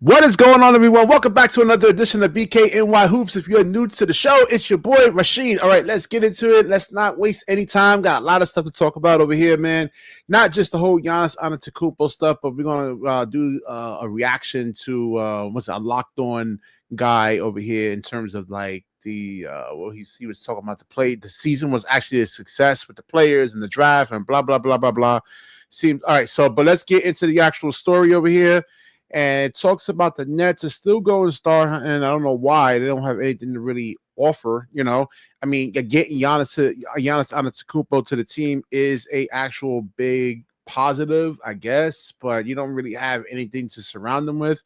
What is going on, everyone? Welcome back to another edition of BKNY Hoops. If you're new to the show, it's your boy Rashid. All right, let's get into it. Let's not waste any time. Got a lot of stuff to talk about over here, man. Not just the whole Giannis Antetokounmpo stuff, but we're gonna do a reaction to a locked on guy over here in terms of like the he was talking about the season was actually a success with the players and the draft and blah blah blah blah blah. Seems all right. So, but let's get into the actual story over here. And it talks about the Nets are still going star, and I don't know why they don't have anything to really offer. I mean, getting Giannis Antetokounmpo to the team is a actual big positive, I guess, but you don't really have anything to surround them with.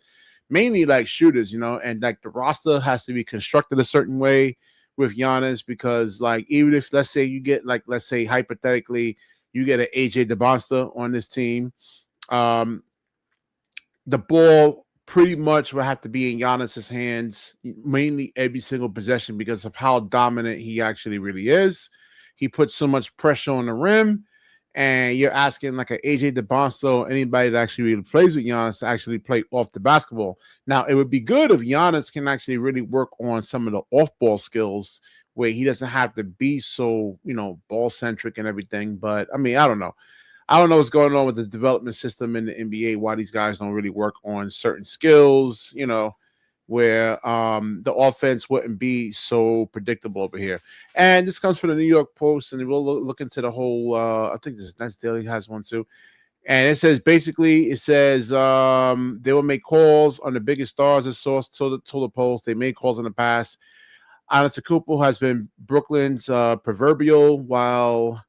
Mainly like shooters, and like the roster has to be constructed a certain way with Giannis because, like, even if let's say you get let's say hypothetically you get an AJ DeBonsta on this team. The ball pretty much will have to be in Giannis's hands, mainly every single possession because of how dominant he actually really is. He puts so much pressure on the rim, and you're asking like an AJ DeBonsta or anybody that actually really plays with Giannis to actually play off the basketball. Now, it would be good if Giannis can actually really work on some of the off-ball skills where he doesn't have to be so, ball-centric and everything. But, I mean, I don't know. I don't know what's going on with the development system in the NBA, why these guys don't really work on certain skills, where the offense wouldn't be so predictable over here. And this comes from the New York Post, and we'll look into the whole, I think this Nets Daily has one too. And it says they will make calls on the biggest stars as source to the Post. They made calls in the past. Antetokounmpo has been Brooklyn's proverbial, while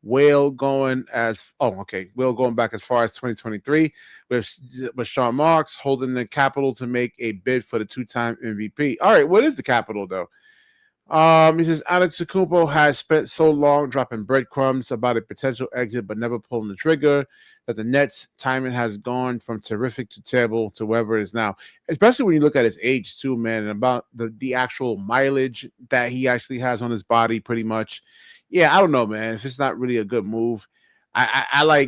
Whale going back as far as 2023 with Sean Marks holding the capital to make a bid for the two-time MVP. All right, what is the capital though? He says Antetokounmpo has spent so long dropping breadcrumbs about a potential exit, but never pulling the trigger, that the Nets' timing has gone from terrific to terrible to wherever it is now. Especially when you look at his age too, man, and about the actual mileage that he actually has on his body, pretty much. Yeah, I don't know, man. If it's not really a good move, I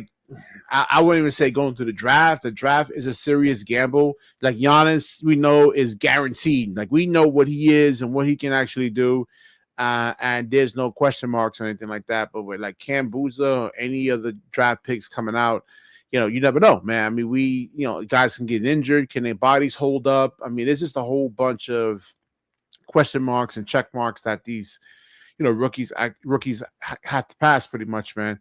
wouldn't even say going through the draft. The draft is a serious gamble. Like Giannis, we know is guaranteed. Like we know what he is and what he can actually do, and there's no question marks or anything like that. But with like Cam Boozer or any of the draft picks coming out, you never know, man. I mean, guys can get injured. Can their bodies hold up? I mean, there's just a whole bunch of question marks and check marks that these rookies have to pass pretty much, man.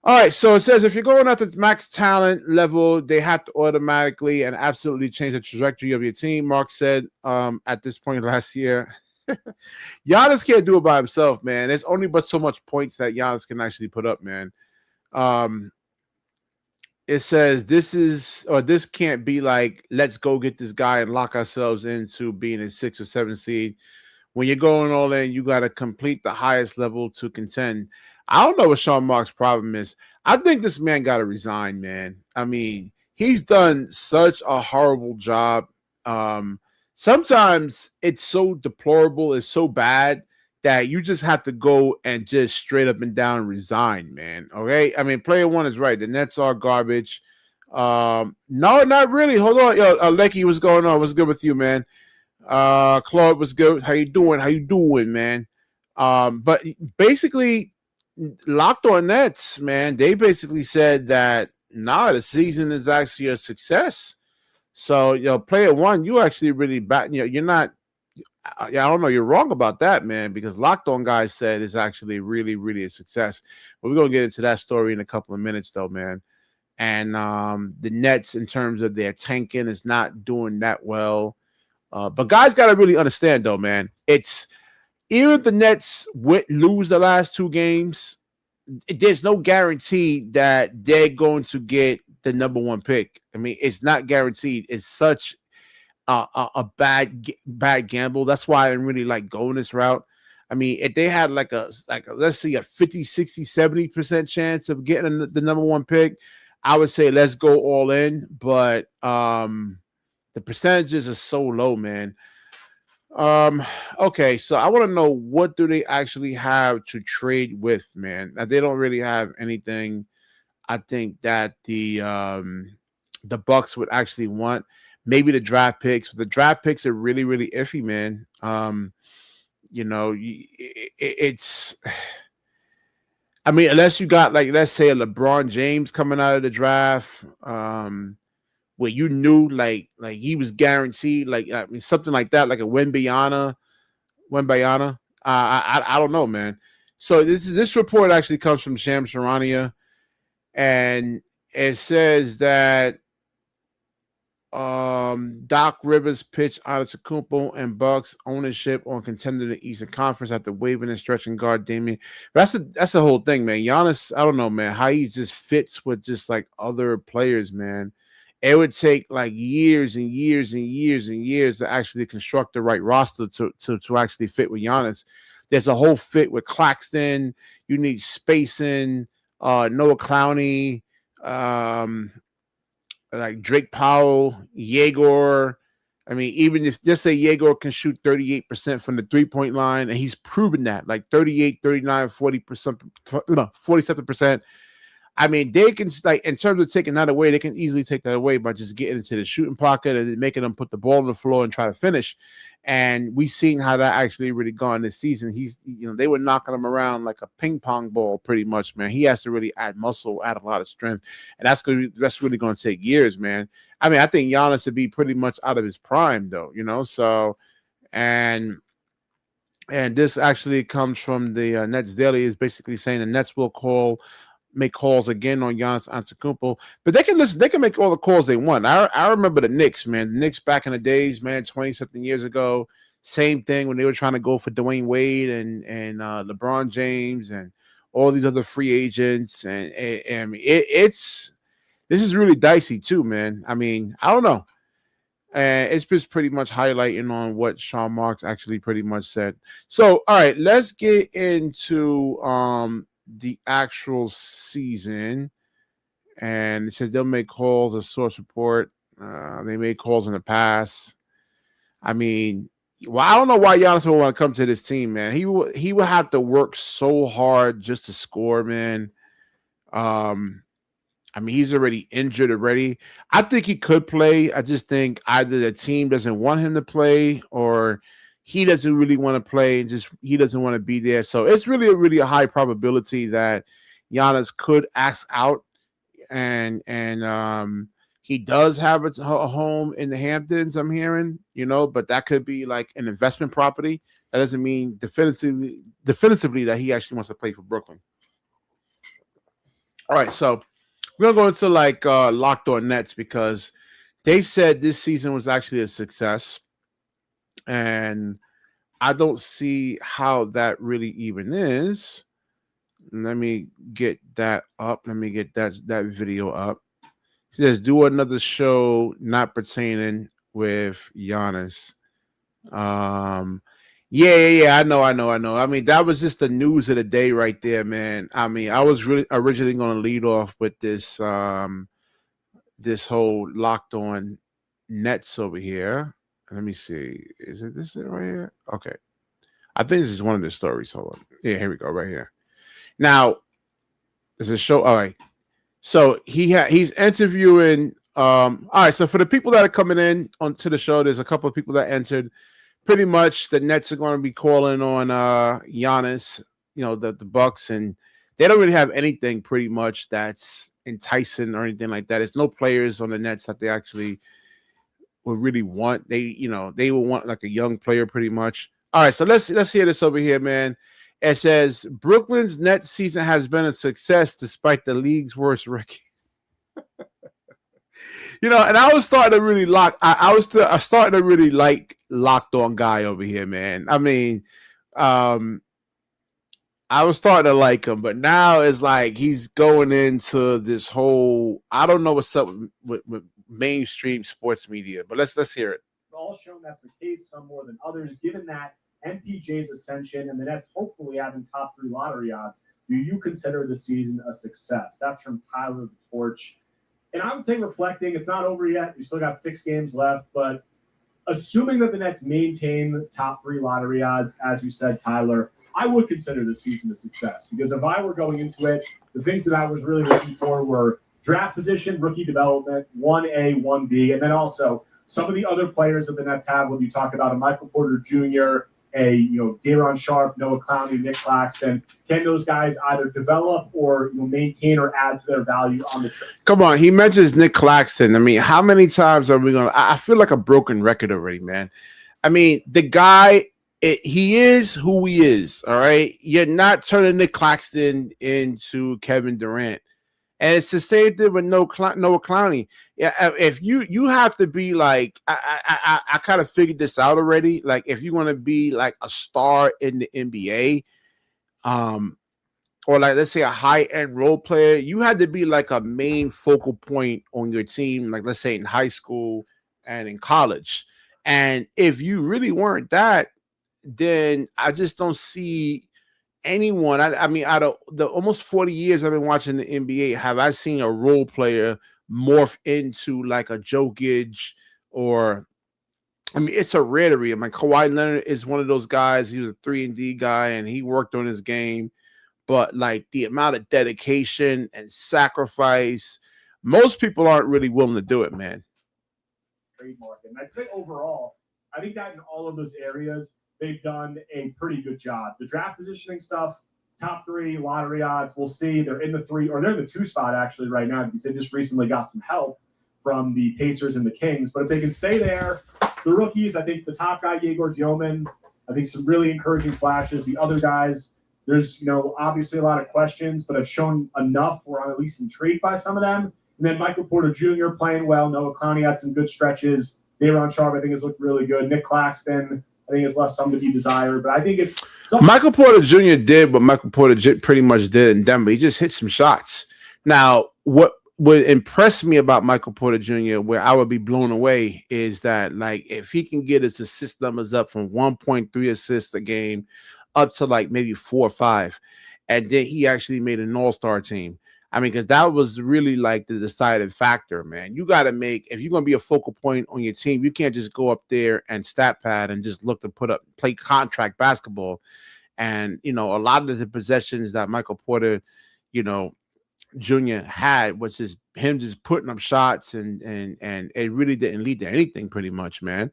All right, so it says if you're going at the max talent level, they have to automatically and absolutely change the trajectory of your team. Mark said at this point last year. Giannis can't do it by himself, man. There's only but so much points that Giannis can actually put up, man. It says this can't be like, let's go get this guy and lock ourselves into being a 6 or 7 seed. When you're going all in, you got to complete the highest level to contend. I don't know what Sean Marks' problem is. I think this man got to resign, man. I mean, he's done such a horrible job. Sometimes it's so deplorable, it's so bad that you just have to go and just straight up and down resign, man. Okay? I mean, player one is right. The Nets are garbage. No, not really. Hold on. Yo, Lecky, what's going on? What's good with you, man? Claude was good. How you doing, man? But basically, Locked On Nets, man, they basically said that the season is actually a success. So, player one, you actually really you're not. I don't know. You're wrong about that, man, because Locked On guys said it's actually really, really a success. But we're gonna get into that story in a couple of minutes, though, man. And the Nets, in terms of their tanking, is not doing that well. But guys got to really understand, though, man. It's even if the Nets lose the last 2 games, there's no guarantee that they're going to get the number 1 pick. I mean, it's not guaranteed. It's such a bad gamble. That's why I didn't really like going this route. I mean, if they had like a let's see, a 50, 60, 70% chance of getting the number 1 pick, I would say let's go all in. But the percentages are so low, man. Okay, so I want to know, what do they actually have to trade with, man? Now, they don't really have anything. I think that the Bucks would actually want. maybe the draft picks. But the draft picks are really, really iffy, man. It's. I mean, unless you got like, let's say, a LeBron James coming out of the draft, where you knew like he was guaranteed, like I mean something like that, like a Wembayana. I don't know, man. So this report actually comes from Sham Charania, and it says that Doc Rivers pitched Antetokounmpo and Bucks ownership on contender to the Eastern Conference after waiving and stretching guard Damian. But that's the whole thing, man. Giannis, I don't know, man, how he just fits with just like other players, man. It would take like years and years and years and years to actually construct the right roster to actually fit with Giannis. There's a whole fit with Claxton. You need spacing, Noah Clowney, like Drake Powell, Yegor. I mean, even if just say Yegor can shoot 38% from the 3-point line, and he's proven that, like 38, 39, 40%, 47%. I mean, they can, like, in terms of taking that away, they can easily take that away by just getting into the shooting pocket and making them put the ball on the floor and try to finish. And we've seen how that actually really gone this season. They were knocking him around like a ping pong ball pretty much, man. He has to really add muscle, add a lot of strength. And that's really going to take years, man. I mean, I think Giannis would be pretty much out of his prime, though, so, and this actually comes from the Nets Daily, is basically saying the Nets will make calls again on Giannis Antetokounmpo, but they can make all the calls they want. I remember the Knicks, man. The Knicks back in the days, man, 20-something years ago, same thing when they were trying to go for Dwayne Wade and LeBron James and all these other free agents. And this is really dicey too, man. I mean, I don't know. It's just pretty much highlighting on what Sean Marks actually pretty much said. So, all right, let's get into the actual season. And it says they'll make calls, a source report. They made calls in the past. I mean, well, I don't know why Giannis would want to come to this team, man. He would have to work so hard just to score, man. I mean, he's already injured already. I think he could play. I just think either the team doesn't want him to play or he doesn't really want to play and just he doesn't want to be there. So it's really a high probability that Giannis could ask out and he does have a home in the Hamptons, I'm hearing, but that could be like an investment property. That doesn't mean definitively that he actually wants to play for Brooklyn. All right, so we're going to go into like Locked On Nets because they said this season was actually a success. And I don't see how that really even is. Let me get that up. Let me get that video up. It says, do another show not pertaining with Giannis. Yeah. I know. I mean, that was just the news of the day right there, man. I mean, I was really originally going to lead off with this this whole Locked On Nets over here. Let me see. Is it this right here? Okay. I think this is one of the stories. Hold on. Yeah, here we go. Right here. Now, there's a show. All right. So he's interviewing. All right. So for the people that are coming in onto the show, there's a couple of people that entered. Pretty much the Nets are going to be calling on Giannis, the Bucks, and they don't really have anything pretty much that's enticing or anything like that. There's no players on the Nets that they actually would really want. They would want like a young player pretty much. All right, so let's hear this over here, man. It says Brooklyn's Nets season has been a success despite the league's worst record. And I was starting to really I started to really like Locked On guy over here, man. I mean, I was starting to like him, but now it's like he's going into this whole. I don't know what's up with mainstream sports media, but let's hear it. All shown that's the case, some more than others, given that MPJ's ascension and the Nets hopefully having top 3 lottery odds. Do you consider the season a success? That's from Tyler the Torch. And I would say reflecting, it's not over yet. We still got 6 games left, but assuming that the Nets maintain top 3 lottery odds, as you said, Tyler, I would consider the season a success because if I were going into it, the things that I was really looking for were draft position, rookie development, 1A, 1B, and then also some of the other players that the Nets have, when you talk about a Michael Porter Jr., Daron Sharp, Noah Clowney, Nick Claxton, can those guys either develop or maintain or add to their value on the trade? Come on, he mentions Nick Claxton. I mean, how many times are we gonna? I feel like a broken record already, man. I mean, the guy, he is who he is. All right, you're not turning Nick Claxton into Kevin Durant. And it's the same thing with Noah Clowney. Yeah, if you have to be like, I kind of figured this out already. Like, if you want to be like a star in the NBA, or like let's say a high end role player, you had to be like a main focal point on your team. Like let's say in high school and in college. And if you really weren't that, then I just don't see anyone. I mean, out of the almost 40 years I've been watching the NBA, have I seen a role player morph into like a Jokic or, I mean, it's a rarity. I mean, Kawhi Leonard is one of those guys. He was a 3-and-D guy and he worked on his game, but like the amount of dedication and sacrifice, most people aren't really willing to do it, man. Trademark. And I'd say overall, I think that in all of those areas, they've done a pretty good job. The draft positioning stuff, top 3 lottery odds, we'll see. They're in the 3, or they're in the 2 spot actually right now because they just recently got some help from the Pacers and the Kings. But if they can stay there, the rookies, I think the top guy, Yegor Dioman, I think some really encouraging flashes. The other guys, there's obviously a lot of questions, but have shown enough where I'm at least intrigued by some of them. And then Michael Porter Jr. playing well. Noah Clowney had some good stretches. Daron Sharp, I think, has looked really good. Nick Claxton, I think, has left some to be desired. But I think it's Michael Porter Jr. did what Michael Porter pretty much did in Denver. He just hit some shots. Now, what would impress me about Michael Porter Jr., where I would be blown away, is that like if he can get his assist numbers up from 1.3 assists a game up to like maybe 4 or 5, and then he actually made an all-star team. I mean, because that was really like the deciding factor, man. You got to make, if you're going to be a focal point on your team, you can't just go up there and stat pad and just look to play contract basketball. And, a lot of the possessions that Michael Porter, Jr. had was just him just putting up shots and it really didn't lead to anything pretty much, man.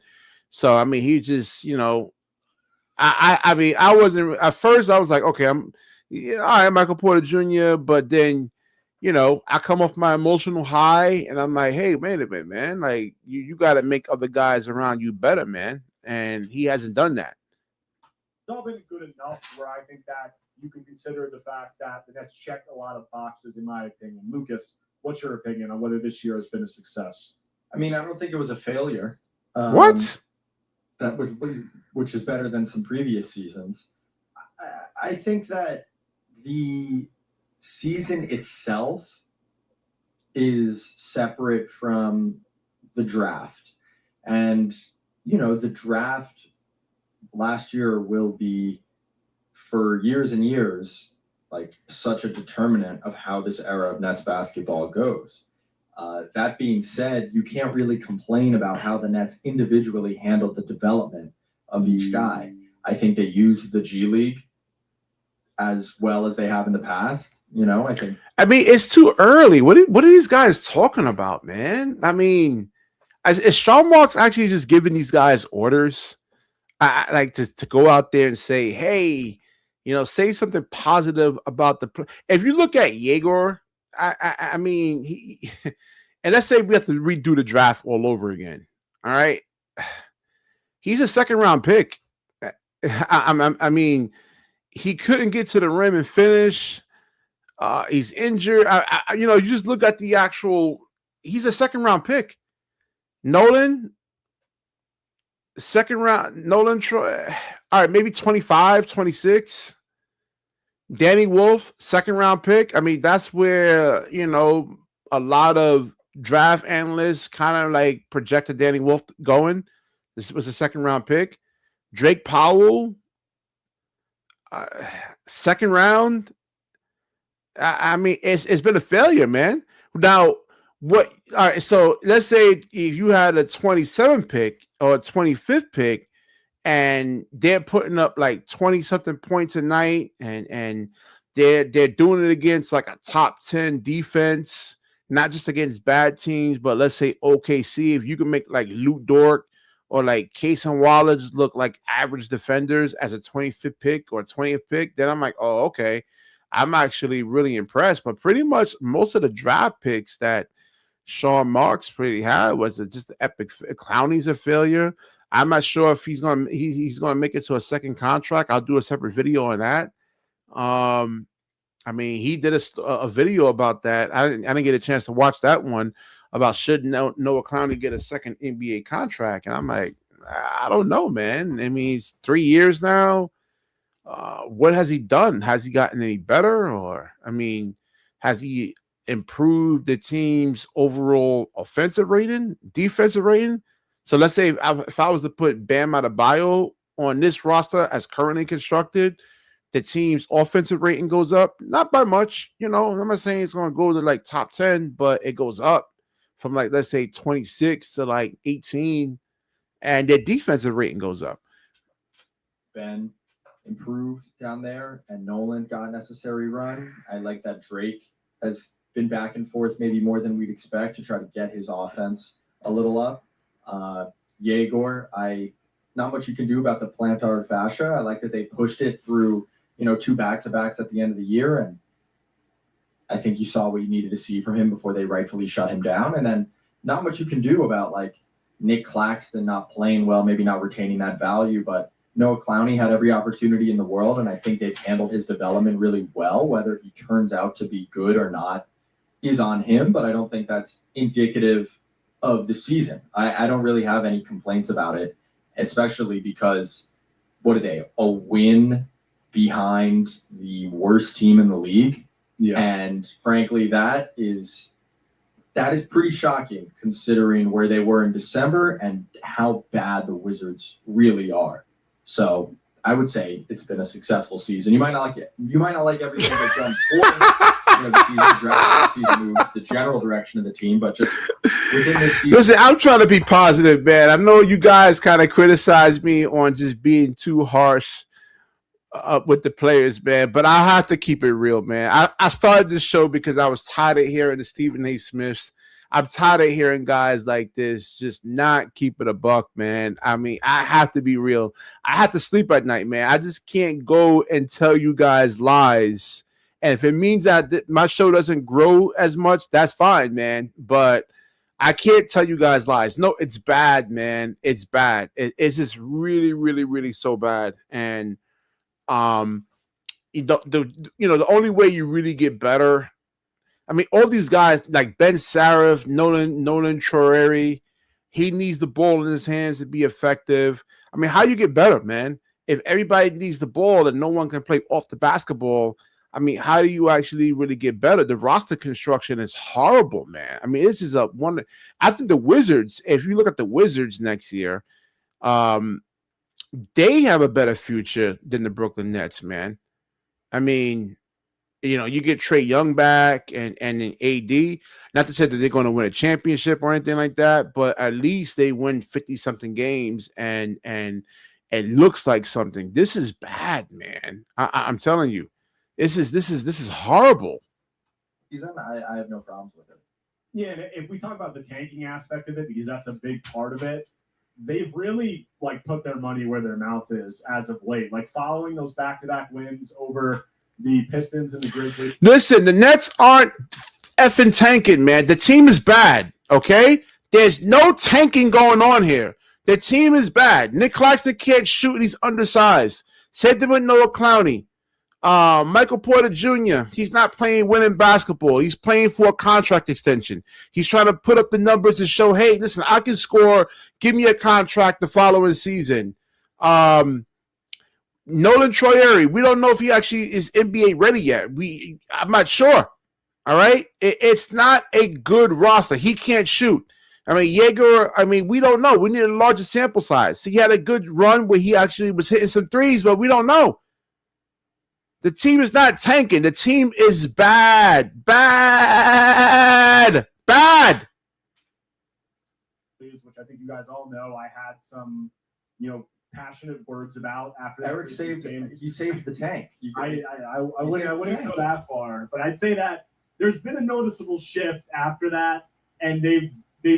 So, I mean, he just, I mean, I wasn't, at first I was like, okay, all right, Michael Porter Jr., but then, I come off my emotional high and I'm like, hey, wait a minute, man. Like, you got to make other guys around you better, man. And he hasn't done that. It's all been good enough where I think that you can consider the fact that the Nets checked a lot of boxes, in my opinion. Lucas, what's your opinion on whether this year has been a success? I mean, I don't think it was a failure. What? Which is better than some previous seasons. I think that the season itself is separate from the draft. And, the draft last year will be, for years and years, like such a determinant of how this era of Nets basketball goes. That being said, you can't really complain about how the Nets individually handled the development of each guy. I think they used the G League as well as they have in the past. I mean, it's too early. What are these guys talking about, man? I mean, is Sean Marks actually just giving these guys orders? I like to go out there and say, hey, say something positive about the play. If you look at Yegor, I mean, he and let's say we have to redo the draft all over again. All right. He's a 2nd-round pick. I mean, he couldn't get to the rim and finish. He's injured. You just look at the actual, he's a 2nd-round pick. Nolan, 2nd round, Nolan, all right, maybe 25, 26. Danny Wolf, 2nd-round pick. I mean, that's where, a lot of draft analysts kind of like projected Danny Wolf going. This was a 2nd-round pick. Drake Powell, 2nd round. I mean, it's been a failure, man. Now, what? All right, so let's say if you had a 27th pick or a 25th pick, and they're putting up like 20-something points a night, and they're doing it against like a top 10 defense. not just against bad teams, but let's say OKC, if you can make like Luke Dort or like Case and Wallace look like average defenders as a 25th pick or 20th pick, then I'm like, oh, okay. I'm actually really impressed. But pretty much most of the draft picks that Sean Marks pretty had was just the epic. Clowney's a failure. I'm not sure if he's gonna make it to a second contract. I'll do a separate video on that. I mean, he did a video about that. I didn't get a chance to watch that one about should Noah Clowney get a second NBA contract, and I'm like, I don't know, man. I mean, it's 3 years now. What has he done? Has he gotten any better? Or, I mean, has he improved the team's overall offensive rating, defensive rating? So let's say if I was to put Bam Adebayo on this roster as currently constructed, the team's offensive rating goes up, not by much. I'm not saying it's going to go to like top 10, but it goes up from like, let's say 26 to like 18, and their defensive rating goes up. Ben improved down there, and Nolan got a necessary run. I like that Drake has been back and forth maybe more than we'd expect to try to get his offense a little up. Yegor, not much you can do about the plantar fascia. I like that they pushed it through, 2 back-to-backs at the end of the year, and I think you saw what you needed to see from him before they rightfully shut him down. And then not much you can do about like Nick Claxton not playing well, maybe not retaining that value, but Noah Clowney had every opportunity in the world, and I think they've handled his development really well. Whether he turns out to be good or not is on him, but I don't think that's indicative of the season. I don't really have any complaints about it, especially because what are they? A win behind the worst team in the league. Yeah. And frankly, that is pretty shocking considering where they were in December and how bad the Wizards really are. So I would say it's been a successful season. You might not like it. You might not like everything they've done for the season moves the general direction of the team, but just within this season. Listen, I'm trying to be positive, man. I know you guys kind of criticize me on just being too harsh with the players, man, but I have to keep it real, man. I started this show because I was tired of hearing the Stephen A. Smiths. I'm tired of hearing guys like this just not keep it a buck, man. I mean, I have to be real. I have to sleep at night, man. I just can't go and tell you guys lies. And if it means that my show doesn't grow as much, that's fine, man. But I can't tell you guys lies. No, it's bad, man. It's bad. It's just really, really, really so bad. And the only way you really get better. I mean, all these guys like Ben Sarif, Nolan Troeri, he needs the ball in his hands to be effective. I mean, how you get better, man? If everybody needs the ball and no one can play off the basketball, I mean, how do you actually really get better? The roster construction is horrible, man. I mean, this is a one. I think the Wizards, if you look at the Wizards next year, they have a better future than the Brooklyn Nets, man. I mean, you get Trae Young back and AD. Not to say that they're going to win a championship or anything like that, but at least they win 50-something games and it looks like something. This is bad, man. I'm telling you, this is horrible. I have no problems with it. Yeah, and if we talk about the tanking aspect of it, because that's a big part of it, they've really put their money where their mouth is as of late. Following those back-to-back wins over the Pistons and the Grizzlies. Listen, the Nets aren't effing tanking, man. The team is bad, okay? There's no tanking going on here. The team is bad. Nick Claxton can't shoot, and he's undersized. Same thing with Noah Clowney. Michael Porter Jr., he's not playing winning basketball. He's playing for a contract extension. He's trying to put up the numbers and show, hey, listen, I can score. Give me a contract the following season. Nolan Troyer, we don't know if he actually is NBA ready yet. I'm not sure. All right? It's not a good roster. He can't shoot. I mean, Jaeger, we don't know. We need a larger sample size. He had a good run where he actually was hitting some threes, but we don't know. The team is not tanking. The team is bad. Bad. Bad. Which I think you guys all know I had some, passionate words about after Eric saved the tank. I wouldn't go that far, but I'd say that there's been a noticeable shift after that, and they've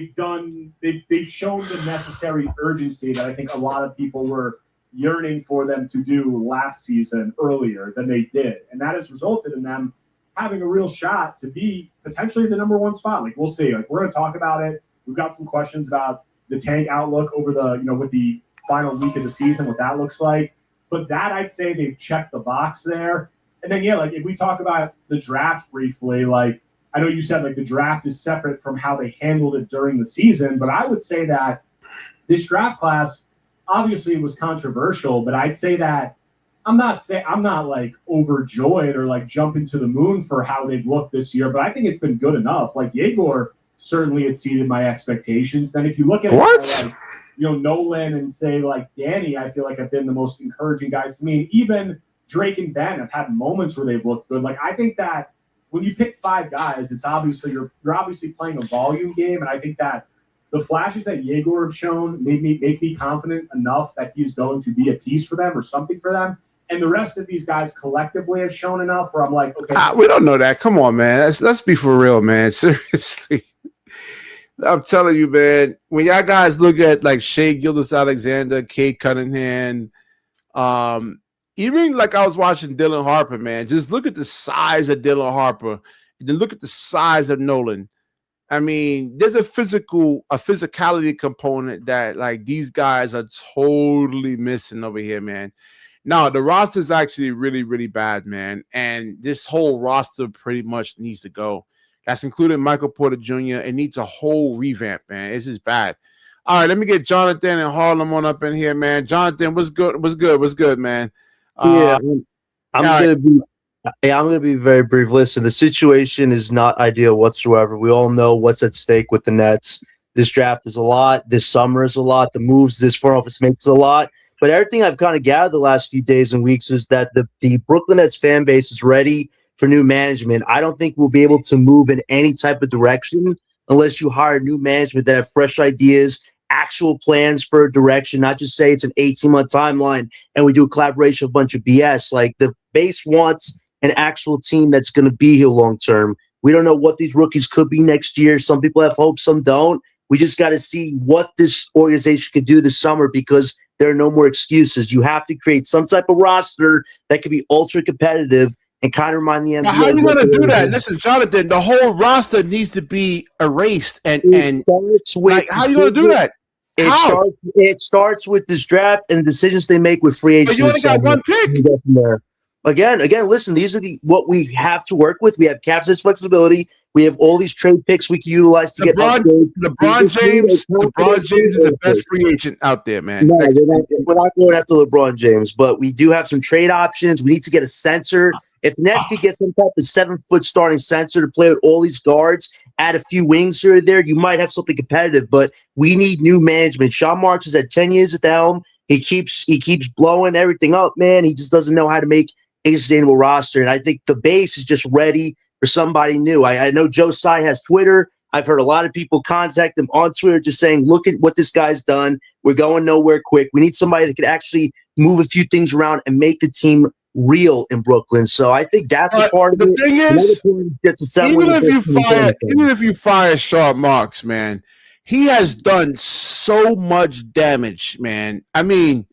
shown the necessary urgency that I think a lot of people were yearning for them to do last season earlier than they did, and that has resulted in them having a real shot to be potentially the number one spot. Like, we'll see. Like, we're going to talk about it. We've got some questions about the tank outlook over the, with the final week of the season, what that looks like. But that, I'd say they've checked the box there. And then, like, if we talk about the draft briefly, like, I know you said, like, the draft is separate from how they handled it during the season, but I would say that this draft class obviously was controversial, but I'd say that I'm not like overjoyed or like jumping to the moon for how they've looked this year, but I think it's been good enough. Like, Yegor certainly exceeded my expectations. Then if you look at it, like, Nolan and say like Danny, I feel like have been the most encouraging guys to me. Even Drake and Ben have had moments where they've looked good. Like, I think that when you pick 5 guys, it's obviously you're obviously playing a volume game, and I think that the flashes that Yegor have shown make me confident enough that he's going to be a piece for them or something for them. And the rest of these guys collectively have shown enough where I'm like, okay. We don't know that. Come on, man. Let's be for real, man. Seriously. I'm telling you, man, when y'all guys look at like Shea Gilgeous-Alexander, Kate Cunningham, even like I was watching Dylan Harper, man, just look at the size of Dylan Harper and then look at the size of Nolan. I mean, there's a physicality component that like these guys are totally missing over here, man. No, the roster is actually really, really bad, man. And this whole roster pretty much needs to go. That's including Michael Porter Jr. It needs a whole revamp, man. This is bad. All right, let me get Jonathan and Harlem on up in here, man. Jonathan, what's good? What's good, man? I'm gonna be very brief. Listen, the situation is not ideal whatsoever. We all know what's at stake with the Nets. This draft is a lot. This summer is a lot. The moves this front office makes a lot. But everything I've kind of gathered the last few days and weeks is that the Brooklyn Nets fan base is ready for new management. I don't think we'll be able to move in any type of direction unless you hire new management that have fresh ideas, actual plans for a direction, not just say it's an 18-month timeline and we do a collaboration of a bunch of BS. Like, the base wants an actual team that's going to be here long term. We don't know what these rookies could be next year. Some people have hope, some don't. We just got to see what this organization could do this summer because there are no more excuses. You have to create some type of roster that could be ultra competitive and kind of remind the NBA. Now, how are you going to do that? Listen, Jonathan, the whole roster needs to be erased. And like, how are you going to do that? It starts with this draft and decisions they make with free agents. But you only got one pick. Again, listen, these are what we have to work with. We have cap space flexibility. We have all these trade picks we can utilize to get upgrades. LeBron James is the best free agent out there, man. No, we're not going after LeBron James, but we do have some trade options. We need to get a center. If the Nets could get some type of 7-foot starting center to play with all these guards, add a few wings here or there, you might have something competitive. But we need new management. Sean Marks is at 10 years at the helm. He keeps blowing everything up, man. He just doesn't know how to make a sustainable roster. And I think the base is just ready for somebody new. I know Joe Tsai has Twitter. I've heard a lot of people contact him on Twitter just saying, look at what this guy's done. We're going nowhere quick. We need somebody that could actually move a few things around and make the team real in Brooklyn. So I think that's a part of it. The thing is, even if you fire Sean Marks, man, he has done so much damage, man. I mean,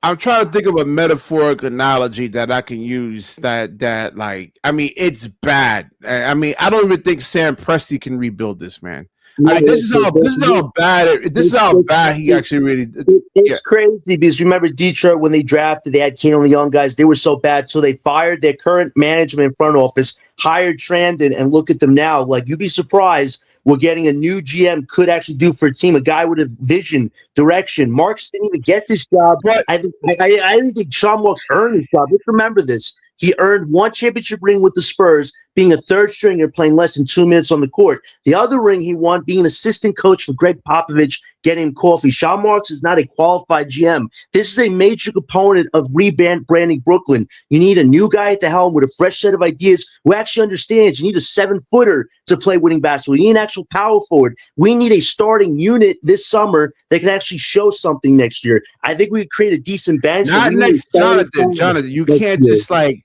I'm trying to think of a metaphoric analogy that I can use that like, I mean, it's bad. I mean, I don't even think Sam Presti can rebuild this, man. I mean, this is how bad he actually really. It's crazy because remember Detroit when they drafted, they had Kane on the young guys. They were so bad, so they fired their current management front office, hired Trandon, and look at them now. Like, you'd be surprised what getting a new GM could actually do for a team. A guy with a vision, direction. Marks didn't even get this job. I didn't think Sean Marks earned this job. Let's remember this. He earned one championship ring with the Spurs, being a third stringer, playing less than 2 minutes on the court. The other ring he won, being an assistant coach for Greg Popovich, getting him coffee. Sean Marks is not a qualified GM. This is a major component of rebranding Brooklyn. You need a new guy at the helm with a fresh set of ideas who actually understands. You need a 7-footer to play winning basketball. You need an actual power forward. We need a starting unit this summer that can actually show something next year. I think we could create a decent bench. Not next, Jonathan. You can't just like.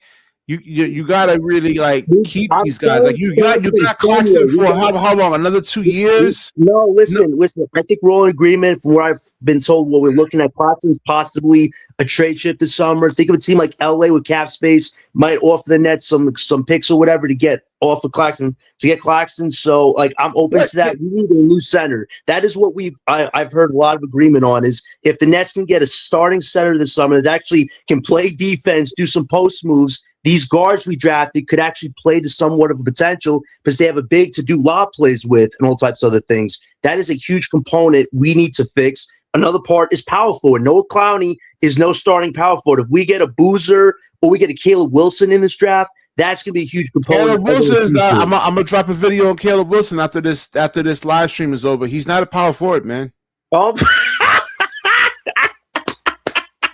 You gotta really like keep I'm these guys. Like you got Claxton for how long? Another 2 years? No, No, listen. I think we're all in agreement from what I've been told. What we're looking at, Claxton's possibly a trade chip this summer. Think of a team like LA with cap space might offer the Nets some picks or whatever to get off of Claxton to get Claxton. So like I'm open to that. We need a new center. That is what I've heard a lot of agreement on is if the Nets can get a starting center this summer that actually can play defense, do some post moves. These guards we drafted could actually play to somewhat of a potential because they have a big to do lob plays with and all types of other things. That is a huge component we need to fix. Another part is power forward. Noah Clowney is no starting power forward. If we get a Boozer or we get a Caleb Wilson in this draft, that's going to be a huge component. Caleb Wilson is I'm gonna drop a video on Caleb Wilson after this live stream is over. He's not a power forward, man. Oh.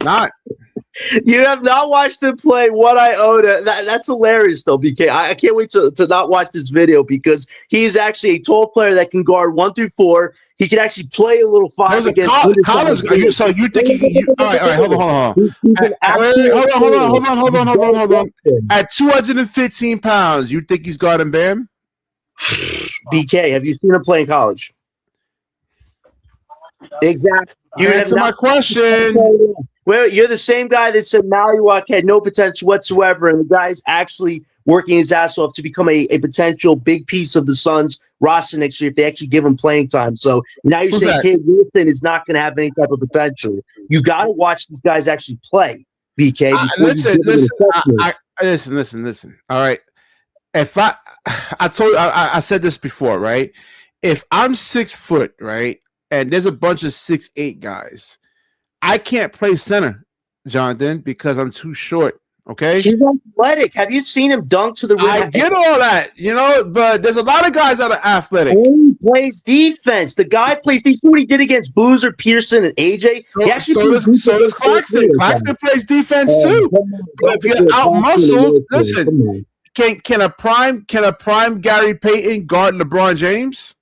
Not. You have not watched him play one iota. That's hilarious, though, BK. I can't wait to not watch this video because he's actually a tall player that can guard 1 through 4. He can actually play a little 5 against college. So you think all right, hold on. At 215 pounds, you think he's guarding Bam? BK, have you seen him play in college? Exactly. You answer my question. Well, you're the same guy that said Maliwak had no potential whatsoever, and the guy's actually working his ass off to become a potential big piece of the Suns roster next year if they actually give him playing time. So now you're saying Caleb Wilson is not going to have any type of potential. You got to watch these guys actually play, BK. Listen. All right. If I said this before, right? If I'm 6 foot, right, and there's a bunch of 6'8" guys, I can't play center, Jonathan, because I'm too short. Okay, he's athletic. Have you seen him dunk to the rim? I get all that, but there's a lot of guys that are athletic. He plays defense. The guy plays defense. What he did against Boozer, Pearson, and AJ. So does Claxton. Claxton plays defense too. If you're out muscled, listen. Can a prime Gary Payton guard LeBron James?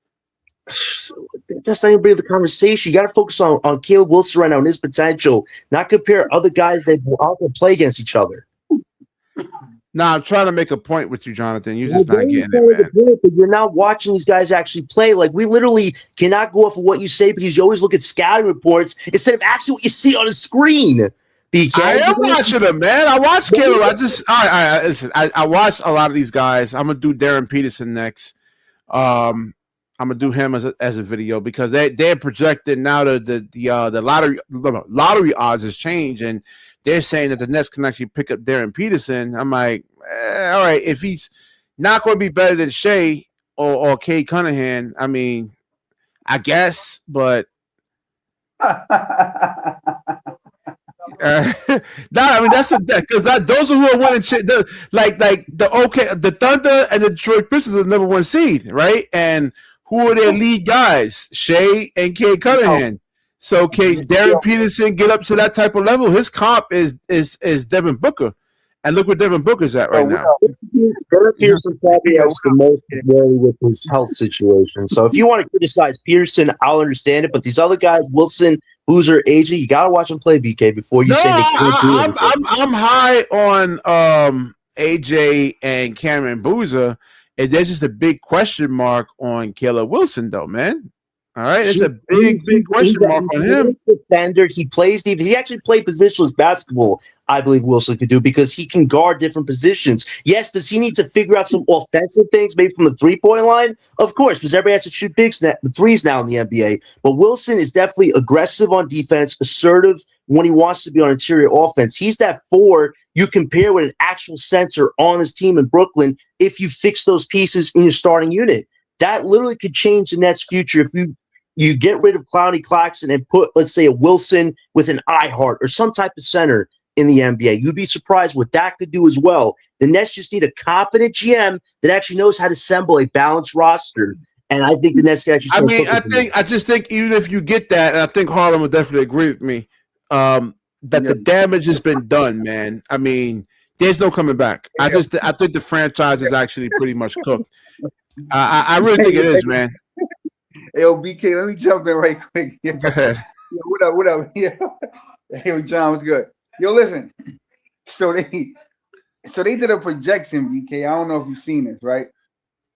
That's not even bring the conversation. You got to focus on Caleb Wilson right now and his potential, not compare other guys that out there play against each other. Nah, I'm trying to make a point with you, Jonathan. You're just not getting it, man. But you're not watching these guys actually play. Like, we literally cannot go off of what you say because you always look at scouting reports instead of actually what you see on the screen. I am watching them, man. I watch Caleb. Listen. I watch a lot of these guys. I'm gonna do Darren Peterson next. I'm gonna do him as a video because they're projected now the lottery odds has changed and they're saying that the Nets can actually pick up Darren Peterson. I'm like, all right, if he's not going to be better than Shea or Cade Cunningham, I mean, I guess, but I mean that's because those are who are winning shit. The Thunder and the Detroit Pistons are the number 1 seed, right? And who are their lead guys? Shea and Cade Cunningham. So can Darren Peterson get up to that type of level? His comp is Devin Booker, and look where Devin Booker's at right now. Darren Peterson probably has the most worry with his health situation. So if you want to criticize Peterson, I'll understand it. But these other guys, Wilson, Boozer, AJ, you gotta watch them play, BK, before you say they can't do it. I'm high on AJ and Cameron Boozer. And there's just a big question mark on Caleb Wilson, though, man. All right, it's a big question mark on him. Defender, he plays defense. He actually played positionless basketball, I believe Wilson could do, because he can guard different positions. Yes, does he need to figure out some offensive things, maybe from the three-point line? Of course, because everybody has to shoot threes now in the NBA. But Wilson is definitely aggressive on defense, assertive when he wants to be on interior offense. He's that 4 you compare with an actual center on his team in Brooklyn if you fix those pieces in your starting unit. That literally could change the Nets' future if you get rid of Clowney Claxton and put, let's say, a Wilson with an iHeart or some type of center in the NBA. You'd be surprised what that could do as well. The Nets just need a competent GM that actually knows how to assemble a balanced roster. And I think the Nets can actually. I just think even if you get that, and I think Harlem would definitely agree with me, that the damage has been done, man. I mean, there's no coming back. I think the franchise is actually pretty much cooked. I really think it is, man. Yo, BK, let me jump in right quick. Go ahead. Yo, what up? Yo, John, what's good? Yo, listen. So So they did a projection, BK. I don't know if you've seen this, right?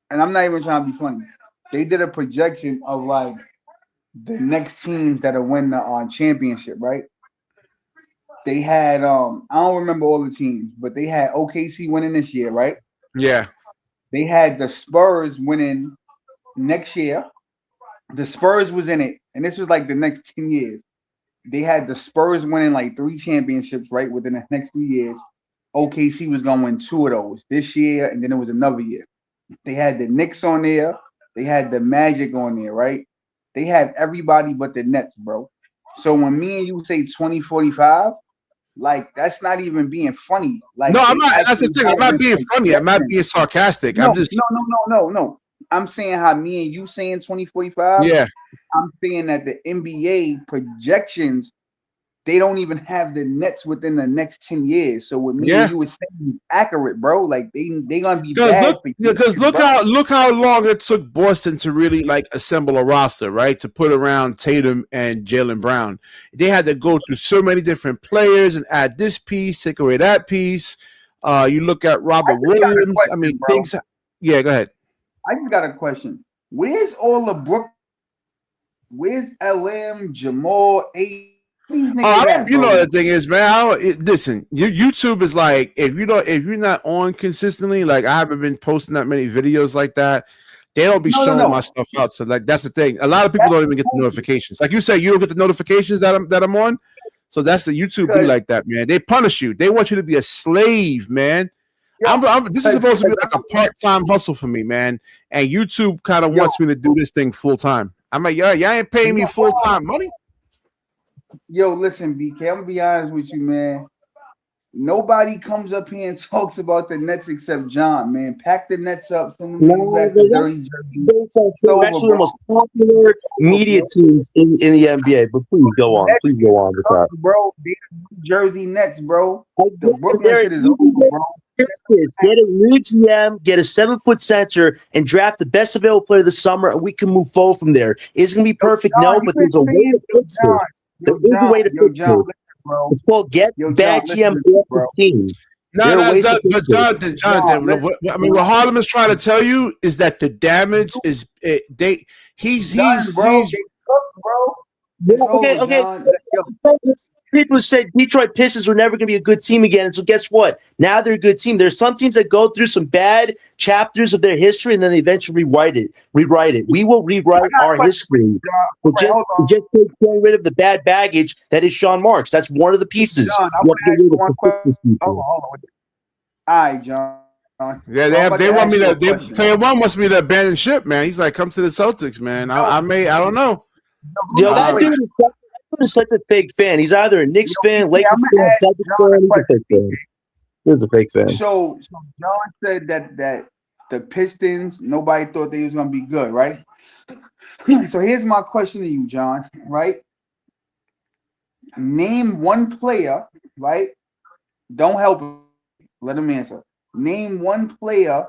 And I'm not even trying to be funny. They did a projection of like the next teams that'll win the championship, right? They had I don't remember all the teams, but they had OKC winning this year, right? Yeah. They had the Spurs winning next year. The Spurs was in it, and this was like the next 10 years. They had the Spurs winning like 3 championships, right, within the next 3 years. OKC was gonna win 2 of those this year, and then it was another year. They had the Knicks on there, they had the Magic on there, right? They had everybody but the Nets, bro. So when me and you say 2045, like that's not even being funny. Like No, I'm they not. That's the actually thing. I'm had not this being funny. I'm not projection. being sarcastic. No, I'm just, no, no, no, no, no. I'm saying how me and you saying 2045. yeah. I'm saying that the NBA projections, they don't even have the Nets within the next 10 years. So what me and Yeah. you were saying is accurate, bro. Like they gonna be Because bad look, for years, because bro. look how long it took Boston to really like assemble a roster, right? To put around Tatum and Jalen Brown. They had to go through so many different players and add this piece, take away that piece. You look at I Robert just got a Williams. I question, mean, bro. things. Yeah, go ahead. I just got a question. Where's all the Where's LM, Jamal, A? These Oh, I niggas don't. at, You know bro? the thing is, man. Listen, YouTube is like if you're not on consistently, like I haven't been posting that many videos like that. They don't be No, no, showing my no. stuff out. So like that's the thing. A lot of people That's don't even get the notifications. Like you say, you don't get the notifications that I'm on. So that's the YouTube be because like that, man. They punish you. They want you to be a slave, man. yo, This is supposed to be like I'm a part-time hustle for me, man. And YouTube kind of yo, wants me to do this thing full time. I'm like, yeah, y'all ain't paying me full time money. yo, listen, BK. I'm gonna be honest with you, man. Nobody comes up here and talks about the Nets except John, man. Pack the Nets up, send them niggas No, back to dirty jersey. that's not It's true. We're over, actually the bro. most popular Over, media bro. teams in the NBA. But please go on. Nets Please go on with that. bro. They the New Jersey Nets, bro. I The get it. Brooklyn They're shit is easy over, bro. to fix. Get a new GM, get a 7-foot center, and draft the best available player this summer, and we can move forward from there. Is it going to be Yo, perfect? John, No, you but been there's a way saying, to fix it. There is a way to Yo, fix John, it. listen, bro. It's called get Yo, John, bad listen GM to me, off the bro. team. No, There are ways to fix but it. Jonathan, John, I mean, what Harlem is trying to tell you is that the damage listen. is Done, bro. They cooked, bro. Yeah, It's over, okay. John. Yo, People said Detroit Pistons were never going to be a good team again. And so guess what? Now they're a good team. There's some teams that go through some bad chapters of their history and then they eventually rewrite it. We will I rewrite got a our question for you, history. John. But Wait, hold on. just getting rid of the bad baggage that is Sean Marks. That's one of the pieces. John, I You want have to to ask get you rid one of question. suspicious Hold people. on, hold on. All right, John. yeah, So I'm about they to want ask me you to a question. player one wants me to abandon ship, man. He's like, come to the Celtics, man. Yo, I don't know. Yo, that wait. dude is such a fake fan. He's either a Knicks Yo, fan, BK, Lakers I'm gonna fan, ask Celtics John a fan. He's a question. fake fan. He's a fake fan. So John said that the Pistons, nobody thought they was gonna be good, right? So here's my question to you, John. Right? Name one player, right? Don't help him. Let him answer. Name one player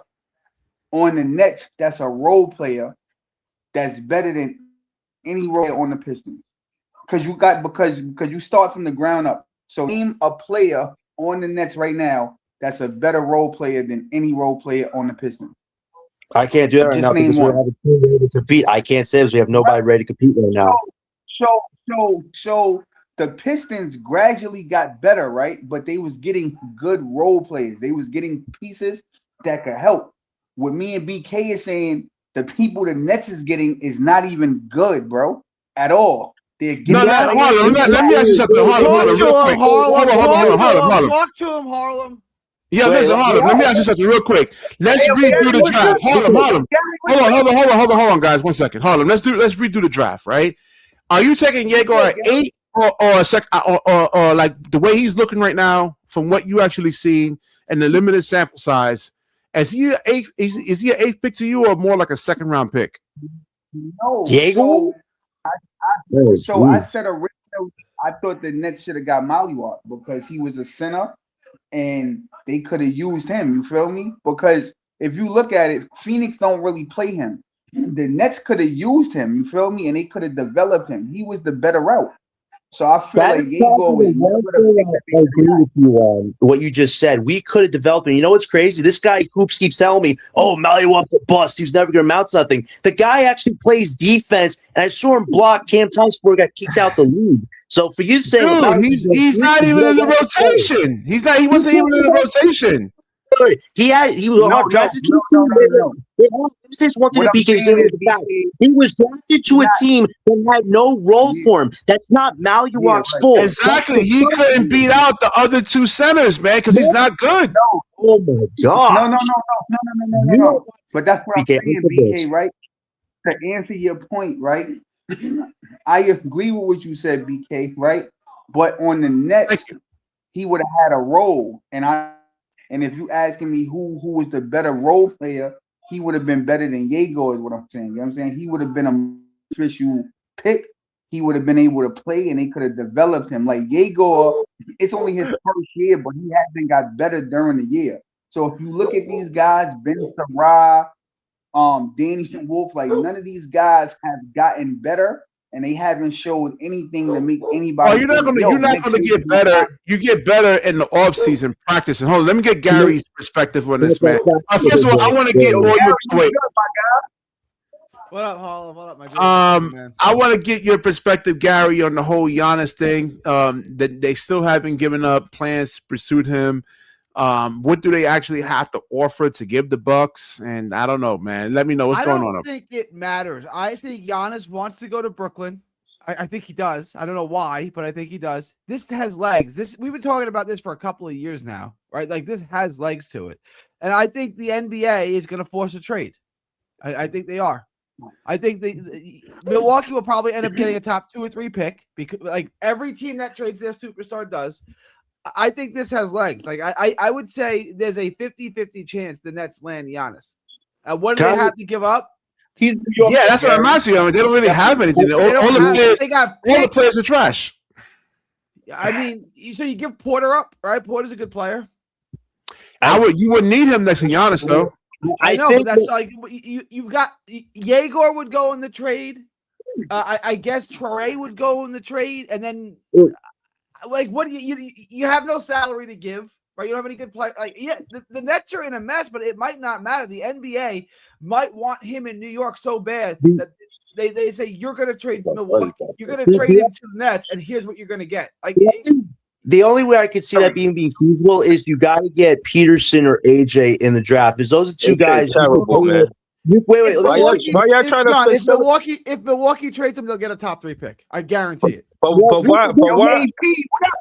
on the Nets that's a role player that's better than any role player on the Pistons. Because you start from the ground up. So name a player on the Nets right now that's a better role player than any role player on the Pistons. I can't do that right Just now name because we don't one. have a team ready to compete. I can't say because we have nobody ready to compete right now. So the Pistons gradually got better, right? But they was getting good role players. They was getting pieces that could help. What me and BK is saying, the people the Nets is getting is not even good, bro, at all. They're No, getting no, players. Harlem. Let me ask you something. Talk Harlem, to real him, quick. Harlem. Harlem. Talk to him, Harlem. Yeah, Wait, listen, Harlem. Let me ask you something real quick. Let's redo the draft. Harlem. Hold on, guys. 1 second. Harlem. Let's redo the draft, right? Are you taking Jaeger at 8 or a sec or like the way he's looking right now from what you actually seen and the limited sample size? Is he is he an 8th pick to you or more like a 2nd round pick? No. Diego? So I said originally I thought the Nets should have got Mollywop because he was a center and they could have used him. You feel me? Because if you look at it, Phoenix don't really play him. The Nets could have used him. You feel me? And they could have developed him. He was the better route. So I feel That like is Yegor probably was the one never the pick thing that I they agree with you on, what you just said. We could have developed him. You know what's crazy? This guy, Coops, keeps telling me, oh, Maliwan's a bust. He's never going to amount to nothing. The guy actually plays defense, and I saw him block Cam Thomas before he got kicked out the league. So for you saying, Dude, he's not even in the rotation. He wasn't even in the rotation. He was No, drafted to no, a no, team. no, no. Let me say one thing What to I'm BK. saying is, Fact. BK, He was drafted to a not, team that had no role yeah, for him. That's not yeah, Maliwan's right. fault. Exactly. He couldn't beat out the other two centers, man, because he's not good. No, Oh my God. no. But that's what I'm BK, saying, BK, right? To answer your point, right? I agree with what you said, BK, right? But on the Nets, he would have had a role, and if you asking me who was the better role player, he would have been better than Yegor, is what I'm saying. You know what I'm saying? He would have been a official pick. He would have been able to play, and they could have developed him. Like Yegor, it's only his first year, but he hasn't got better during the year. So if you look at these guys, Ben Sarah, Danny Wolf, like none of these guys have gotten better, and they haven't showed anything to make anybody. Oh, you're not gonna get better. You get better in the off season practicing. Hold on, let me get Gary's perspective on this, man. First of all, I want to get all your wait. What up, Harlem? What up, my man? I want to get your perspective, Gary, on the whole Giannis thing. That they still haven't given up plans to pursue him. What do they actually have to offer to give the Bucks? And I don't know, man. Let me know what's going on. I don't think it matters. I think Giannis wants to go to Brooklyn. I think he does. I don't know why, but I think he does. This has legs. We've been talking about this for a couple of years now, right? Like this has legs to it. And I think the NBA is going to force a trade. I think they are. I think Milwaukee will probably end up getting a top 2 or 3 pick because like every team that trades their superstar does. I think this has legs. Like I would say there's a 50-50 chance the Nets land Giannis. What do they have to give up? Yeah, that's what I'm asking. I mean, they don't really have anything. All the players are trash. I mean, so you give Porter up, right? Porter's a good player. You wouldn't need him next to Giannis, though. I know, but that's like you've got Yegor would go in the trade. I guess Traore would go in the trade, and then like what do you have no salary to give, right? You don't have any good play. Like the Nets are in a mess, but it might not matter. The NBA might want him in New York so bad that they say you're going to trade Milwaukee, you're going to trade him to the Nets, and here's what you're going to get. Like the only way I could see that being feasible is you got to get Peterson or AJ in the draft, because those are two guys. Terrible, man. Wait. Why y'all trying to? If Milwaukee trades him, they'll get a top 3 pick. I guarantee it. But why? AP, what up,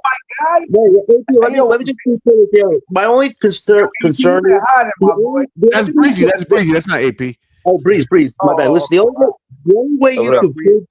my guy? Let me just say it. My only concern is that's Breezy. That's Breezy. That's not AP. Oh, Breeze. My bad. Listen, the only way you could pull.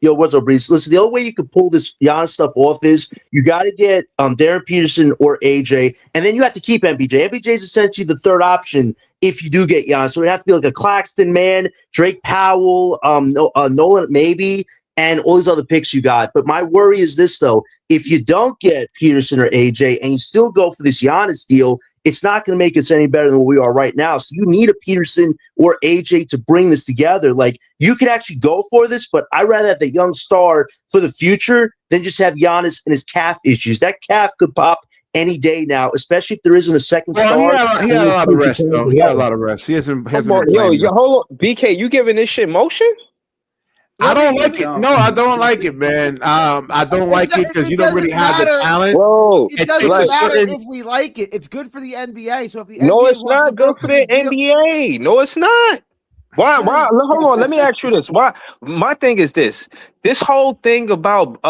Yo, what's up, Breeze? Listen, the only way you could pull this Giannis stuff off is you got to get Darren Peterson or AJ, and then you have to keep MPJ. MPJ is essentially the third option if you do get Giannis. So it has to be like a Claxton, man, Drake Powell, Nolan maybe, and all these other picks you got. But my worry is this, though. If you don't get Peterson or AJ and you still go for this Giannis deal, it's not going to make us any better than what we are right now. So you need a Peterson or AJ to bring this together. Like, you could actually go for this, but I'd rather have the young star for the future than just have Giannis and his calf issues. That calf could pop any day now, especially if there isn't a second star. He had a lot of rest, though. He had a lot of rest. He hasn't been hold on. BK, you giving this shit motion? I don't like it. No, I don't like it, man. I don't like it because you don't really have the talent. Bro, it doesn't matter if we like it. It's good for the NBA. So if the NBA it's not good for the NBA. No, it's not. Why? Hold on. Let me ask you this. Why? My thing is this. This whole thing about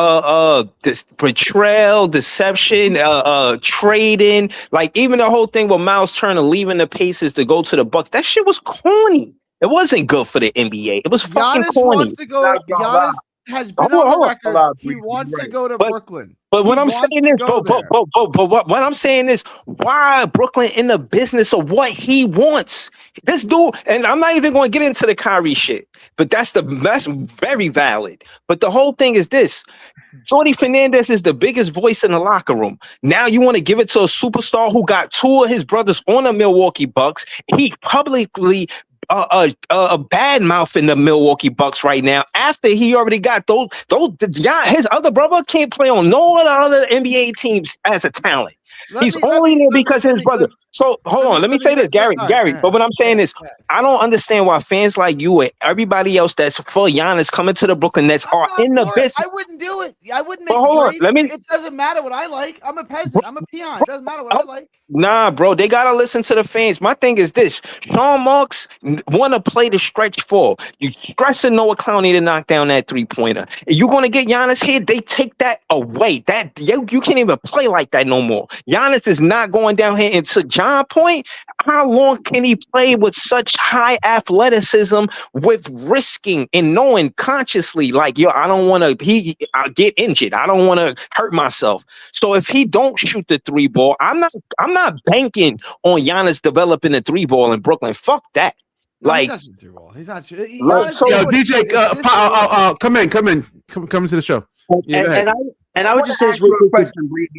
this betrayal, deception, trading, like even the whole thing with Miles Turner leaving the Pacers to go to the Bucks. That shit was corny. It wasn't good for the NBA. It was fucking corny. Giannis has been on the record. He wants to go to Brooklyn. But what I'm saying is, what I'm saying is, why Brooklyn in the business of what he wants? This dude, and I'm not even going to get into the Kyrie shit, but that's very valid. But the whole thing is this: Jordy Fernandez is the biggest voice in the locker room. Now you want to give it to a superstar who got 2 of his brothers on the Milwaukee Bucks. He publicly bad mouth in the Milwaukee Bucks right now. After he already got his other brother can't play on no other NBA teams as a talent. He's only there because of his brother. So hold on, let me say this, Gary. But what I'm saying is, I don't understand why fans like you and everybody else that's for Giannis coming to the Brooklyn Nets are in the business. I wouldn't do it. I wouldn't make hold on, it doesn't matter what I like. I'm a peasant. I'm a peon. It doesn't matter what I like. Nah, bro, they gotta listen to the fans. My thing is this: Sean Marks want to play the stretch four. You stressing Noah Clowney to knock down that 3-pointer. You're gonna get Giannis here. They take that away. That you can't even play like that no more. Giannis is not going down here. And to John's point, how long can he play with such high athleticism with risking and knowing consciously, like, yo, I don't want to. I'll get injured. I don't want to hurt myself. So if he don't shoot the 3 ball, I'm not banking on Giannis developing a 3 ball in Brooklyn. Fuck that. Like, he's not 3 ball. He's not shooting. So, yo, DJ, come into the show. Yeah, and I would just say this real quick.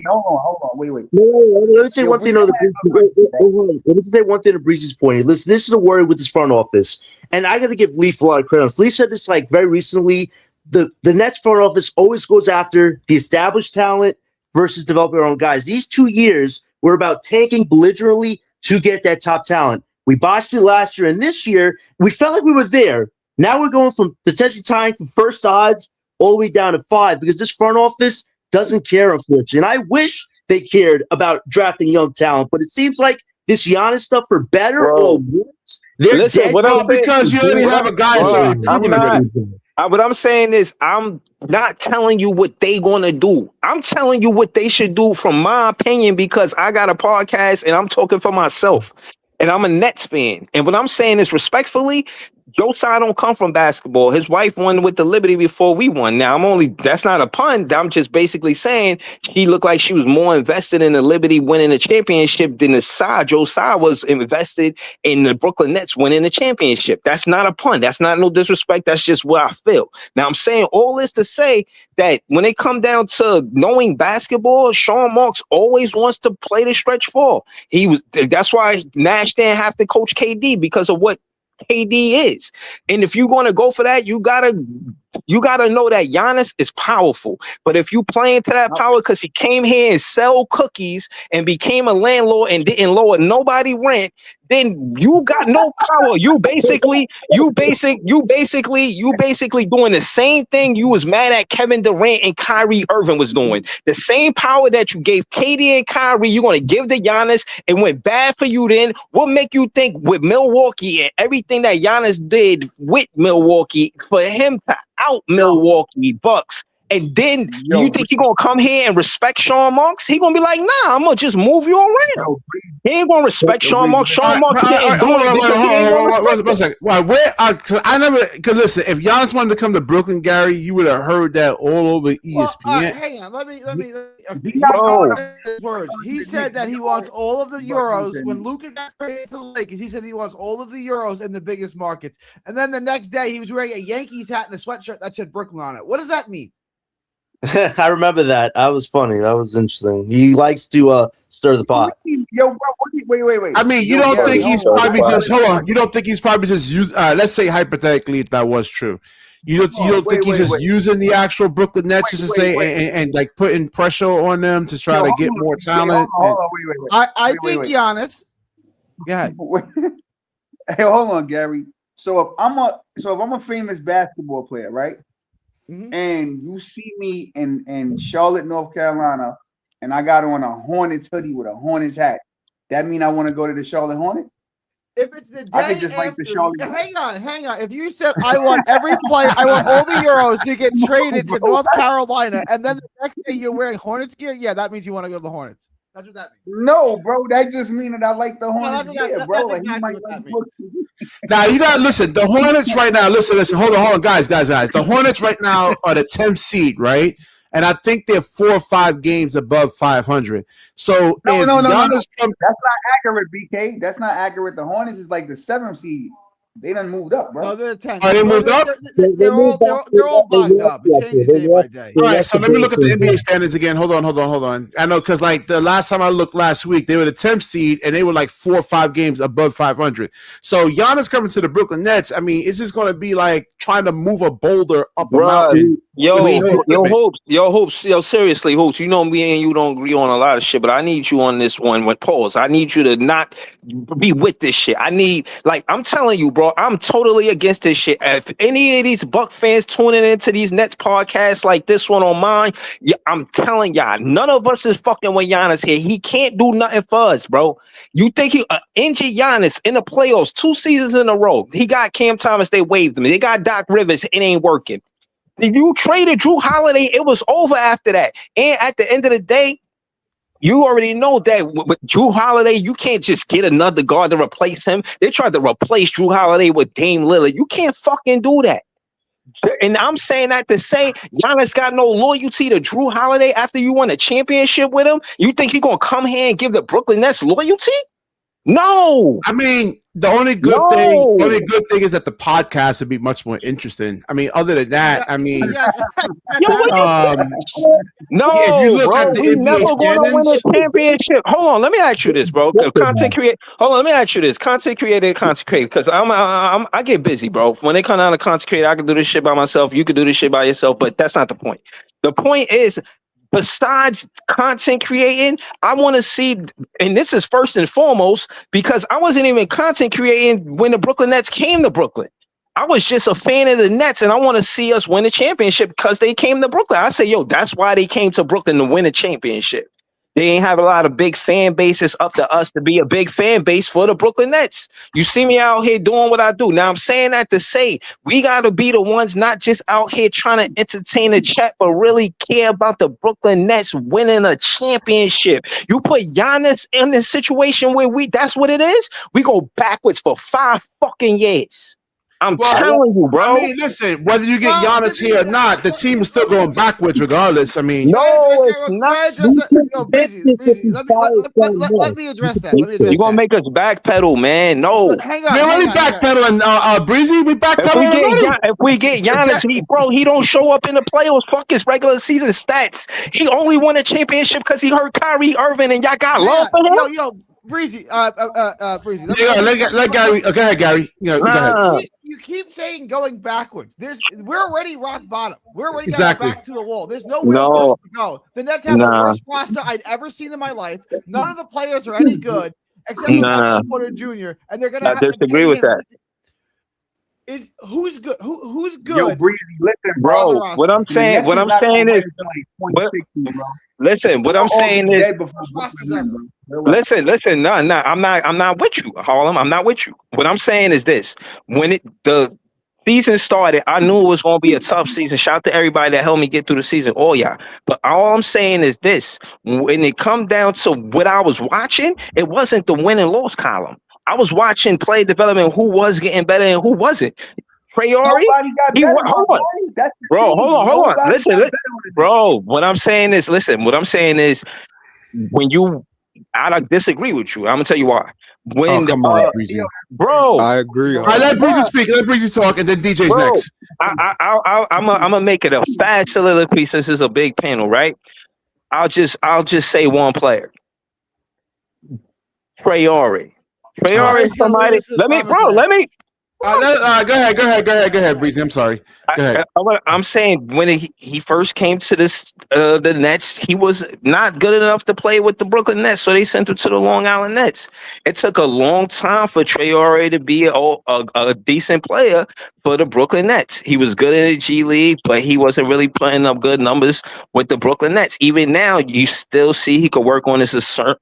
Hold on, wait. Let me say one thing. Let me say one thing to Breezy's point. Listen, this is a worry with this front office, and I got to give Leaf a lot of credit. Leaf said this like very recently. The Nets front office always goes after the established talent versus developing our own guys. These 2 years were about tanking belligerently to get that top talent. We botched it last year, and this year we felt like we were there. Now we're going from potentially tying for first odds all the way down to 5 because this front office doesn't care, unfortunately. And I wish they cared about drafting young talent, but it seems like this Giannis stuff, for better or worse, they're dead. Because you already have a guy. What I'm saying is, I'm not telling you what they gonna do. I'm telling you what they should do from my opinion, because I got a podcast and I'm talking for myself. And I'm a Nets fan. And what I'm saying is, respectfully, Josiah don't come from basketball. His wife won with the Liberty before we won. Now, that's not a pun. I'm just basically saying she looked like she was more invested in the Liberty winning the championship than Josiah was invested in the Brooklyn Nets winning the championship. That's not a pun. That's not no disrespect. That's just what I feel. Now, I'm saying all this to say that when it come down to knowing basketball, Sean Marks always wants to play the stretch four. That's why Nash didn't have to coach KD, because of what KD is. And if you're going to go for that, you gotta know that Giannis is powerful. But if you play into that power because he came here and sell cookies and became a landlord and didn't lower nobody rent, then you got no power. You basically doing the same thing you was mad at Kevin Durant and Kyrie Irving was doing. The same power that you gave KD and Kyrie, you're going to give to Giannis. It went bad for you then. What make you think with Milwaukee and everything that Giannis did with Milwaukee for him to out Milwaukee Bucks? And then you think he gonna come here and respect Sean Marks? He gonna be like, nah, I'm gonna just move you around. He ain't gonna respect Sean Marks. Sean Marks didn't do it. One second. I never. Because listen, if Giannis wanted to come to Brooklyn, Gary, you would have heard that all over ESPN. Well, hang on, let me. Words. He said that he wants all of the Euros. When Luka got traded to the Lakers, he said he wants all of the Euros in the biggest markets. And then the next day, he was wearing a Yankees hat and a sweatshirt that said Brooklyn on it. What does that mean? I remember that. That was funny. That was interesting. He likes to stir the pot. Yo, wait. I mean, you don't think he's probably just hold on? You don't think he's probably just using? Let's say hypothetically, if that was true, you don't think he's just using the actual Brooklyn Nets just to say and like putting pressure on them to try to get more talent? I think Giannis. Yeah. Hey, hold on, Gary. So if I'm a famous basketball player, right? Mm-hmm. And you see me in Charlotte, North Carolina, and I got on a Hornets hoodie with a Hornets hat. That mean I want to go to the Charlotte Hornets? If it's the day I could just after, like the Charlotte. Hang on. If you said I want every player, I want all the Euros to get traded to North Carolina, and then the next day you're wearing Hornets gear, yeah, that means you want to go to the Hornets. That's what that means. No, bro, that just means that I like the Hornets gear, bro. Like, exactly what that means. Now you gotta listen. The Hornets right now. Listen. Hold on, guys. The Hornets right now are the 10th seed, right? And I think they're 4 or 5 games above 500. So no. That's not accurate, BK. That's not accurate. The Hornets is like the 7th seed. They done moved up, bro. No, they're 10. Oh, they moved up? They're all bugged up. It changes day by day. All right, so let me look at the NBA standings again. Hold on. I know because like the last time I looked last week, they were the 10th seed and they were like 4 or 5 games above 500. So Giannis coming to the Brooklyn Nets. I mean, it's just going to be like trying to move a boulder up a mountain. Hoops. Seriously, Hoops. You know me and you don't agree on a lot of shit, but I need you on this one with pause. I need you to not be with this shit. I'm telling you, bro, I'm totally against this shit. If any of these Buck fans tuning into these Nets podcasts like this one on mine, I'm telling y'all, none of us is fucking with Giannis here. He can't do nothing for us, bro. You think he injured Giannis in the playoffs 2 seasons in a row? He got Cam Thomas, they waived him. They got Doc Rivers, it ain't working. If you traded Drew Holiday, it was over after that. And at the end of the day, you already know that with Drew Holiday, you can't just get another guard to replace him. They tried to replace Drew Holiday with Dame Lillard. You can't fucking do that. And I'm saying that to say Giannis got no loyalty to Drew Holiday after you won a championship with him. You think he's going to come here and give the Brooklyn Nets loyalty? No. I mean, the only good thing is that the podcast would be much more interesting. I mean, other than that, I mean, he's never going to win a championship. Hold on, let me ask you this, bro. Content creator, because I get busy, bro. When they come down to content creator, I can do this shit by myself. You can do this shit by yourself, but that's not the point. The point is, besides content creating, I want to see, and this is first and foremost, because I wasn't even content creating when the Brooklyn Nets came to Brooklyn. I was just a fan of the Nets, and I want to see us win a championship because they came to Brooklyn. I say, that's why they came to Brooklyn to win a championship. They ain't have a lot of big fan bases. Up to us to be a big fan base for the Brooklyn Nets. You see me out here doing what I do. Now, I'm saying that to say we got to be the ones not just out here trying to entertain the chat, but really care about the Brooklyn Nets winning a championship. You put Giannis in this situation where that's what it is. We go backwards for 5 fucking years. I'm telling you, bro. I mean, listen, whether you get Giannis here or not, the team is still going backwards regardless. I mean, no, it's not. Let me address that. You're going to make us backpedal, man. No. Hang on. We're already backpedaling, Breezy. We backpedaling. If we get Giannis, he don't show up in the playoffs. Fuck his regular season stats. He only won a championship because he hurt Kyrie Irving, and y'all got love for him. Yo, Breezy, Breezy. Let Gary. Go ahead, Gary. Go ahead. You keep saying going backwards. We're already rock bottom. We're already got back to the wall. There's nowhere else to go. The Nets have the worst roster I'd ever seen in my life. None of the players are any good except for Michael Porter Jr. And they're gonna. I disagree with that. Who's good? Who's good? Yo, Breezy, listen, bro. What I'm saying is. Listen, what I'm saying is, listen. No, I'm not with you, Harlem. I'm not with you. What I'm saying is this: when the season started, I knew it was going to be a tough season. Shout out to everybody that helped me get through the season, all y'all. But all I'm saying is this: when it come down to what I was watching, it wasn't the win and loss column. I was watching play development, who was getting better and who wasn't. Traore, hold on. Listen, bro. What I'm saying is, when you, I don't disagree with you. I'm gonna tell you why. Bro, I agree. All right, let Breezy speak. Let Breezy talk, and then DJ's next. I'm gonna make it a fast soliloquy since it's a big panel, right? I'll just say one player. Traore is somebody. Let me. Go ahead, Breezy. I'm sorry. Go ahead. I'm saying when he first came to the Nets, he was not good enough to play with the Brooklyn Nets, so they sent him to the Long Island Nets. It took a long time for Traore to be a decent player for the Brooklyn Nets. He was good in the G League, but he wasn't really putting up good numbers with the Brooklyn Nets. Even now, you still see he could work on his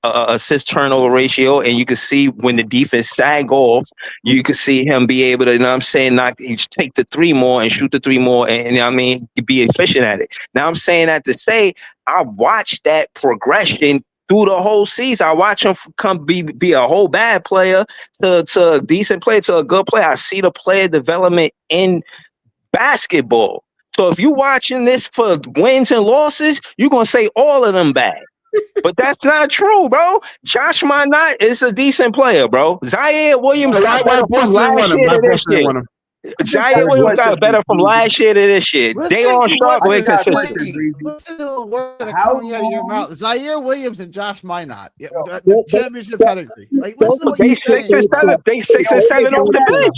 assist turnover ratio, and you can see when the defense sag off, you can see him be able to, take the 3 more and shoot the 3 more, and be efficient at it. Now I'm saying that to say I watched that progression through the whole season. I watch him come be a whole bad player to a decent player to a good player. I see the player development in basketball. So if you're watching this for wins and losses, you're gonna say all of them bad. But that's not true, bro. Josh Minot is a decent player, bro. Zaire Williams got better from last year to this year. Zaire Williams got better from last year to this year. They on sharp with consistent. Listen to the words that are How coming out of your long- mouth. Zaire Williams and Josh Minot. Yeah, the championship pedigree. Like, listen to what They you're 6 saying. and 7. They 6 and 7 off the bench.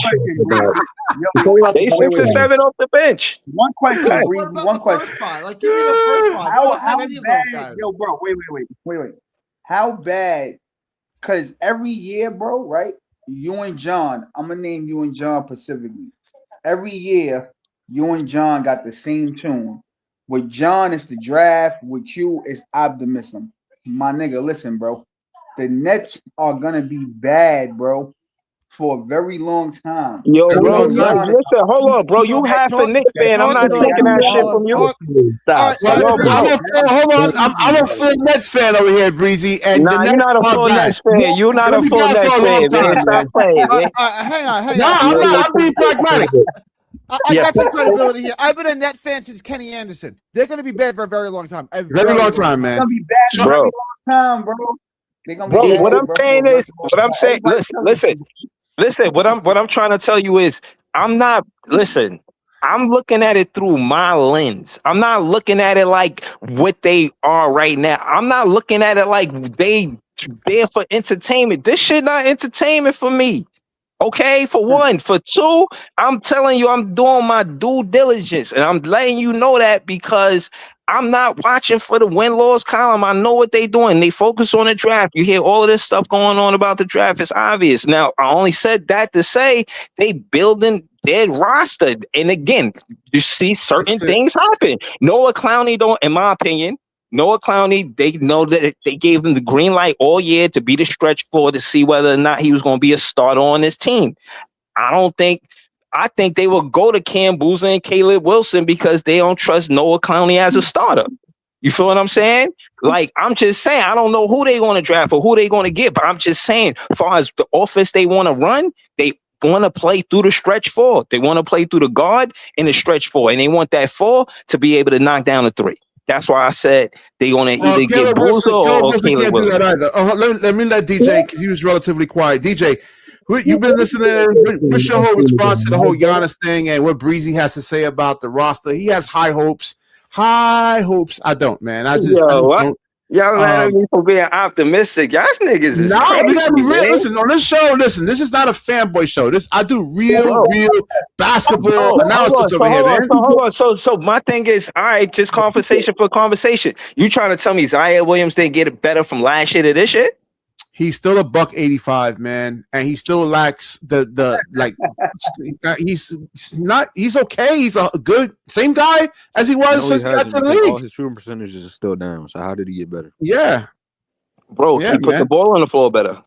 They 6 and 7 off the bench. One question, What Breezy. about One the question. first spot? Like, give me the first spot. I don't have any of those guys. Yo, bro, wait. How bad? Because every year, bro, right? You and John, I'm gonna name you and John specifically. Every year, you and John got the same tune. With John, it's the draft. With you, it's optimism. My nigga, listen, bro. The Nets are gonna be bad, bro, for a very long time. Yo, Very bro, long time. listen, hold on, bro. You half a Knicks fan. I'm not taking that shit from you. Stop. Well, Yo, bro. I'm a full Nets fan over here, Breezy. And Nah, you're not a full Nets fan. You're not a full Nets fan, man. Stop playing, man. Hang on. No, I'm not. I'm being pragmatic. I got some credibility here. I've been a Net fan since Kenny Anderson. They're going to be bad for a very long time. Very long time, man. They're gonna be bad for a Bro. very long time, bro. They're gonna be Bro, bad, what I'm bro, saying for a is, very what long I'm time. saying, listen, what I'm trying to tell you is, I'm looking at it through my lens. I'm not looking at it like what they are right now. I'm not looking at it like they there for entertainment. This shit not entertainment for me. Okay, for one. For two, I'm telling you, I'm doing my due diligence, and I'm letting you know that because I'm not watching for the win-loss column. I know what they doing. They focus on the draft. You hear all of this stuff going on about the draft. It's obvious. Now, I only said that to say they building their roster. And again, you see certain things happen. Noah Clowney don't, in my opinion, Noah Clowney, they know that they gave him the green light all year to be the stretch four to see whether or not he was going to be a starter on this team. I think they will go to Cam Boozer and Caleb Wilson because they don't trust Noah Clowney as a starter. You feel what I'm saying? Like, I'm just saying, I don't know who they're going to draft or who they're going to get, but I'm just saying, as far as the offense they want to run, they want to play through the stretch four. They want to play through the guard and the stretch four, and they want that four to be able to knock down the three. That's why I said they're going to either get Boozer or Caleb can't do Wilson. that either. Let me let DJ, because he was relatively quiet. DJ, you've been listening. What's your whole response to the whole Giannis thing and what Breezy has to say about the roster? He has high hopes. High hopes. I don't, man. I just don't. Y'all mad at me for being optimistic. Y'all niggas is crazy, we gotta be real. man. Listen, on this show, this is not a fanboy show. I do real basketball analysis over here, man. Hold on. So my thing is, all right, just conversation for conversation. You trying to tell me Zaire Williams didn't get it better from last year to this year? He's still a $185, man, and he still lacks the like. He's okay. He's a good same guy as he was since he got to the league. All his shooting percentages are still down. So how did he get better? Yeah, bro. Yeah, he put the ball on the floor better.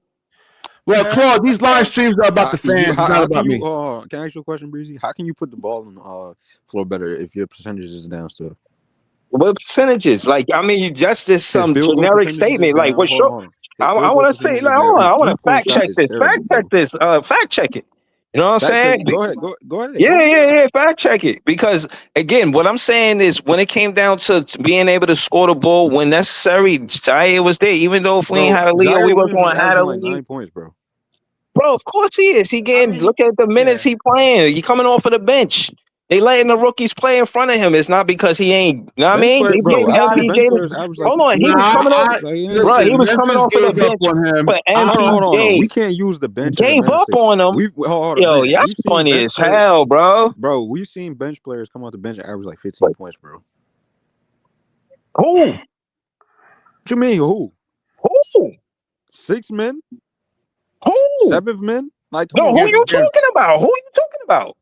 Well, Claude, these live streams are about the fans, it's not about me. Can I ask you a question, Breezy? How can you put the ball on the floor better if your percentage is down still? What percentages? Like, I mean, that's just some His field goal generic percentage is statement. Like, down. what's Hold your? on, hold on. I want to say, like, hold on. I want to fact check this. Fact check it. You know what I'm saying? Go ahead. Yeah. Fact check it. Because again, what I'm saying is when it came down to being able to score the ball when necessary, Zaire was there. Even though if we ain't had a lead, we wasn't going to have a lead. 9 points, bro. Bro, of course he is. Look at the minutes he playing. He coming off of the bench. They letting the rookies play in front of him. It's not because he ain't. You know what I mean? Hold on, he was coming off. Bro, he was coming off of the bench for MPJ. We can't use the bench. Gave up on him. Yo, y'all funny as hell, bro. Bro, we've seen bench players come off the bench and average like 15 points, bro. Who? What you mean? Who? 6 men? Who? 7th men? Like, no, who you talking about? Who you talking about?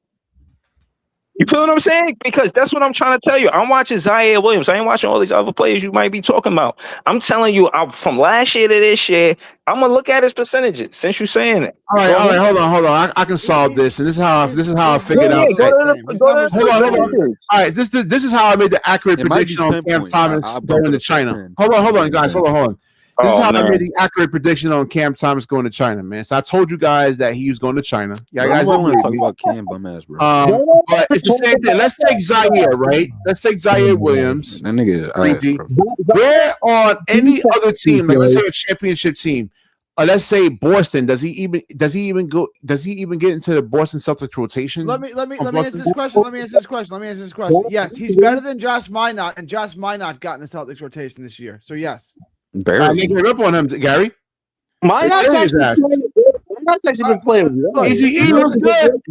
You feel what I'm saying? Because that's what I'm trying to tell you. I'm watching Zaire Williams. I ain't watching all these other players you might be talking about. I'm telling you, from last year to this year, I'm gonna look at his percentages. Since you're saying it. All right, hold on. I can solve this, and this is how I figured out. Hold on. All right, this is how I made the accurate prediction on Cam Thomas going to China. Hold on, guys. Hold on. This is Oh how I man. made the accurate prediction on Cam Thomas going to China, man. So I told you guys that he was going to China. Yeah, Bro, guys I don't want to believe talk me. about Cam bum ass, bro. But it's the same thing. Let's take Zaire, right? Let's take Zaire Williams. That nigga, Crazy. bro. Where on any other team, like let's say a championship team, let's say Boston, does he even get into the Boston Celtics rotation? Let me answer this question. Let me answer this question. Yes, he's better than Josh Minot, and Josh Minot got in the Celtics rotation this year. So yes. Barely. Making it up on him, Gary. Minot's Where is actually that? been playing well. He was good.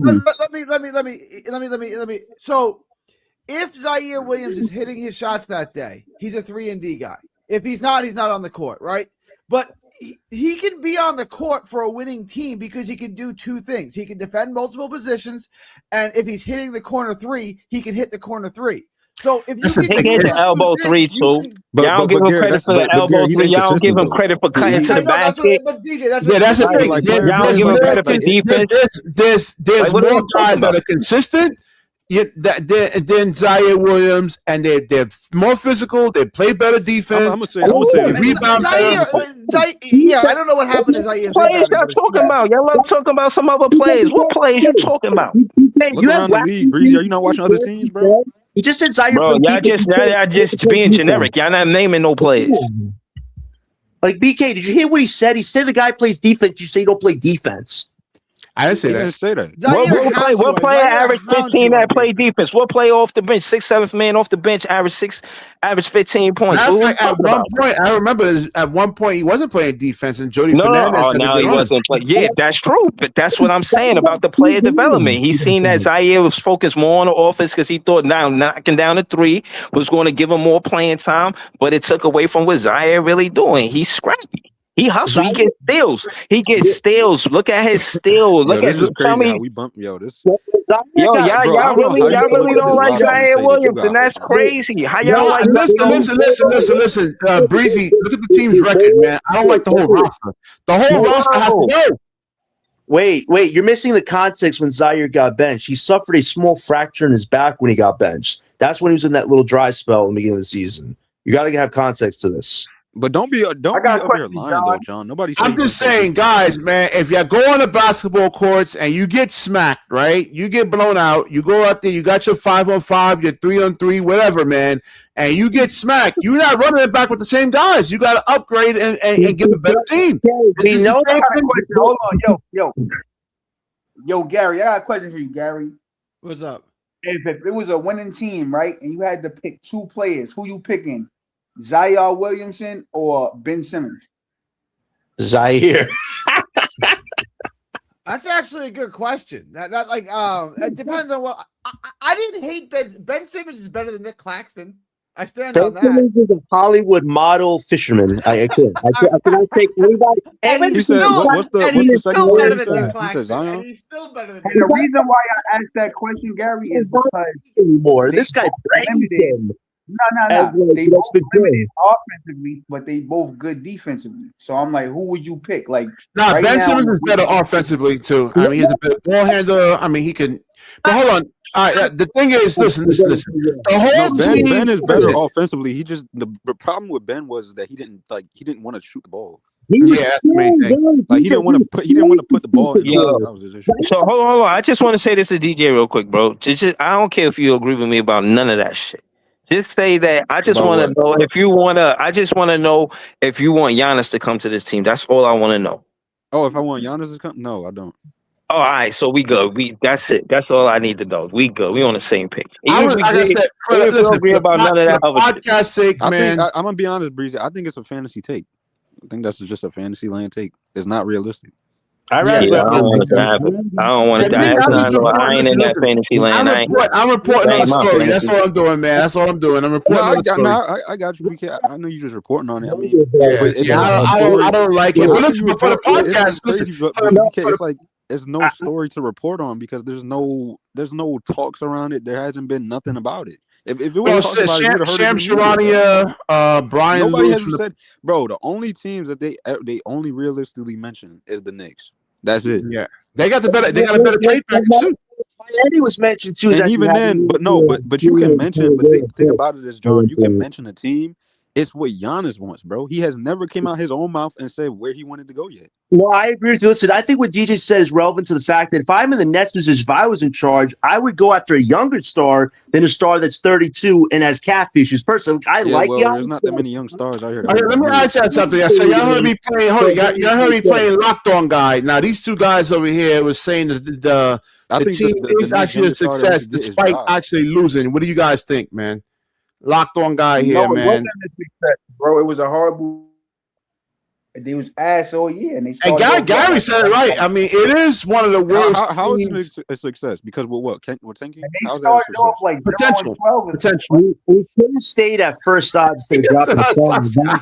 Let me. So, if Zaire Williams is hitting his shots that day, he's a 3-and-D guy. If he's not on the court, right? But he can be on the court for a winning team because he can do two things. He can defend multiple positions, and if he's hitting the corner three, he can hit the corner three. So if you That's the can thing. do He hit those the elbow two three things, you too. can- Y'all don't give him Gary, credit for the but elbow Gary, he's three. Y'all don't give him inconsistent, though. credit for cutting to I the know that's basket. what, but DJ, that's Yeah, that's the what thing. Like, There's y'all don't give him more credit for defense. there's Like, what are more you talking guys that about? are consistent. Than Zaire Williams, and they're more physical. They play better defense. I'm gonna say this. Rebound Zaire, yeah, I don't know what happened to Zaire's Players rebounding, y'all but it's talking bad. about? Y'all love talking about some other players. What players you talking about? Look around the league, Breezy. Are you not watching other teams, bro? He just said Zaire. Bro, y'all just being generic. Y'all not naming no players. Like BK, did you hear what he said? He said the guy plays defense. You say you don't play defense. I didn't say He that. didn't say that. Zaire What player Zaire average hounds 15 you that on play defense. defense? What player off the bench, 6th, 7th man off the bench, average 15 points? Matter of What we fact, at talking one about? point, I remember at one point he wasn't playing defense, and Jody No, Fernandez. oh, had to now get he on him. wasn't playing. Yeah, that's true. But that's what I'm saying about the player development. He's seen that Zaire was focused more on the offense because he thought now knocking down the three was going to give him more playing time, but it took away from what Zaire really doing. He's scrappy. He hustles. He gets steals. Look at his steals. Yo, Look this at is tell crazy me. how we bump. Yo, this. Yo, Bro, I y'all don't know how you can really look at don't this like roster and Zaire say that you Williams, got and that's hope, man. crazy. How y'all like Listen. Breezy, look at the team's record, man. I don't like the whole roster. The whole roster has to go. Wait, you're missing the context when Zaire got benched. He suffered a small fracture in his back when he got benched. That's when he was in that little dry spell in the beginning of the season. You got to have context to this. But don't be up here lying though, John. Nobody. I'm just saying, guys, man, if you go on the basketball courts and you get smacked, right? You get blown out. You go out there, you got your 5-on-5, your 3-on-3, whatever, man, and you get smacked. You're not running it back with the same guys. You got to upgrade and get a better team. We know Hold on, yo, Gary, I got a question for you, Gary. What's up? If it was a winning team, right, and you had to pick two players, who you picking? Zaire Williamson or Ben Simmons? Zaire. That's actually a good question. It depends on what I didn't hate Ben Simmons is better than Nick Claxton. I stand on Ben that. Simmons is a Hollywood model fisherman. I cannot take anybody. He said, what's the second still word better he than Nick said? He said Claxton. Zion. And he's still better than And the reason why I asked that question, Gary, is because Anymore. This guy praised him. no. They both limited offensively, but they both good defensively. So I'm like, who would you pick? Like, Nah, right Ben now, Simmons is better offensively too. I mean, he's a better ball handler. I mean, he can. But hold on. All right, the thing is, listen. The whole team. Ben is better offensively. He just the problem with Ben was that he didn't want to shoot the ball. He was Yeah, that's the main thing. Like he didn't want to put the ball in. Yo. That was his issue. So hold on. I just want to say this to DJ real quick, bro. I don't care if you agree with me about none of that shit. Just say that. I just About want to what? know if you want to. I just want to know if you want Giannis to come to this team. That's all I want to know. Oh, if I want Giannis to come, no, I don't. Oh, all right. So we good. That's it. That's all I need to know. We good. We on the same page. I was, like I said, Even if you agree about none of that for other shit. podcast sake, I man. think I'm gonna be honest, Breezy. I think it's a fantasy take. I think that's just a fantasy land take. It's not realistic. I don't want it to happen. I don't want it to happen. I ain't in that fantasy land. I'm reporting on the story. That's what I'm doing, man. That's what I'm doing. I'm reporting on the story. I got you. I know you're just reporting on it. I mean, I don't like it. But listen, for the podcast, it's like there's no story to report on because there's no talks around it. There hasn't been nothing about it. If it was talked about, it would have heard Sham it. Charania, Brian. Nobody Lewis has said, bro. The only teams that they only realistically mention is the Knicks. That's it. Yeah, they got a better trade package too. Miami was mentioned too. And even then, but you can mention. But the thing about it is, John, you can mention a team It's what Giannis wants, bro. He has never came out his own mouth and said where he wanted to go yet. No, I agree with you. Listen, I think what DJ said is relevant to the fact that if I'm in the Nets position, if I was in charge, I would go after a younger star than a star that's 32 and has calf issues. Personally, I like well, Giannis. there's not that many young stars out here. Okay, let me ask you something. So y'all heard me playing. Y'all heard me playing Locked On Guy. Now these two guys over here was saying that the team is actually a success despite actually losing. What do you guys think, man? Locked On Guy here, man. It wasn't a success, bro. It was a horrible. They was ass all year, and they. And Gary said it right. I mean, it is one of the worst. How is it a success? Because what tanking? How is that a success? Like potential. We should have stayed at first odds to drop the song.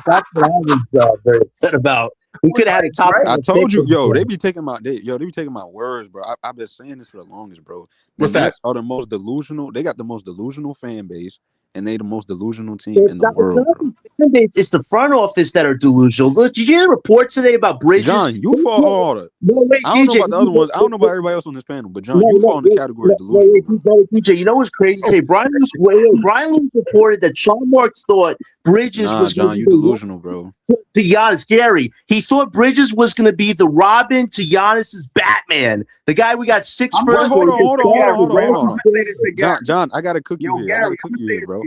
That's what I was very upset about. We could have had a top. I told you, they be taking my words, bro. I've been saying this for the longest, bro. What's that? Are the most delusional. They got the most delusional fan base, and they the most delusional team in the world, bro. It's the front office that are delusional. Did you hear the report today about Bridges? John, you fall all that. No, wait, I don't know DJ, about the other ones. I don't know about everybody else on this panel, but John, you fall in the category of delusional. DJ, you know what's crazy? Say Brian Lewis reported that Sean Marks thought Bridges was John, you delusional, bro. To Giannis, Gary, he thought Bridges was going to be the Robin to Giannis's Batman. The guy we got six first. Hold on. John, I got to cook you here. I got to cook you here, bro.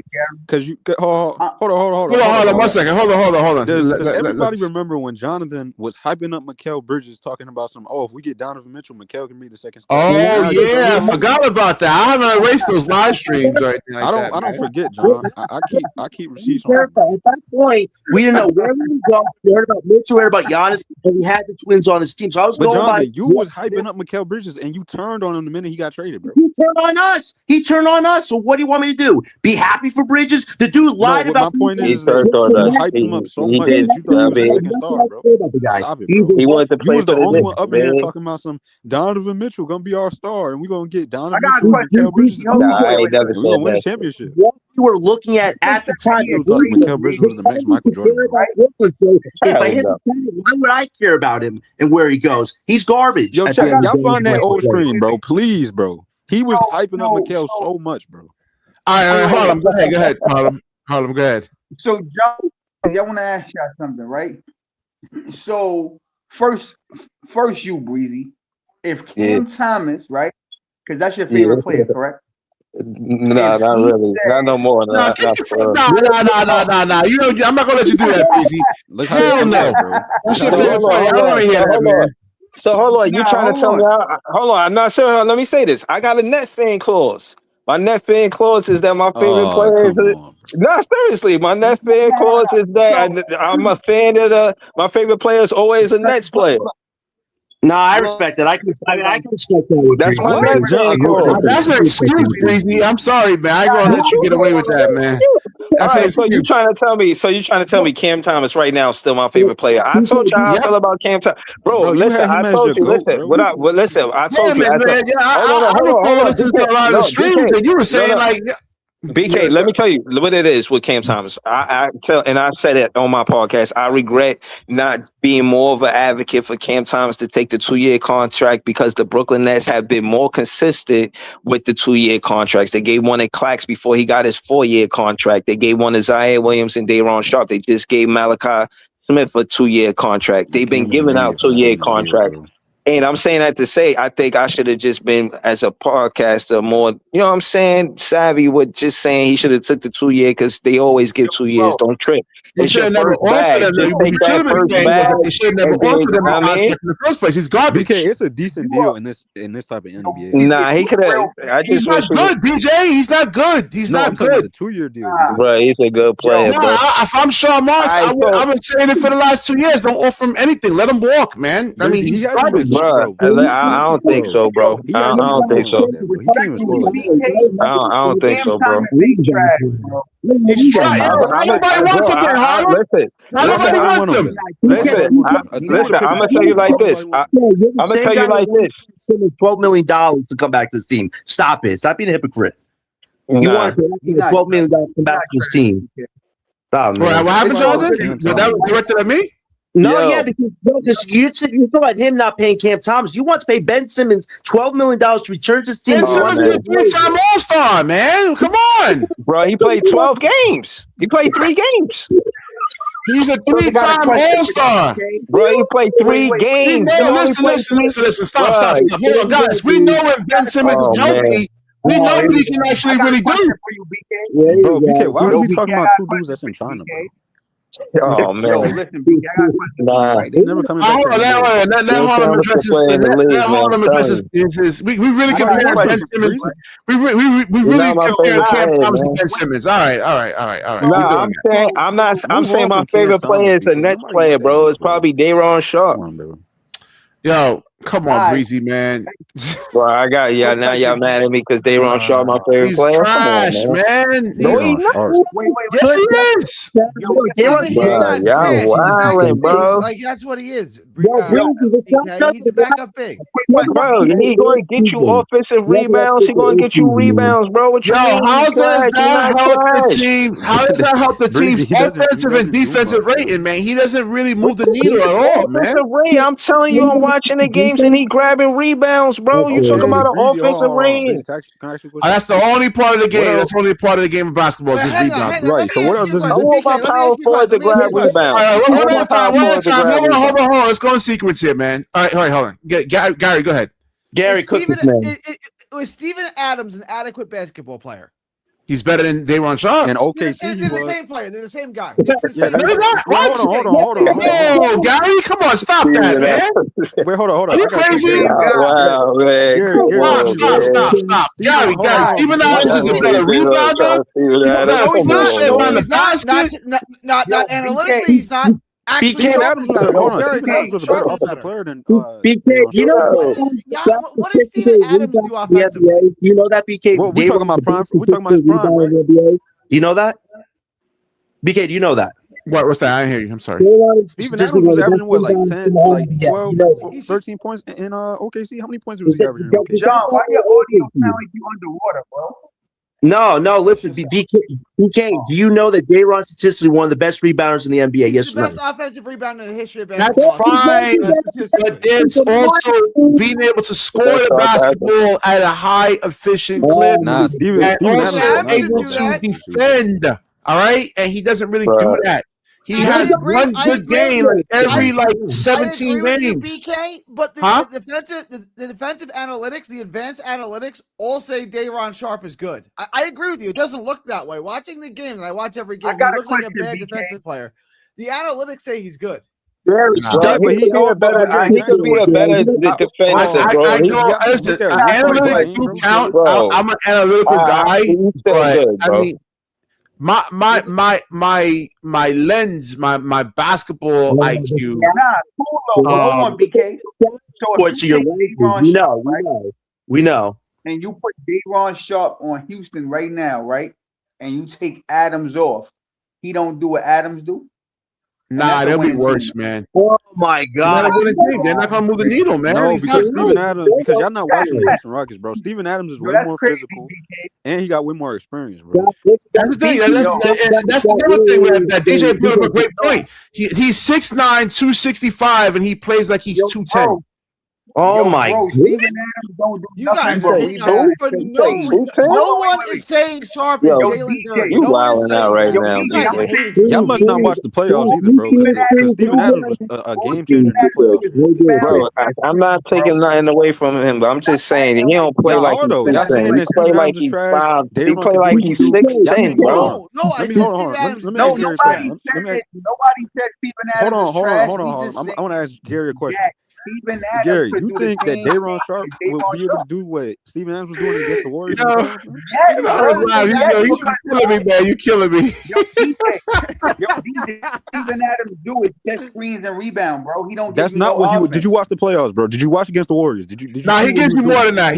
Because you hold on 1 second. Hold on. Does everybody remember when Jonathan was hyping up Mikal Bridges, talking about if we get Donovan Mitchell, Mikal can be the second star? Oh yeah, I forgot about that. I haven't erased those live streams right now. I don't forget, John. I keep receipts on. At that point, we didn't know where we would go. We heard about Mitchell, we heard about Giannis, and we had the Twins on his team. So I was going Jonathan, you was hyping up Mikal Bridges, and you turned on him the minute he got traded, bro. He turned on us. So what do you want me to do? Be happy for Bridges? The dude lied about. My point is that you hyped him up so much that you thought he was a second star, bro. Stop it, bro. He wanted to play. You was the only one up in here talking about some Donovan Mitchell gonna be our star, and we're gonna get Donovan Mitchell and Mikal Bridges. We're gonna win the championship. What we were looking at the time, Mikal Bridges was the next Michael Jordan. So if I hit the time, why would I care about him and where he goes? He's garbage. Yo, check, y'all find that old screen, bro. Please, bro. He was hyping up Mikal so much, bro. All right, Harlem, go ahead. Harlem, go ahead. So, John, I want to ask y'all something, right? So, first, you, Breezy. If Cam Thomas, right? Because that's your favorite player, correct? No, not really. Not no more. No. You know, I'm not gonna let you do that, Breezy. Hell no, bro. That's your favorite player. I don't want to hear that, man. So hold on, you trying to tell me? Hold on, I'm not saying. Let me say this. I got a net fan clause. My net fan clause is that my favorite player. No, seriously, my net fan clause is that I'm a fan of my favorite player is always a Nets player. No, I respect that. I can respect that. That's my net fan clause. That's an excuse, Breezy. I'm sorry, man. I ain't gonna let you get away with that, man. So you trying to tell me Cam Thomas right now is still my favorite player? I told you how I feel about Cam Thomas, bro. Listen, I told you. Listen, I told you. I recall listening to a lot of the streams, and you were saying like. BK, let me tell you what it is with Cam Thomas. I said it on my podcast. I regret not being more of an advocate for Cam Thomas to take the 2-year contract because the Brooklyn Nets have been more consistent with the 2-year contracts. They gave one to Clax before he got his 4-year contract. They gave one to Zaire Williams and Day'Ron Sharpe. They just gave Malachi Smith a 2-year contract. They've been giving out 2-year contracts. And I'm saying that to say, I think I should have just been, as a podcaster, more, you know what I'm saying, savvy with just saying he should have took the 2-year because they always give 2 years. Don't trip. They should have never offered him. They should have never offered him a contract in the first place. He's garbage. BK, it's a decent deal in this type of NBA. Nah, he could have. He's not good, DJ. He's not good. He's not good. The 2-year deal. Bro, he's a good player. If I'm Sean Marks, I've been saying it for the last 2 years. Don't offer him anything. Let him walk, man. I mean, he's garbage. Bro, I don't think so, bro. I don't think so. I don't think so, bro. He's trying. Nobody wants him there, Harlem. Nobody wants him. Listen. I'm gonna tell you like this. I'm gonna tell you like this. $12 million to come back to this team. Stop it. Stop being a hypocrite. You want to pay $12 million to come back to this team. Stop, man. What happened to all this? That was directed at me? No, because you're talking about him not paying Cam Thomas. You want to pay Ben Simmons $12 million to return to his team. Ben Simmons is a 3-time All-Star, man. Come on. Bro, he played 12 games. He played 3 games. He's a three-time All-Star. Bro, he played 3 games. He only played 3. Listen. Stop. Hold on, guys. We know when Ben Simmons is healthy, we know what he can actually really do. Bro, BK, why are we talking about 2 dudes that's in China, bro? Oh man, Yo, listen, BK, I got a question. nah. Like, they never coming back. Let Harlem address his. We really compare Ben Simmons. We really compare Cam Thomas to Ben Simmons. All right. No, I'm saying my favorite player is a Nets player, bro. It's probably Day'Ron Sharpe. Yo, come on, Breezy, man. Bro, now y'all mad at me because Day'Ron Sharpe my favorite He's player. trash, Come on, man. No, he's not. Yes, he is. Y'all wildin', bro. Like that's what he is. He's a backup big. Bro, he going to get you offensive rebounds. He going to get you rebounds, bro. What you mean? How does that help the teams? How does that help the team's offensive and defensive rating, man? He doesn't really move the needle at all, man. I'm telling you, I'm watching the games and he grabbing rebounds, bro. You talking about an offensive rating? That's the only part of the game. That's the only part of the game of basketball. Just rebounds. Right. So what else does he I want my power forward to grab rebounds. All right, one at a time. Hold on. Let's go in sequence here, man. All right, hold on. Gary, go ahead. Gary, cook this man. Was Steven Adams an adequate basketball player? He's better than Day'Ron Sharpe. And OKC, they're the same player. They're the same guy. Hold on. No, Gary, come on, stop that, man. Wait, hold on. Are you crazy? Wow, man. Stop. Gary, Steven Adams is a better rebounder. Not analytically, he's not. Actually, Steven Adams was a better offensive player than BK. You know what does Steven Adams do offensively? You know that BK. Well, we're talking about prime. We're talking about his prime, right? You know that? BK, do you know that? What's that? I didn't hear you. I'm sorry. Steven Adams was averaging what, like 10, like 12, 13 points in OKC. How many points was he averaging in OKC? John, why your audio sound like you underwater, bro? No. Listen, BK. Do you know that Day'Ron statistically one of the best rebounders in the NBA? Yes, the best offensive rebounder in the history of basketball. That's fine, but there's also being able to score the basketball at a high efficient clip, Nah, Steven also Adams able to defend. All right, and he doesn't really do that. He has one good game every 17 games. BK, but the defensive analytics, the advanced analytics, all say Day'Ron Sharpe is good. I agree with you. It doesn't look that way. Watching the games, and I watch every game, he looks like a bad defensive player. The analytics say he's good. But he could be a better defensive, bro. Analytics do count. I'm an analytical guy, but I mean, my lens, my basketball IQ. Hold on, BK. So you're we know. And you put Day'Ron Sharpe on Houston right now, right? And you take Adams off. He don't do what Adams do. Nah, they'll be worse, man. Oh my God! They're not gonna move the needle, man. No, because Steven Adams. Because y'all not watching the Houston Rockets, bro. Steven Adams is way more physical, and he got way more experience, bro. That's the thing. That's the other thing that DJ put up a great point. He's 6'9", 265, and he plays like he's 210. Oh my God! Steven Adams don't do nothing but rebound. No one is saying Sharpe is Jalen Duren. You wilding out right now. Y'all must not watch the playoffs either, bro. Because Steven Adams was a game changer in the playoffs. Bro, I'm not taking nothing away from him, but I'm just saying he don't play like he's 6'10". He play like he's 5. He play like he's 6'10", bro. Nobody said Steven Adams. Hold on. I want to ask Gary a question. Gary, you think that Day'Ron Sharpe will be able to do what Steven Adams was doing against the Warriors? You killing me. Steven Adams do it, set screens and rebound, bro. He don't. That's not what he. Did you watch the playoffs, bro? Did you watch against the Warriors? Did you? Nah, he gives you more than that.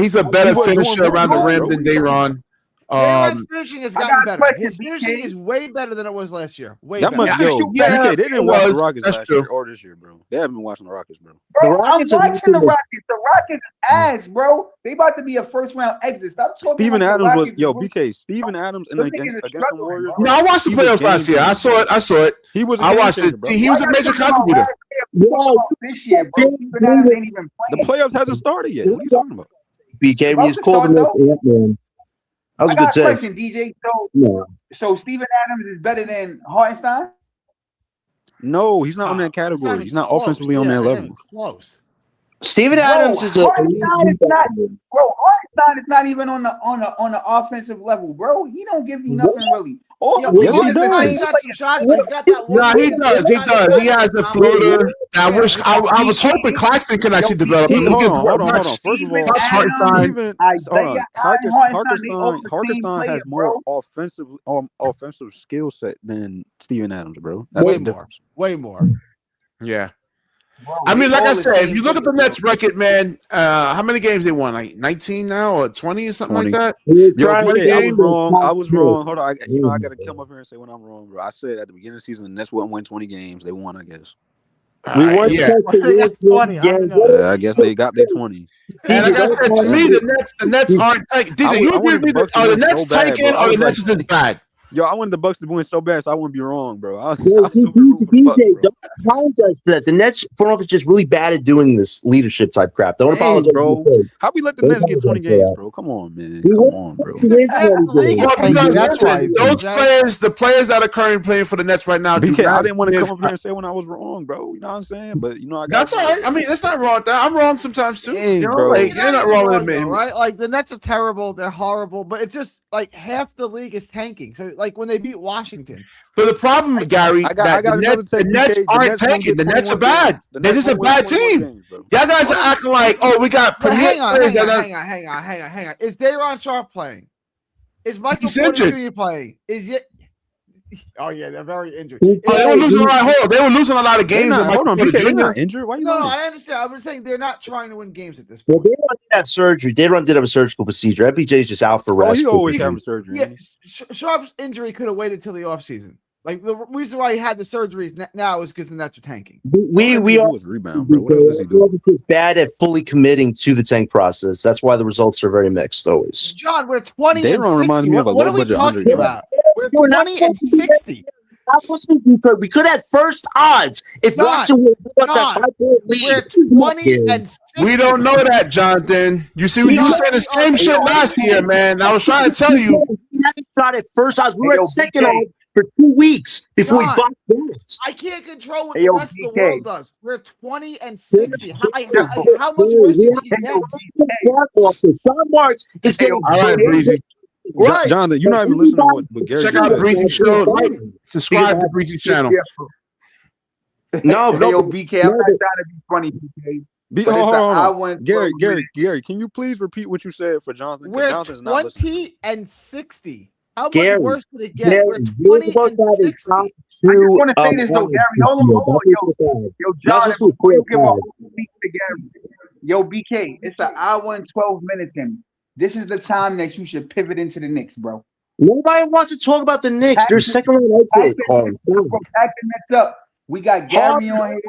He's a better finisher around the rim than Day'Ron. His finishing has gotten better. His finishing is way better than it was last year. Way better. BK, they didn't watch the Rockets last year or this year, bro. They haven't been watching the Rockets, bro. I'm watching the Rockets. The Rockets ass, bro. They about to be a first round exit. Stop talking. Steven Adams was BK. Steven Adams against the Warriors. No, I watched the playoffs last year. I saw it. He was. I watched it. He was a major contributor. This year, bro. Steven Adams ain't even playing. The playoffs hasn't started yet. What are you talking about? BK, when he's called man. That was I got a good question, DJ. So Steven Adams is better than Hartenstein? No, he's not on that It's not category. even He's not close. offensively on that Not level. even close. Steven Adams is a Hartenstein is not, bro. Hartenstein is not even on the offensive level, bro. He don't give you nothing really. All Yo, he Yes, he gives is does. He's got some shots. He's got that one. Nah, he does. He does. He has the floater. I wish. I was hoping Claxton could actually develop him. Hold Look on. at First of all, Plus Hartenstein. Steven, hold on. Hartenstein has more offensive skill set than Steven Adams, bro. That's Way the more. difference. Way more. Yeah. Bro, I mean, like I all said, the if same you look at the player, Nets record, man, how many games they won? Like 19 now or 20 or something 20. like that? Yo, trying to BK, I was game wrong. I was the wrong. Hold on. I got to come up here and say when I'm wrong, bro. I said at the beginning of the season, the Nets wouldn't win 20 games. They won, I guess. We won Yeah. That's funny. I don't know. I guess they got their 20. And like I said, to me, the Nets aren't tanking. DJ, you agree with me? Are the Nets tanking or the Nets are just bad? Yo, I wanted the Bucks to win so bad, so I wouldn't be wrong, bro. I was Yo, super rooting for the Bucks, DJ, bro. don't apologize for that. The Nets front office is just really bad at doing this leadership type crap. Don't Dang, apologize, bro. for that. How we let the Don't Nets get 20 apologize for games, that. bro? Come on, man. We Come won- on, bro. we win Half the 20 league games. is tanking. That's why. The players that are currently playing for the Nets right now. BK, do I not didn't want to give- come up here and say when I was wrong, bro. You know what I'm saying? But you know, I got That's all right. I mean, that's not wrong with that. I'm wrong sometimes too. Dang, You know, bro. like, you're not wrong with me. though, right? Like the Nets are terrible. They're horrible. But it's just like half the league is tanking. So like when they beat Washington, But the problem, Gary, I got the another Nets, take, the Nets BK. The aren't Nets gonna tanking. get The Nets are 21 bad. games. The They're Nets just a gonna win bad 21 team. games, bro. Y'all guys are acting like, oh, we got But premier hang on. players that are. Hang on. Is Day'Ron Sharp playing? Is Michael He's Porter injured. Jr. playing? Is yet? Oh yeah, they're very injured. Oh, they were losing a lot. Hold on, they were losing a lot of They games. not, with hold on, Michael BK. They're Porter not Jr. injured. Why you No, lying? I understand. I'm just saying they're not trying to win games at this Well, point. Day'Ron did have surgery. Day'Ron did have a surgical procedure. FBJ's just out for Oh, rest. he always having surgery. Yeah, Sharp's injury could have waited till the offseason. Like the reason why he had the surgeries now is because the Nets are tanking. We All are was rebound, bro. What else does he do? bad at fully committing to the tank process. That's why the results are very mixed always. John, we're 20 and Day'Ron 60. reminds me of a What are we low-budget talking Andre about? We're We're not 20 and 60. We could have first odds if John, Washington would have John, that 5-point lead. We're 20 and 60. We don't know that, Jonathan. You see, you said the same shit last year, man. I was trying to tell you. We haven't shot at first odds. We were Hey, yo, at second BK. odds for 2 weeks before we John. boxed that. I can't control what Hey, the yo, rest of the BK. world does. We're 20 and 60. How much worse We do have you get? Sean Marks is getting All right, Breezy. right. Jonathan, you're not even listening to what Gary Check just out said. Breezy's show. Like, subscribe to Breezy's channel. No, Hey, no. yo, BK, I'm not trying to be funny, BK. But it's Hold a on. I-1 Gary, can you please repeat what you said for Jonathan? 'Cause We're Jonathan's not listening. 20 and 60. How much Gary, worse could it get? We're 20 and 60. I just want to say this though, Gary. Hold on, yo, John. Before you give a whole speech to Gary, yo, BK, it's an hour and 12 minutes in. This is the time that you should pivot into the Knicks, bro. Nobody wants to talk about the Knicks. They're second round exit. Pack the Knicks up. We got Gary on here.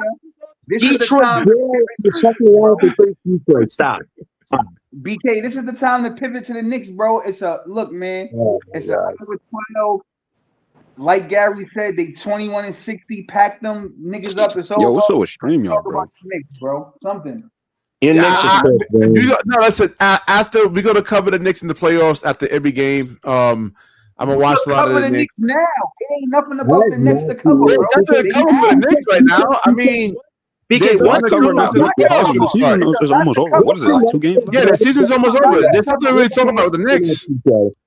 This is the Detroit, time. the second round to face Detroit. Stop. BK, this is the time to pivot to the Knicks, bro. It's a look, man. It's a 12. Like Gary said, they 21 and 60. Pack them niggas up. It's over. Yo, what's up with StreamYard, Talk bro? about the Knicks, bro. Something. Your Knicks are first, man. No, that's it. After we're gonna cover the Knicks in the playoffs after every game. I'm gonna watch a lot of the Knicks. Now, it ain't nothing about the Knicks to cover, There's bro. nothing to cover for the Knicks right now. I mean, BK, What's What's the covering cover now? now? The season is almost over. What is it, like 2 games left? yeah, the season's almost over. There's nothing to really talk about with the Knicks.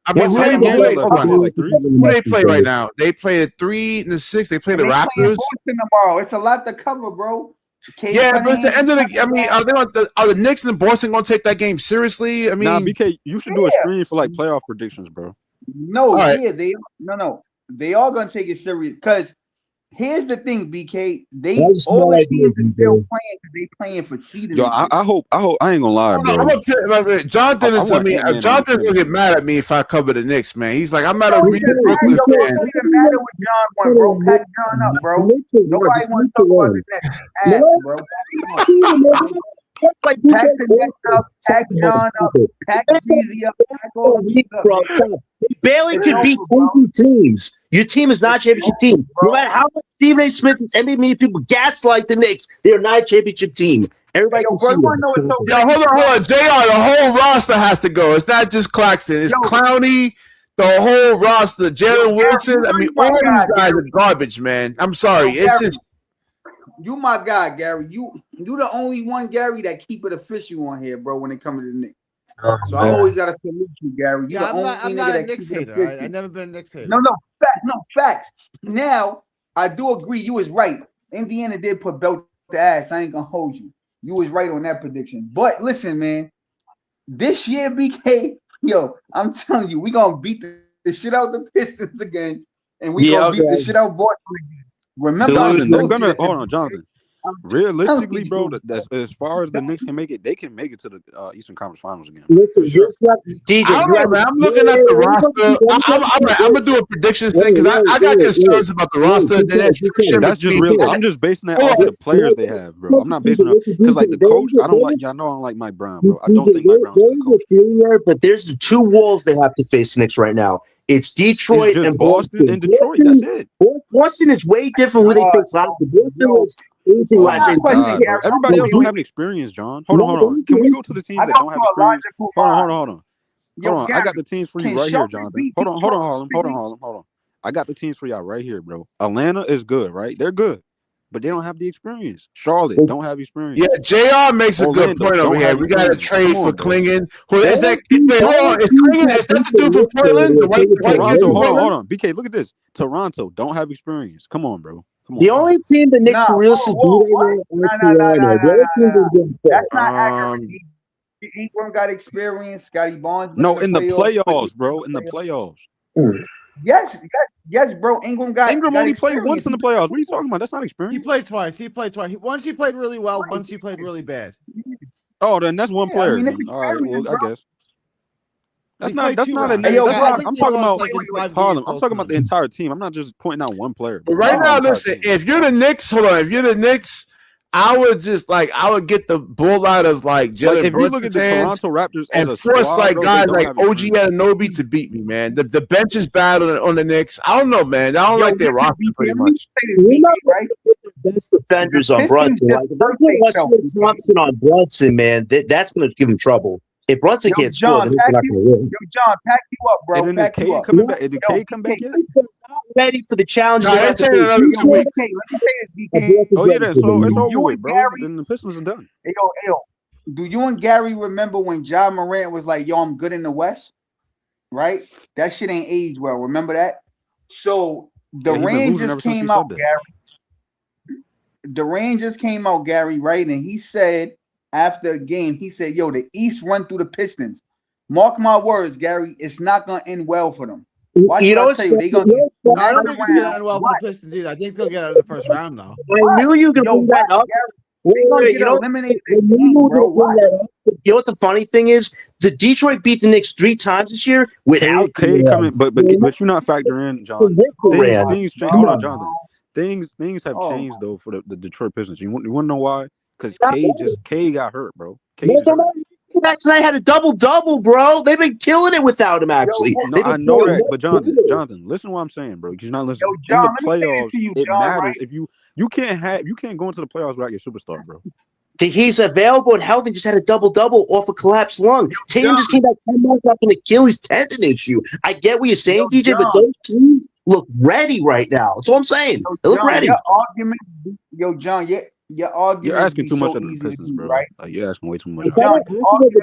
I mean, How who many they games play? left? Hold on. Like 3? Who they play right now? They play at 3 and the 6. They play the They playing Raptors. Boston tomorrow. It's a lot to cover, bro. Yeah, but it's the end of the. I mean, are the Knicks and Boston gonna take that game seriously? I mean, Nah, BK, you should do a stream for like playoff predictions, bro. No, right. yeah, they are gonna take it serious because here's the thing, BK. That's All my the teams idea, are still BK. playing because they playing for seeding. Yo, I hope I ain't gonna lie, I'm bro. gonna Jonathan I is. want Ant-Man to Jonathan's be gonna get mad at me if I cover the Knicks, man. He's like, I'm not a real Brooklyn fan. It doesn't matter what John won, bro. Pack John up, bro. Nobody wants to talk about the Nets. Ass, bro. Pack the Nets up. Pack John up. Pack Jeezy up. Pack all the Nets up. They barely could beat 20 teams. Your team is not a championship team. No matter how much Stephen A. Smith and NBA people gaslight the Knicks, they are not a championship team. Everybody can see you wanna know what's so Yo, hold on. JR, the whole roster has to go. It's not just Claxton. It's Clowney, The whole roster, Jalen Gary, Wilson. I mean, you my all these guy, guys Gary. are garbage, man. I'm sorry. Yo, It's Gary, just you my guy, Gary. You the only one, Gary, that keep it official on here, bro. When it comes to the Knicks, so I always gotta salute you, Gary. You Yeah, the only I'm nigga not a that Knicks keep it hater. official. I've never been a Knicks hater. No, facts. Now I do agree. You was right. Indiana did put belt to ass. I ain't gonna hold you. You was right on that prediction. But listen, man, this year, BK, yo, I'm telling you, we gonna beat the shit out the Pistons again, and we gonna beat the shit out Boston again. Remember, Delusion. Jonathan, they're gonna hold on, Jonathan. I'm Realistically, telling bro, you. that's as far as the Knicks can make it, they can make it to the Eastern Conference Finals again. Listen, For sure. DJ, I don't know, man. I'm looking at the roster. I'm gonna do a predictions thing because I got concerns about the roster. Then there's friction That's just between. real. I'm just basing that Hold off on. the players they have, bro. I'm not basing it because like the coach, I don't like. Y'all know I don't like Mike Brown, bro. I don't think Mike Brown's a good coach. But there's the two walls they have to face the Knicks right now. It's Detroit It's just and Boston and Detroit. That's it. Boston is way different who they face last year. Boston was anything Oh last my year. God, bro. Everybody else don't have any experience, John. Hold on. Can we go to the teams that don't have experience? Hold on. I got the teams for you right here, Jonathan. Hold on. I got the teams for y'all right here, bro. Atlanta is good, right? They're good, but they don't have the experience. Charlotte don't have experience. Yeah, JR makes a good Orlando point over don't here. have We got to experience. trade Come on, for bro. Klingon. Who is that? Wait, hold on. Is Klingon? Is that the dude from Portland? The white kid Toronto, from hold Portland? on. BK, look at this. Toronto don't have experience. Come on, bro. Come on. The only team the Knicks can really see Nah. That's not accurate. Ingram got experience. Scotty Barnes. No, in the playoffs, bro. In the playoffs. Yes, bro. Ingram only played once in the playoffs. What are you talking about? That's not He experience. played twice. Once he played really well. Once he played really bad. Oh, then that's one player. I mean, then. All right, well, I guess. That's He not. played That's two not a rounds. negative. I think I'm they talking lost, about like, in 5 Harlem. games I'm both talking about the times. entire team. I'm not just pointing out one player. But right now, listen. Team. If you're the Knicks, hold on. If you're the Knicks, I would get the bull out of like Jalen if you look at the Brunson's Toronto Raptors as and a force squad, like bro, guys they don't like have OG experience. Anunoby to beat me, man. The bench is bad on the Knicks. I don't know, man. I don't like their roster pretty much. We're not going to put the best defenders on Brunson. Like, if they put Wesley Thompson on Brunson, man, that's going to give him trouble. If Brunson can't score, then they're not going to win. John, pack you up, bro. And then is Cade coming back? Did Cade come back yet? Ready for the challenge. Nah, they're taking another 2 weeks. Let me say this, BK. Oh yeah, then so it's over You with, and bro. Gary- Then the Pistons are done. Yo, do you and Gary remember when John Morant was like, yo, I'm good in the West? Right? That shit ain't aged well. Remember that? So the Yeah, he been losing Rangers ever since came he out, said that. Gary. The Rangers came out, Gary, right? And he said after a game, he said, yo, the East run through the Pistons. Mark my words, Gary, it's not gonna end well for them. Watch You know what I what's tell you. They gonna I don't think it's going to end well for the Pistons either. I think they'll get out of the first round, though. I knew you could bring that up. They gonna Wait, get you know, eliminated. I knew you were gonna bring that up. You know what the funny thing is? The Detroit beat the Knicks 3 times this year without Cade coming, but you're not factoring in, John. Things change. Hold on, Jonathan. Things have changed though for the Detroit Pistons. You want to know why? Because Cade got hurt, bro. Cade just hurt. Tonight had a double-double, bro. They've been killing it without him, actually. No, I know that, but Jonathan, listen to what I'm saying, bro. Because you're not listening. John, in let the me say this playoffs, to you, it John, matters right? if you can't go into the playoffs without your superstar, bro. He's available and healthy. Just had a double-double off a collapsed lung. Tatum just came back 10 months after an Achilles tendon issue. I get what you're saying, DJ, but those teams look ready right now. That's what I'm saying. They look ready. John, your argument. You're asking too much so of the easy to Pistons, do, bro. right? Like, you're asking way too much. The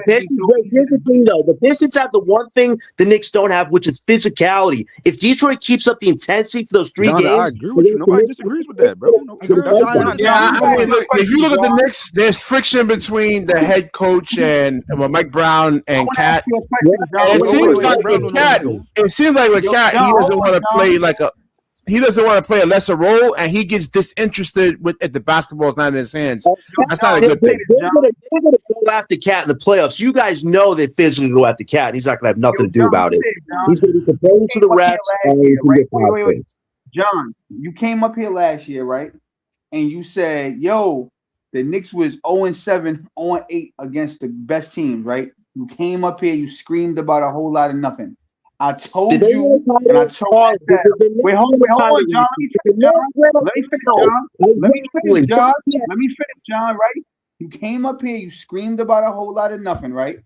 Pistons, here's the thing, though. The Pistons have the one thing the Knicks don't have, which is physicality. If Detroit keeps up the intensity for those 3 Jonathan, games, I agree with you. Nobody disagrees with that, bro. Yeah, I mean, look, if you look at the Knicks, there's friction between the head coach and Mike Brown and Cat. And it seems like with Cat, he doesn't want to play he doesn't want to play a lesser role, and he gets disinterested if the basketball is not in his hands. That's not a good thing. They're going to go after Cat in the playoffs. You guys know they're physically going to go after Cat. He's not going to have nothing to do about it. He's going to be complaining to the refs. Wait. John, you came up here last year, right? And you said, yo, the Knicks was 0-7, 0-8 against the best teams, right? You came up here, you screamed about a whole lot of nothing. I told you, and I told you that. Wait, hold on, John. Let me finish, John, right? You came up here, you screamed about a whole lot of nothing, right?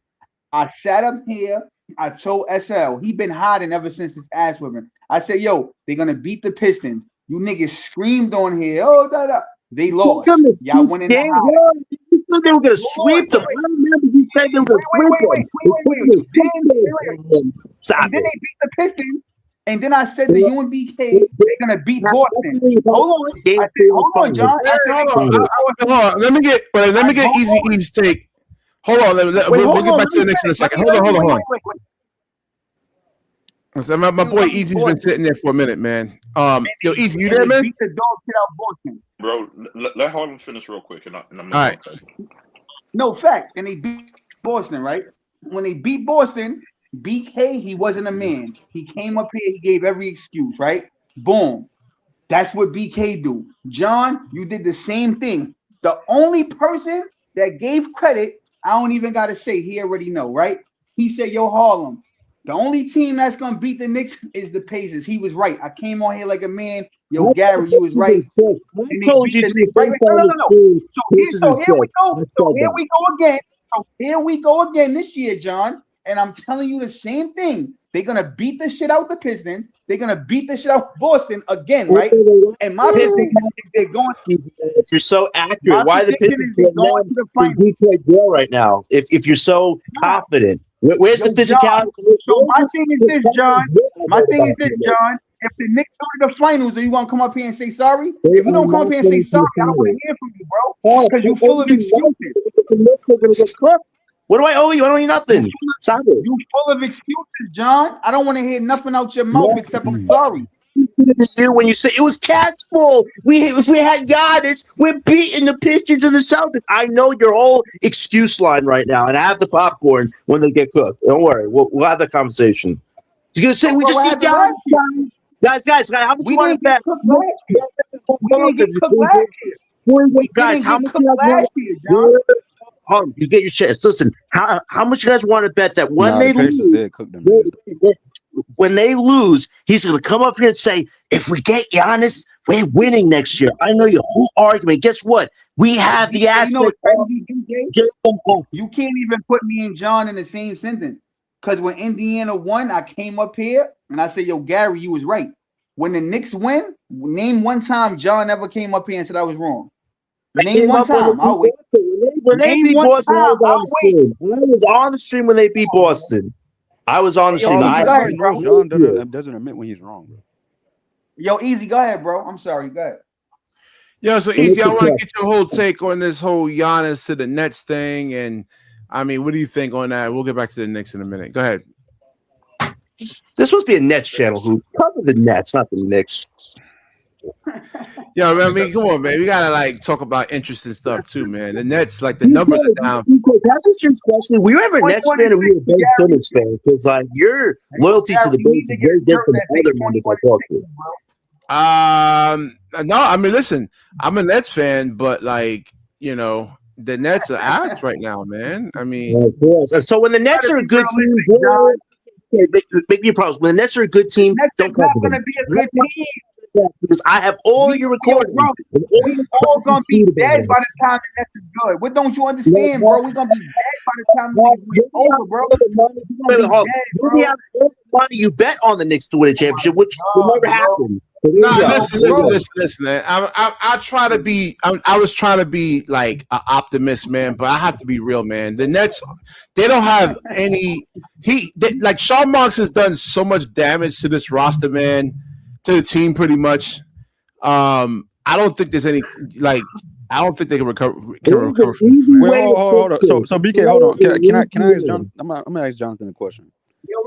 I sat up here I told SL, he been hiding ever since this ass whipping. I said, yo, they're gonna beat the Pistons. You niggas screamed on here. Oh, da, da. They lost. Y'all went in the high. You said they were gonna sweep them. I remember you said they were gonna sweep them. And then they beat the Pistons. And then I said to UNBK, they're gonna beat Boston. Hold on. I said, hold on, John. I said, hold on. Let me get Easy E's take. Hold on. We'll get back to the Knicks in a second. Hold on. So my boy Easy's been sitting there for a minute, man. Yo, Easy, you there, man? Beat the dog shit out Boston. Bro, let Harlem finish real quick, and I'm all right. No facts, and they beat Boston, right? When they beat Boston, BK, he wasn't a man. He came up here, he gave every excuse, right? Boom. That's what BK do. John, you did the same thing. The only person that gave credit, I don't even gotta say, he already know, right? He said, yo, Harlem, the only team that's gonna beat the Knicks is the Pacers. He was right. I came on here like a man. Yo, Gary, you was right. I told you to. Right? No. So here we go. So here we go again. So here we go again this year, John. And I'm telling you the same thing. They're gonna beat the shit out the Pistons. They're gonna beat the shit out Boston again, right? And my prediction is they're going. If you're so accurate, why the Pistons going to the final? Detroit jail right now? If you're so confident, where's the physicality? So my thing is this, John. If the Knicks go to the finals, do you want to come up here and say sorry? If you don't come up here and say sorry, I don't want to hear from you, bro. Because you're full of excuses. The Knicks are gonna get cooked. What do I owe you? I don't owe you nothing. You full of excuses, John. I don't want to hear nothing out your mouth except I'm sorry. When you say it was catchful, if we had Giannis, we're beating the Pistons and the Celtics. I know your whole excuse line right now, and I have the popcorn when they get cooked. Don't worry, we'll have that conversation. He's gonna say we just need Giannis. Guys, how much you want to bet? Guys, how much you get your chance. Listen, how much you guys want to bet that when they lose, when they lose, he's going to come up here and say, if we get Giannis, we're winning next year. I know your whole argument. Guess what? We have the aspect. You can't even put me and John in the same sentence. Because when Indiana won, I came up here and I said, yo, Gary, you was right. When the Knicks win, name one time John ever came up here and said I was wrong. Name one time. I'll wait. When they beat Boston, I was on the stream when they beat Boston. I was on the stream. John doesn't admit when he's wrong, bro. Yo, Easy, go ahead, bro. I'm sorry. Go ahead. Yo, so Easy, I want to get your whole take on this whole Giannis to the Nets thing. And, I mean, what do you think on that? We'll get back to the Knicks in a minute. Go ahead. This must be a Nets channel who cover the Nets, not the Knicks. Yo, I mean, come on, man. We gotta like talk about interesting stuff too, man. The Nets, like the numbers are down. That's a serious question. Were you ever a Nets fan or were you a Ben Simmons fan? Because like your loyalty to the Bulls is very different than other members I talk to. No, I mean, listen, I'm a Nets fan, but like, you know, the Nets are ass right now, man. I mean, so when the Nets are a good team, make me a problem. When the Nets are a good team, don't not going to be a good team. Because I have all your recordings. We're all going to be dead by the time the Nets is good. What don't you understand, bro? We're going to be dead by the time the Knicks is over, bro. The money you bet on the Knicks to win a championship, which will never happen. Nah, listen, man. I try to be. I was trying to be like an optimist, man, but I have to be real, man. The Nets, they don't have any. Like Sean Marks has done so much damage to this roster, man, to the team, pretty much. I don't think there's any like. I don't think they can recover. Wait, hold on. So BK, hold on. Can I ask John? I'm gonna ask Jonathan a question.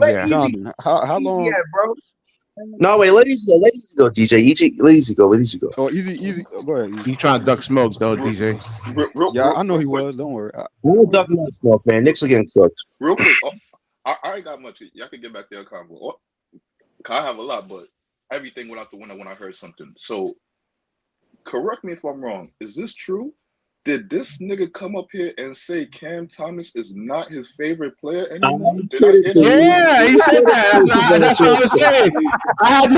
Yeah. Jonathan, how long? Yeah, bro. No, wait, let Easy go, DJ. Let Easy go. Oh, easy. Go ahead. You trying to duck smoke, though, DJ? Yeah, I know he was. Don't worry. We're ducking that smoke, man. Knicks are getting cooked. Real quick, I ain't got much. Y'all can get back to your convo. I have a lot, but everything went out the window when I heard something. So, correct me if I'm wrong. Is this true Did this nigga come up here and say Cam Thomas is not his favorite player anymore? Did I hear that? Yeah, he said that. That's what I was saying. I had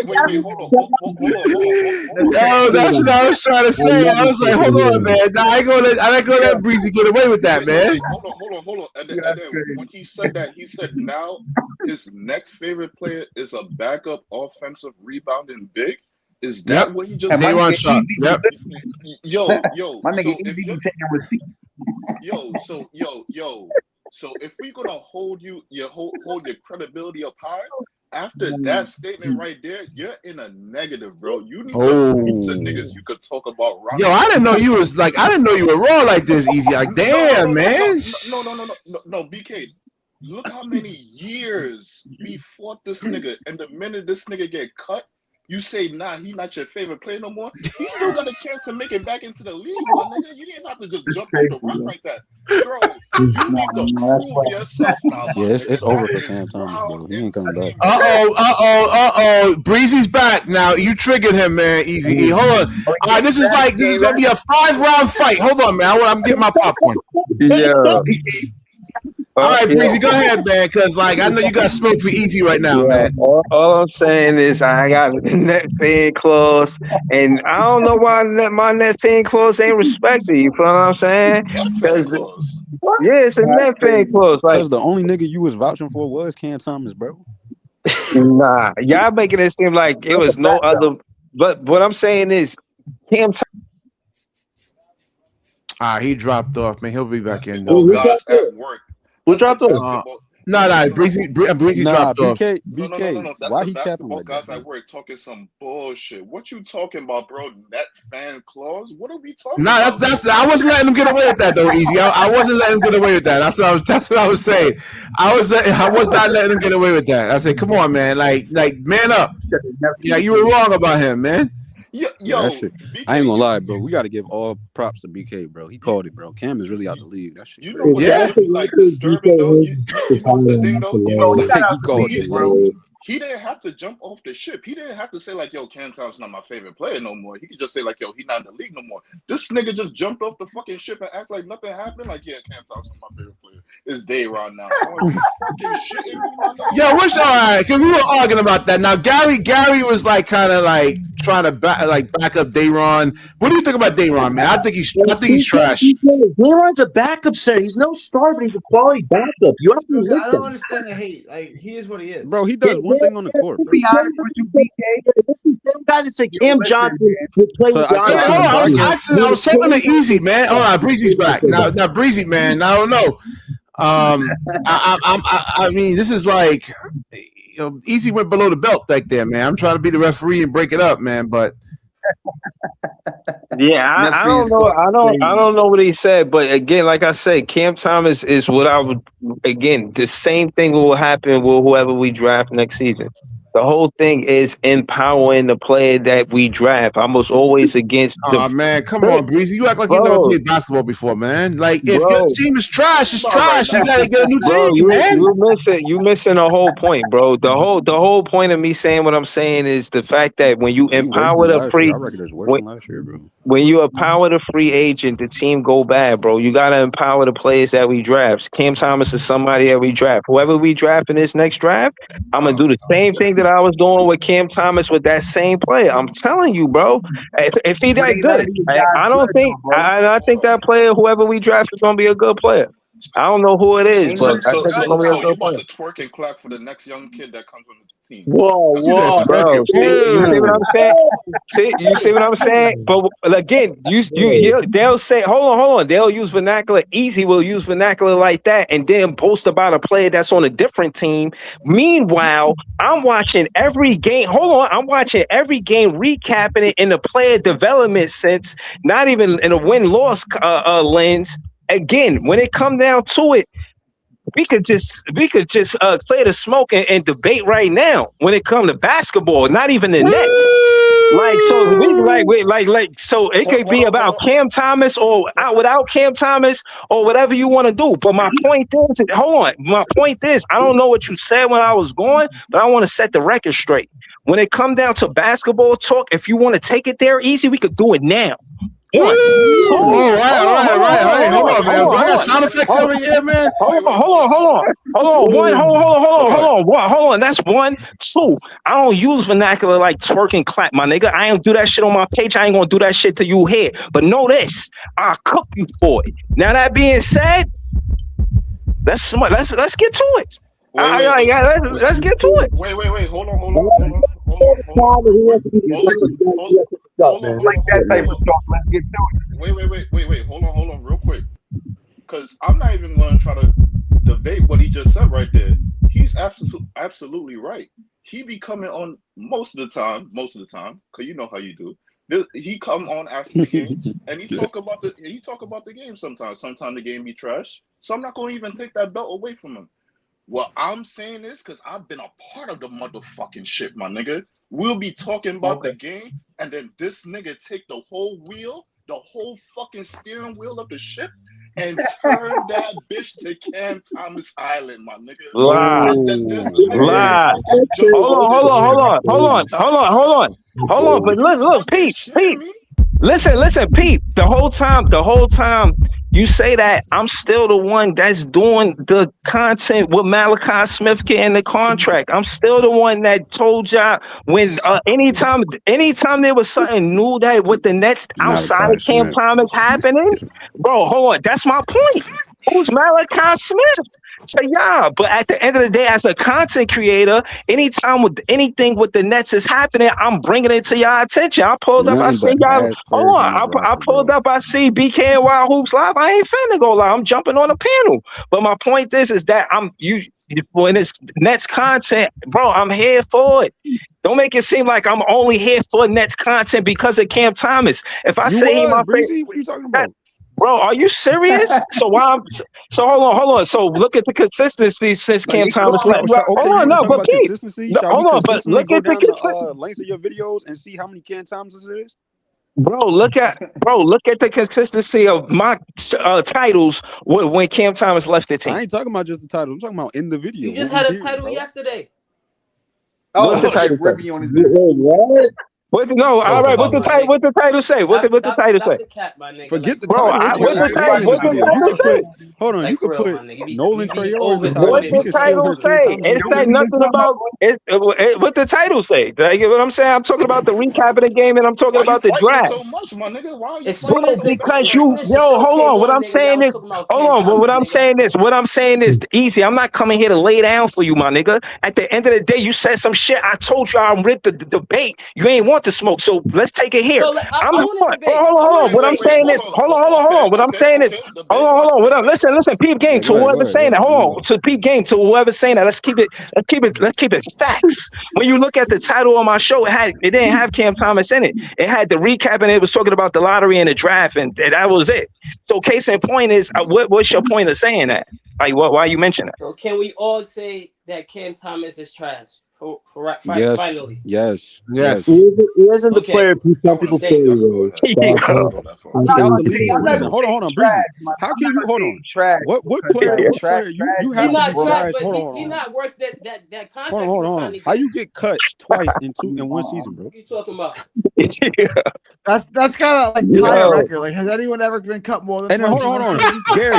Wait, hold on. No, that's what I was trying to say. I was like, hold on, man. Nah, I ain't gonna let Breezy get away with that, man. Hold on. And then when he said that, he said now his next favorite player is a backup offensive rebounding big. Is that what he just said? Day-one shot. Yep. Yo, My nigga, so if Easy you're- taking receipts. So if we're gonna hold your credibility up high, after that statement right there, you're in a negative, bro. You need to prove to niggas you could talk about. Yo, I didn't know you were raw like this, Easy. Like, damn, man. No, BK. Look how many years we fought this nigga, and the minute this nigga get cut, you say, nah, he not your favorite player no more. He still got a chance to make it back into the league, my nigga. You didn't have to just jump off the rock like that. Bro, you need to prove yourself now. Yeah, it's over for Cam Thomas, bro. He ain't coming back. Breezy's back. Now, you triggered him, man. Easy. Hold on. All right, this is going to be a 5-round fight. Hold on, man. I'm getting my popcorn. Yeah. All right, Breezy, go ahead, man, because, I know you got smoke for Easy right now, man. All I'm saying is I got a net fan clause, and I don't know why my net fan clause ain't respected. You feel what I'm saying? Yeah, it's a net fan clause. Because the only nigga you was vouching for was Cam Thomas, bro. Nah, y'all making it seem like it was no other. But what I'm saying is, Cam Thomas. He dropped off, man. He'll be back in, though. though. Who dropped off? No, Breezy dropped off. BK, That's why the he capping basketball like guys that? at work talking some bullshit. What you talking about, bro? Net fan clause? What are we talking No, about? that's. I wasn't letting him get away with that though, Easy. I wasn't letting him get away with that. That's what I was saying. I was not letting him get away with that. I said, come on, man, like man up. Yeah, you were wrong about him, man. Yo, that shit. BK, I ain't gonna lie, bro. We got to give all props to BK, bro. He called it, bro. Cam is really out the league. That shit. You know what's disturbing though? You know what's the thing though? You know he called it, bro. He didn't have to jump off the ship. He didn't have to say like, yo, Cam Thomas not my favorite player no more. He could just say like, yo, he not in the league no more. This nigga just jumped off the fucking ship and act like nothing happened. Like, yeah, Cam Thomas is my favorite player. It's Day-Ron now. Are you fucking shitting me, my nigga? Yo, what's all right? Because we were arguing about that. Now, Gary was kind of trying to back up Day-Ron. What do you think about Day-Ron, man? I think he's trash. Day-Ron's a backup center. He's no star, but he's a quality backup. You have to I don't understand the hate. Like, he is what he is. Bro, he does one thing on the court, bro. Be honest with you, BK. This is the same guy that said Cam Johnson would play with Giannis. I was talking to Easy, man. Hold on, Breezy's back. Now Breezy, man. I don't know. I mean, this is Easy went below the belt back there, man. I'm trying to be the referee and break it up, man, but. Yeah, I don't know. I don't know what he said, but again, like I said, Cam Thomas is what I would. Again, the same thing will happen with whoever we draft next season. The whole thing is empowering the player that we draft. I'm always against. Man, come on, Breezy. You act like you never played basketball before, man. Like, if your team is trash, it's trash. You gotta get a new team, man. You missing a whole point, bro. The whole point of me saying what I'm saying is the fact that when you empower the free, when you empower the free agent, the team go bad, bro. You gotta empower the players that we draft. Cam Thomas is somebody that we draft. Whoever we draft in this next draft, I'm gonna do the same thing that I was doing with Cam Thomas with that same player. I'm telling you, bro. If he that good, I think that player, whoever we draft, is gonna be a good player. I don't know who it is, but I think it's gonna be a good player. You about to twerk and clap for the next young kid that comes on the team. Whoa, bro! You see what I'm saying? You see what I'm saying? But again, they'll say, hold on. They'll use vernacular. Easy will use vernacular like that, and then boast about a player that's on a different team. Meanwhile, I'm watching every game. Hold on, I'm watching every game, recapping it in the player development sense, not even in a win-loss lens. Again, when it come down to it, we could just clear the smoke and debate right now when it comes to basketball, not even the net. So it could be about Cam Thomas or without Cam Thomas or whatever you want to do. But my point is, I don't know what you said when I was going, but I want to set the record straight. when it come down to basketball talk, if you want to take it there easy, we could do it now. One. All right. Hold on, man. Do I got sound effects over here, man? Hold on. That's one. Two, I don't use vernacular like twerk and clap, my nigga. I ain't do that shit on my page. I ain't gonna do that shit to you here. But know this, I'll cook you for it. Now that being said, let's get to it. Let's get to it. Wait. Hold on. Like that type of stuff. Let's get to it. Wait. Hold on, real quick. Because I'm not even going to try to debate what he just said right there. He's absolutely right. He be coming on most of the time, because you know how you do. He come on after the game and he talk about the game sometimes. Sometimes the game be trash. So I'm not going to even take that belt away from him. What I'm saying is because I've been a part of the motherfucking shit, my nigga. We'll be talking about the game, and then this nigga take the whole fucking steering wheel of the ship and turn that bitch to Cam Thomas Island, my nigga. Lie. Hold on. But look, Pete. Listen, Pete. The whole time you say that, I'm still the one that's doing the content with Malachi Smith getting the contract. I'm still the one that told y'all when anytime there was something new that with the Nets outside of Cam Thomas happening, bro, hold on. That's my point. Who's Malachi Smith? So yeah, but at the end of the day, as a content creator, anytime with anything with the Nets is happening, I'm bringing it to y'all attention. I pulled up, I see y'all. Hold on, I pulled up, I see BK and Wild Hoops live. I ain't finna go live. I'm jumping on the panel. But my point is that when it's Nets content, bro, I'm here for it. Don't make it seem like I'm only here for Nets content because of Cam Thomas. If I say my favorite, what are you talking about? Bro, are you serious? So hold on. So look at the consistency since Cam Thomas left. Hold on, no, but Pete, hold on, but look at the consistency. Lengths of your videos and see how many Cam Thomas it is. Bro, look at the consistency of my titles when Cam Thomas left the team. I ain't talking about just the title. I'm talking about in the video. You just had a title yesterday. Oh, the title Ribby on his What the title say? What the title say? Forget the title. Hold on, you could put Nolan Traore as the title. What the title say? It said nothing about it. What the title say? You get what I'm saying? I'm talking about the recap of the game, and I'm talking about the draft. So much, my nigga. Why are you Because hold on. What I'm saying is, what I'm saying is easy. I'm not coming here to lay down for you, my nigga. At the end of the day, you said some shit. I told you I'm with the debate. You ain't want to smoke, so let's take it here. Hold on. What I'm saying is, hold on. What I'm saying is, hold on. Listen. Peep game to whoever's saying that. Hold on. To peep game to whoever's saying that. Let's keep it facts. When you look at the title of my show, it didn't have Cam Thomas in it. It had the recap, and it was talking about the lottery and the draft, and that was it. So case in point is, what's your point of saying that? Like, why you mention that? So can we all say that Cam Thomas is trash? Finally. Yes. He isn't the player some people say he was. Hold on, Breezy. How can you hold on? What player? You have to provide. He's not worth that contract. Hold on. How you get cut twice in one season, bro? What are you talking about? That's kind of like tie a record. Like, has anyone ever been cut more than? And then, hold on, Gary,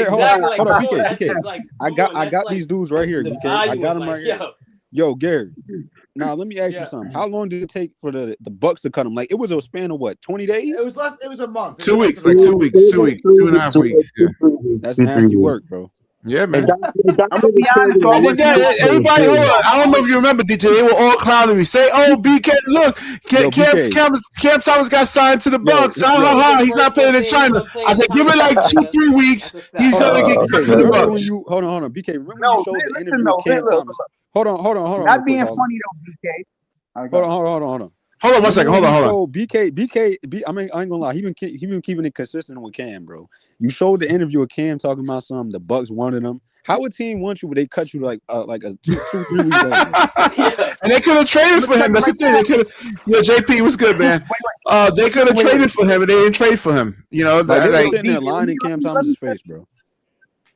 hold on, BK. Like, I got these dudes right here, BK. I got them right here. Yo, Gary. Now let me ask you something. How long did it take for the Bucks to cut him? Like, it was a span of what, 20 days? It was a month. 2 weeks, like 2 weeks, 2.5 weeks. Yeah. That's nasty work, bro. Yeah, man. I'm gonna be honest. Everybody, I don't know if you remember, DJ. They were all clowning me. Say, "Oh, BK, look, Cam Thomas got signed to the Bucks. He's not playing in China." I said, "Give it like 2-3 weeks. He's gonna get cut for the Bucks." Hold on, BK. Remember you showed the interview with Cam Thomas. Hold on. Not being funny though, BK. Hold on. Hold on 1 second. Hold on. So BK. I mean, I ain't gonna lie. He been keeping it consistent with Cam, bro. You showed the interview with Cam talking about something. The Bucks wanted him. How would team want you, but they cut you like a 2-3 weeks later? And they could have traded for him. That's the thing. They could have. JP was good, man. They could have traded for him, and they didn't trade for him. You know, they were sitting there lying in Cam Thomas's face, bro.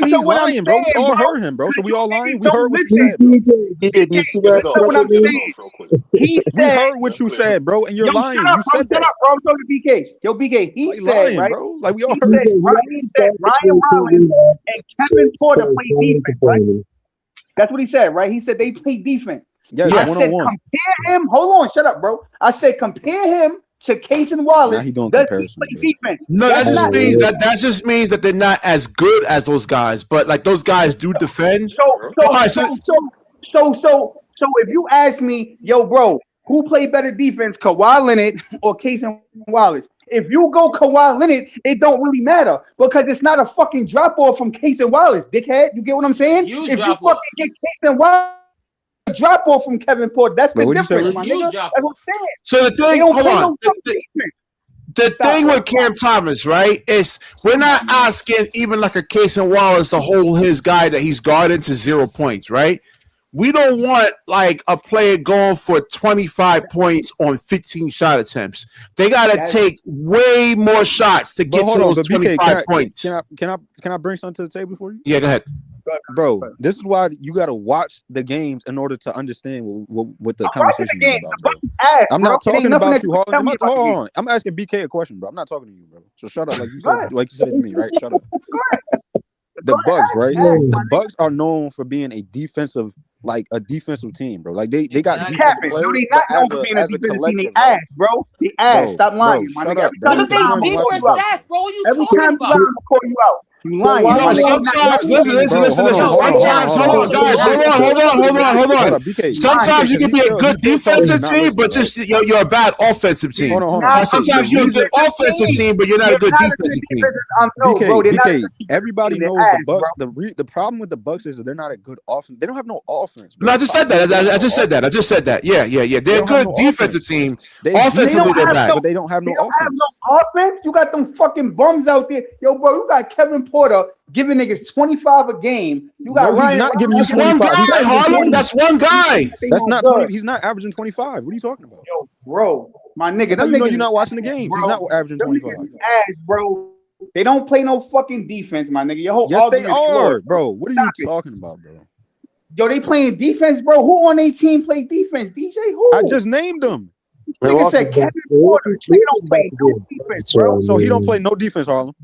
Maybe he's lying, bro. We all heard him, bro. So we all lying. We heard what you said, bro. DJ, you see Let's that? go. what I'm Let's saying. go real quick. He We said, heard what you said, bro, and you're yo, lying. shut up, You bro. said Shut that. up, bro. I'm talking to BK. Yo, BK, he Like said, lying, right? bro. Like we all He heard. said, Ryan Rollins and Kevin Porter play defense, right? That's what he said, right? He said they play defense. Yes, I one said on one. compare him. Hold on, shut up, bro. I said compare him to Case and Now Wallace, he doing does he comparisons. play Bro. defense? No, That's not. that just means that they're not as good as those guys. But like those guys do defend. All right, So if you ask me, yo, bro, who played better defense, Kawhi Leonard or Case and Wallace? If you go Kawhi Leonard, it don't really matter because it's not a fucking drop off from Case and Wallace, dickhead. You get what I'm saying? Huge If you drop fucking off. get Case and Wallace, drop off from Kevin Porter, that's the Wait, what'd you say, difference, Rick? my Huge nigga. drop That's what off. I'm saying. So the They thing, don't hold play on. no fucking defense. The Stop, thing bro. with Cam Thomas, right, is we're not asking even like a Case and Wallace to hold his guy that he's guarding to 0 points, right? We don't want like a player going for 25 points on 15 shot attempts. They got to take way more shots to get to those 25 points. Can I bring something to the table for you? Yeah, go ahead. Bro, this is why you got to watch the games in order to understand what the conversation is about, bro. I'm not talking about you, Harlan. I'm asking BK a question, bro. I'm not talking to you, bro. So shut up, like you said it to me, right? Shut up. The Bucks, right? The Bucks are known for being a defensive team, bro. Like they got defensive players, no, they not known for being a defensive team. They ass, bro. They ass. Stop lying, my nigga. Look at these defense stats, bro. What you talking about? I'm gonna call you out. You lying. No, sometimes, listen. Sometimes, hold on, guys, hold on. Sometimes you can be a good defensive team, but just you're a bad offensive team. Hold on. Sometimes you're a good offensive team, but you're not a good defensive team. BK, everybody knows the Bucks. The problem with the Bucks is that they're not a good offense. They don't have no offense. No, I just said that. I just said that. Yeah. They're a good defensive team. Offensively, they're bad, but they don't have no offense. Have no offense. You got them fucking bums out there, yo, bro. You got Kevin Porter giving niggas 25 a game. You got Ryan. He's not giving you 25. One guy, Harlan. That's one guy. That's not 20. He's not averaging 25. What are you talking about? Yo, bro, my nigga. You know you're not watching the games. He's not averaging 25. Ass, bro. They don't play no fucking defense, my nigga. Your whole yes, they argument are, flawed, bro. What are you talking about, bro? Yo, they playing defense, bro. Who on their team play defense? DJ, who? I just named them. Nigga said Kevin Porter. He don't play no defense, bro. So he don't play no defense, Harlan.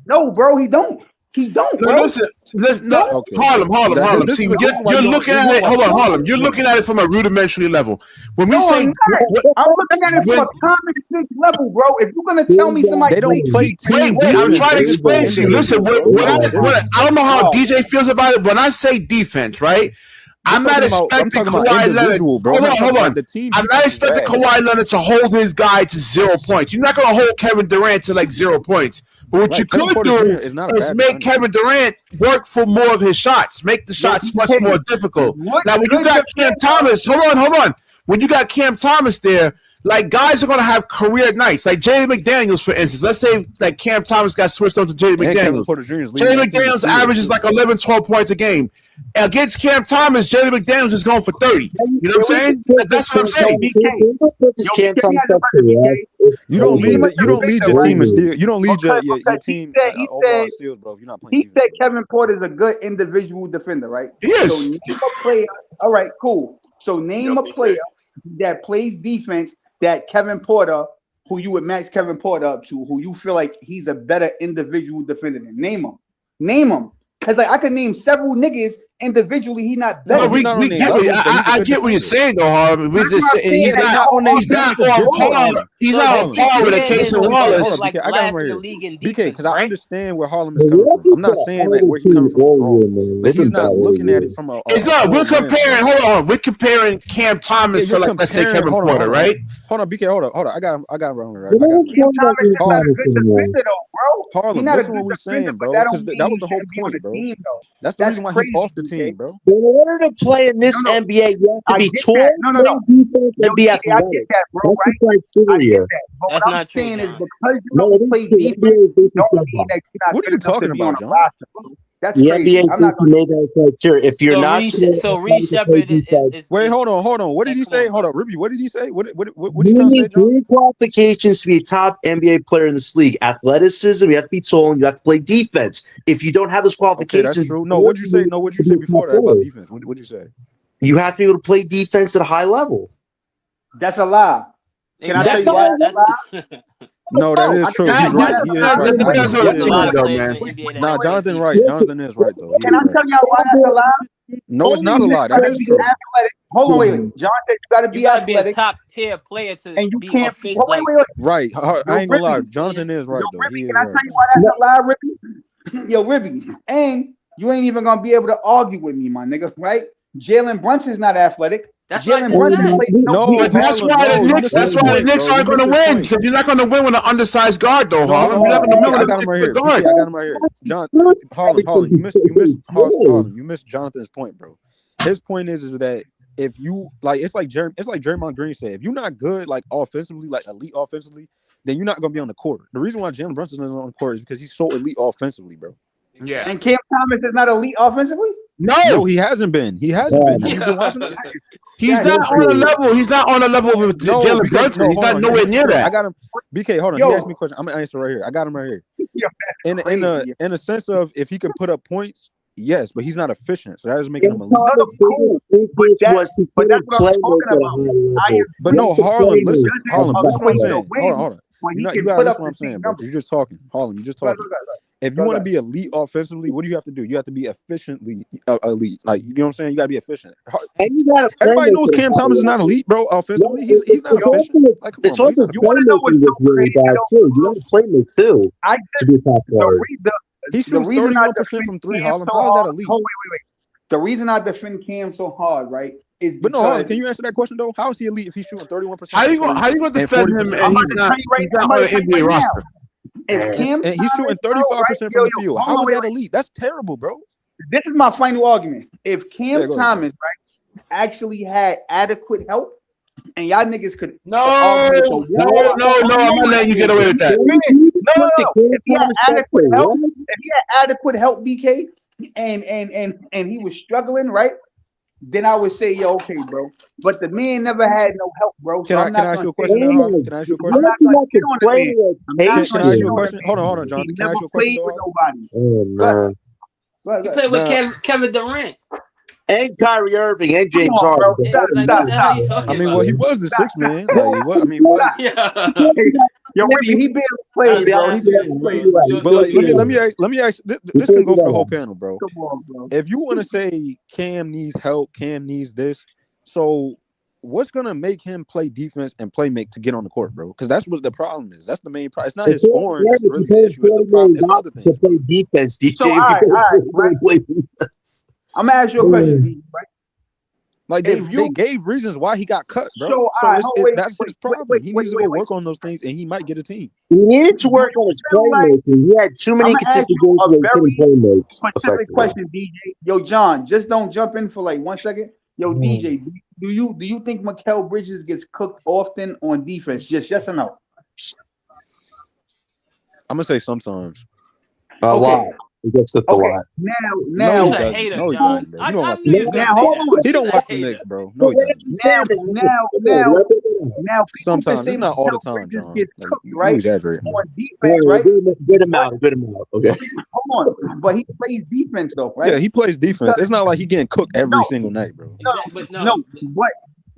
No, bro, he don't. He don't, bro. Listen, okay. Harlem. See, you're looking at it. Hold on, Harlem. You're looking at it from a rudimentary level. When we say, I'm looking at it from a common sense level, bro. If you're gonna tell me somebody they don't play wait, I'm trying to explain to you. Listen, I don't know how DJ feels about it. When I say defense, right? I'm not expecting Kawhi Leonard. Hold on. I'm not expecting Kawhi Leonard to hold his guy to 0 points. You're not going to hold Kevin Durant to like 0 points. But what you could do is make Kevin Durant work for more of his shots, make the shots much more difficult. Now, when you got Cam Thomas, hold on. When you got Cam Thomas there, like guys are going to have career nights. Like Jaden McDaniels, for instance. Let's say like Cam Thomas got switched on to Jaden McDaniels. Jaden McDaniels averages like 11, 12 points a game. Against Cam Thomas, Jaden McDaniels is going for 30. You know what I'm saying? That's what I'm saying. You don't lead your team in steals. You don't lead your team overall steals, bro. You're not playing. He said Kevin Porter is a good individual defender, right? He is. So name a player. All right, cool. So name a player that plays defense that Kevin Porter, who you would match Kevin Porter up to, who you feel like he's a better individual defender than. Name him. Because like I could name several niggas individually. He not better. No, I get what you're saying though, Harvey. We just saying he's not on par. He's not on par with a Case of Wallace. Like I got him right here. BK, because I understand where Harlem is coming from. I'm not saying like where he's coming from wrong, but he's not looking at it from a. It's not. We're comparing. Hold on. We're comparing Cam Thomas to like let's say Kevin Porter, right? Hold on, BK. Hold on. I got him right. Harlem, that's what we're saying, bro. Because that was the whole point, bro. That's the reason why he's off the team, bro. In order to play in this NBA, you have to be tall, defense, and be athletic. That's the criteria. That's not true. Is because you don't play defense, don't mean that you're not. What are you talking about, John? That's the crazy. NBA made that criteria. If you're not, Reed Shepard is. Wait, hold on. What did he say? Hold on, Ruby. What did he say? What you you trying to say, need John? 3 qualifications to be a top NBA player in this league: athleticism, you have to be tall, and you have to play defense. If you don't have those qualifications, that's true. No, what'd you say? No, what'd you say before that about defense? What'd you say? You have to be able to play defense at a high level. That's a lie. Can I tell you why that's a lie? No, that is true. He's right. He is right. Nah, Jonathan right. Jonathan is right though. Can I tell y'all why that's a lie? No, it's not a lie. That is true. Athletic. Hold on, wait. John said you got to You be gotta be a athletic, top tier player to and you be can't. official. Wait, Like, wait, wait. Right. I ain't gonna lie. Jonathan is right, though. Ribby, He is can I right. tell you why that's a lie, Ribby? Yo, Ribby, and you ain't even gonna be able to argue with me, my nigga. Right? Jalen Brunson's not athletic. that's what I Jalen just Brunson said. plays No, But that's Harlem, why no, the you Knicks. missed That's his why the point, Knicks bro. aren't You going to missed his win point. because you're not going to win with an undersized guard, though, No, Harlem. You're not going to win I with got him right here. a guard. BK, I got him right here. Harlem, you missed Jonathan's point, bro. His point is that if you like, it's like Draymond Green said, if you're not good like offensively, like elite offensively, then you're not gonna be on the court. The reason why Jalen Brunson is on the court is because he's so elite offensively, bro. Yeah. And Cam Thomas is not elite offensively. No, he hasn't been. He hasn't been. Have you been watching him? He's not on a level. He's not on a level with No, Jalen because Brunson. He's hold not on. nowhere near I that. got him. BK, hold on. Yo. He asked me a question. I'm gonna answer right here. I got him right here. In a sense of if he can put up points, yes, but he's not efficient, so that is making him elite. Cool. But that's what I'm talking about. But no, Harlem, listen, Harlem, listen to what I'm saying. Win. Hold on. When You he can gotta put listen up to what I'm the same saying, bro. numbers. You're just talking. Harlem, you're just talking. If you want to be elite offensively, what do you have to do? You have to be efficiently elite. Like, you know what I'm saying? You gotta be efficient. Everybody knows Cam Thomas is not elite, bro. Offensively, he's not efficient. Like, come It's on, also bro. playmaking with really bad too. You got to play make too to be a top player. He shoots 31% from three. Harlem, how is that elite? Oh, wait. The reason I defend Cam so hard, right, is But no, because Harlem, can you answer that question though? How is he elite if he's shooting 31%? How you going to defend him and he's not on the NBA roster? And he's shooting 35% from the field. How is that elite? That's terrible, bro. This is my final argument. If Cam Thomas, right, actually had adequate help, and y'all niggas could No, I'm not letting you get away with that. No. If he had adequate help, BK, and he was struggling, right? Then I would say, yo, okay, bro. But the man never had no help, bro. So Can I ask you a question now, Harlem? Can I ask you a question? Can I ask you a question? Hold on, Jonathan. Can I ask you a question, Oh man. He played with Kevin Durant and Kyrie Irving and James Harden. I mean, well, he was the sixth man. Like, he was. I mean, Yo, he barely played, bro. He barely played. But like, let me ask. This can go for the whole panel, bro. Come on, bro. If you want to say Cam needs help, Cam needs this, so what's gonna make him play defense and play make to get on the court, bro? Because that's what the problem is. That's the main problem. It's not his scoring. That's really the issue. It's the problem. It's other things. To play defense, DJ. So, all right. I'm gonna ask you a question, D, right? Like they gave reasons why he got cut, bro. That's his problem. He needs to go work on those things, and he might get a team. He needed to work on his playmaking. He had too many consistent games where he couldn't play make. Specific question, DJ. Yo, John, just don't jump in for like 1 second. Yo, DJ, do you think Mikal Bridges gets cooked often on defense? Just yes or no? I'm gonna say sometimes. A lot. He gets cooked a lot. Now he's a hater, John. I knew he was gonna say that. He don't watch the Knicks, bro. No, he doesn't. Now, sometimes it's not all the time, John. Right? You exaggerate. On defense, right? Good amount. Okay. Hold on, but he plays defense though, right? Yeah, he plays defense. It's not like he getting cooked every single night, bro.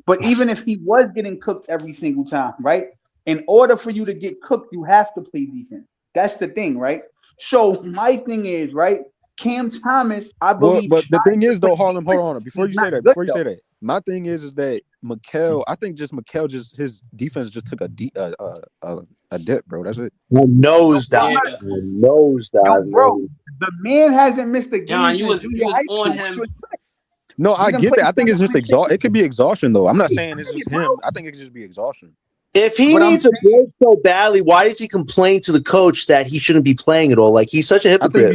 But even if he was getting cooked every single time, right? In order for you to get cooked, you have to play defense. That's the thing, right? So my thing is, right, Cam Thomas, I believe. But the thing is, though, Harlem, hold on. Before you say that, my thing is that Mikal, I think Mikal his defense just took a dip, bro. That's it. Knows that, bro. The man hasn't missed a game. John, you was on him. No, I get that. I think it's just exhaustion. It could be exhaustion, though. I'm not saying it's just him. I think it could just be exhaustion. If he needs a break so badly, why does he complain to the coach that he shouldn't be playing at all? Like, he's such a hypocrite. I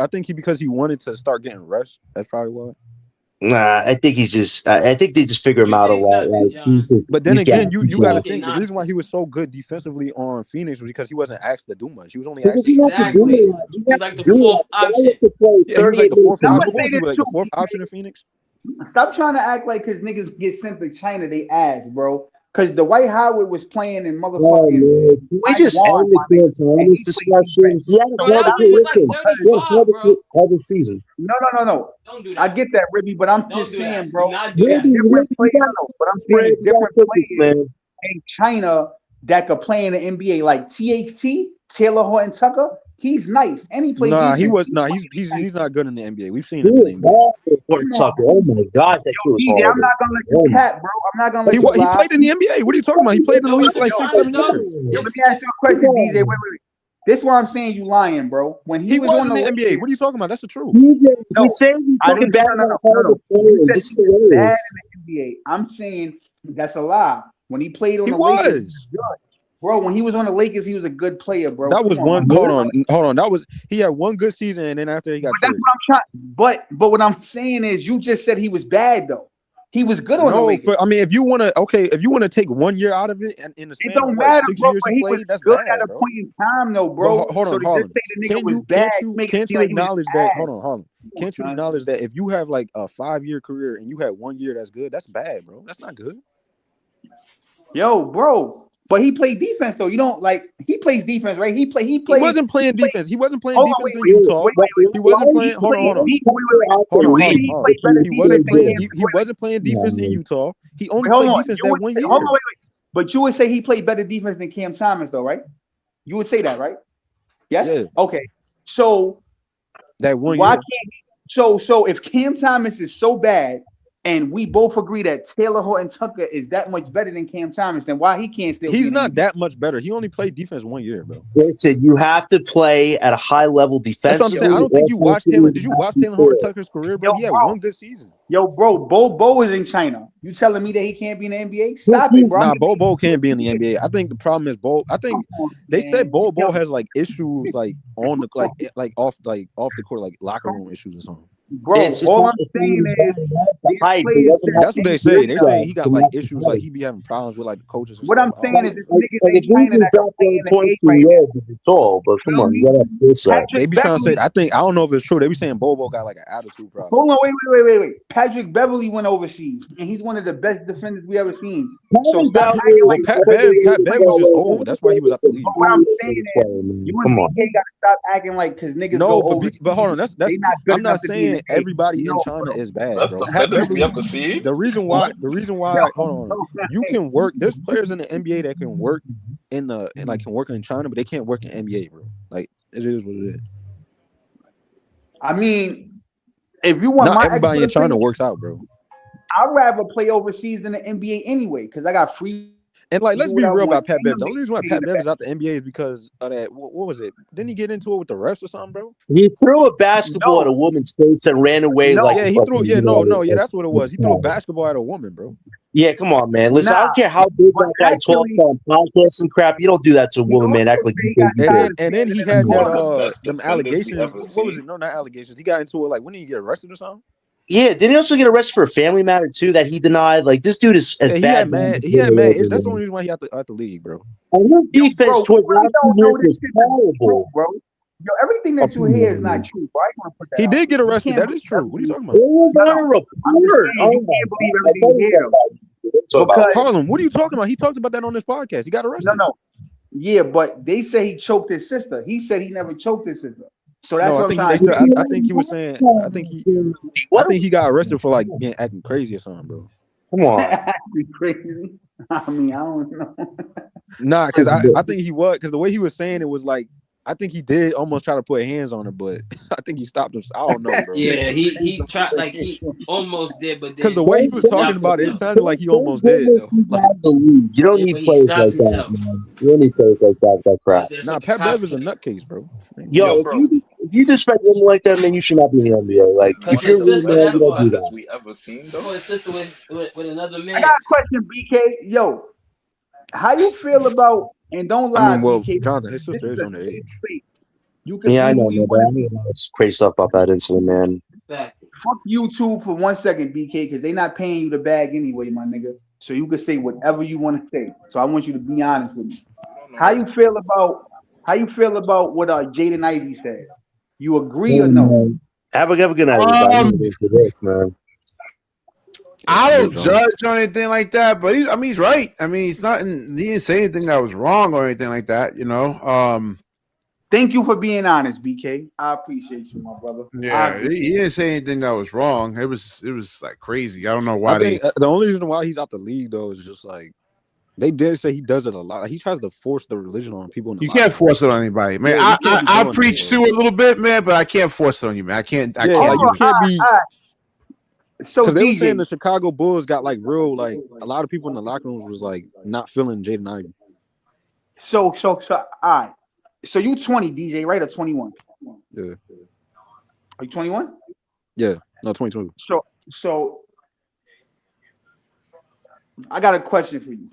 think because he wanted to start getting rest. That's probably why. Nah, I think I think they just figure him out a lot. But then again, you got to think the reason why he was so good defensively on Phoenix was because he wasn't asked to do much. He was only asked He was like the fourth option. Yeah, he was like the fourth option. He was like the fourth option in Phoenix. Stop trying to act like his niggas get sent to China, they ass, bro. Because Dwight Howard was playing in motherfucking. We just ended the Thomas discussion. He had a season. No. Don't do that. I get that, Ribby, but I'm just saying, bro. But I'm saying different players in China that could play in the NBA, like THT, Taylor Horton Tucker. He's nice, and he played Nah, defense. he was not. He's not good in the NBA. We've seen him in the NBA. Tucker. Oh my God, that shit was DJ, horrible. I'm not gonna let you cap, bro. I'm not gonna let He you lie. played in the NBA. What are you talking about? He played in the league for like 6-7 years. Let me ask you a question, DJ. Wait. This is why I'm saying you lying, bro. When He was on in the NBA. What are you talking about? That's the truth. He's saying he's I fucking didn't bad. no. You said he's bad in the NBA. I'm saying that's a lie. When he played on the Lakers, he was good. Bro, when he was on the Lakers, he was a good player, bro. That was one. Hold on. That was he had one good season, and then after he got traded. But what I'm saying is, you just said he was bad though. He was good on the Lakers. I mean, if you want to take 1 year out of it, and in the span of what, 6 years he played, that's good bad, at a bro. point in time, though, bro. But hold on. Can't you acknowledge that? Hold on. Can't you acknowledge that if you have like a 5-year career and you had 1 year that's good, that's bad, bro. That's not good. Yo, bro. But he played defense though. You don't like he plays defense, right? He played. He wasn't playing defense. He wasn't playing defense in Utah. He wasn't playing. Hold on. He wasn't playing. He wasn't playing defense in Utah. He only played defense that 1 year. Wait. But you would say he played better defense than Cam Thomas, though, right? You would say that, right? Yes. Yeah. Okay. So that 1 why year. can't so if Cam Thomas is so bad, and we both agree that Taylor Horton Tucker is that much better than Cam Thomas, then why he can't still? He's not that much better. He only played defense 1 year, bro. Listen, you have to play at a high level defensively. I don't think you watched Taylor. Did you watch Taylor Horton Tucker's career, bro? He had one good season. Yo, bro, Bo is in China. You telling me that he can't be in the NBA? Stop it, bro. Nah, Bo can't be in the NBA. I think the problem is Bo. I think they said Bo has like issues like on the like off the court, like locker room issues or something. Bro, all I'm saying is that's what they say. They say he got like issues, like he be having problems with like the coaches. What I'm saying is, this niggas in China that don't play in the points right now. It's all, but come on, you gotta have this side. They be trying to say. I don't know if it's true. They be saying Bobo got like an attitude problem. Hold on, wait. Patrick Beverly went overseas, and he's one of the best defenders we ever seen. So Pat Bev was just old. That's why he was out the league. What I'm saying is, you and BK gotta stop acting like because niggas go overseas. But hold on, that's I'm not saying everybody in China is bad, That's bro. the best we ever seen. The reason why, hold on, you can work. There's players in the NBA that can work can work in China, but they can't work in NBA, bro. Like it is what it is. I mean, if you want, not everybody in China works out, bro. I'd rather play overseas than the NBA anyway, because I got free. And like, let's be real about Pat Bev. The only reason why Pat Bev is out the NBA is because of that. What was it? Didn't he get into it with the refs or something, bro? He threw a basketball at a woman's face and ran away. That's what it was. He threw a basketball at a woman, bro. Yeah, come on, man. Listen, I don't care how big that guy talks on podcasts and crap. You don't do that to a woman, man. Act like and then he had them allegations. What was it? No, not allegations. He got into it like when did he get arrested or something? Yeah, didn't he also get arrested for a family matter too that he denied? Like this dude is as bad. He had mad. That's the only reason why he out the league, bro. And his defense towards last year was horrible, bro. Yo, everything that you hear is not true, bro. I want to put that. He did get arrested. That is true. What are you talking about? It was on a report. You can't believe everything you hear. Harlem, what are you talking about? He talked about that on this podcast. He got arrested. No. Yeah, but they say he choked his sister. He said he never choked his sister. So that's what I'm saying. I think he was saying. I think he got arrested for like acting crazy or something, bro. Come on, acting crazy. I mean, I don't know. Nah, because I think he was, because the way he was saying it was like, I think he did almost try to put hands on her, but I think he stopped him. I don't know, bro. Yeah, he tried, like he almost did, but because the way he was talking about it, it sounded like he almost did though. Like, you don't need players like that, man. You don't need players like that. That crap. Nah, Pat Bev is a nutcase, bro. Yo, if you disrespect women like that, man, you should not be in the NBA. Like, if you're really man, you don't do that. We ever seen though. His sister with another man. I got a question, BK. Yo, how you feel about? And don't lie, BK. Jonathan, his sister is on the age. You can I know, man. I know crazy stuff about that incident, man. Fuck YouTube for 1 second, BK, because they not paying you the bag anyway, my nigga. So you can say whatever you want to say. So I want you to be honest with me. How you feel about what Jaden Ivey said? You agree or no? Have a good night, man. I don't judge on anything like that, but he's right. I mean, he didn't say anything that was wrong or anything like that, you know. Thank you for being honest, BK. I appreciate you, my brother. Yeah, he didn't say anything that was wrong. It was like crazy. I don't know why the only reason why he's out the league though is just like They did say he does it a lot. Like, he tries to force the religion on people in the You can't force it on anybody, man. Yeah, you can't be I doing preach that, to it a little bit, man, but I can't force it on you, man. I can't. Yeah, like you can't be. So Because they were saying DJ, the Chicago Bulls got like real, like a lot of people in the locker rooms was like not feeling Jaden Ivey. so all right. So you 20, DJ, right? Or 21? Yeah. Are you 21? Yeah. No, 2020. So I got a question for you.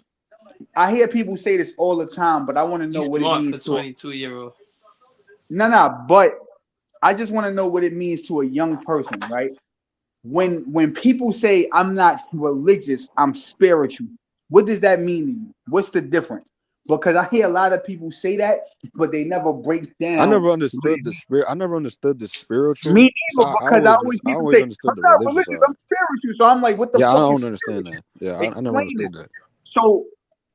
I hear people say this all the time, but I want to know what it Smart means for 22-year-old. but I just want to know what it means to a young person, right? When people say I'm not religious, I'm spiritual, what does that mean to you? What's the difference? Because I hear a lot of people say that, but they never break down. I never understood the spirit. I never understood the spiritual. Me neither, because I always say, understood I'm the not religious religious, side. I'm spiritual. So I'm like, what the Yeah, fuck I don't is understand spiritual? that. Yeah, I never understood that.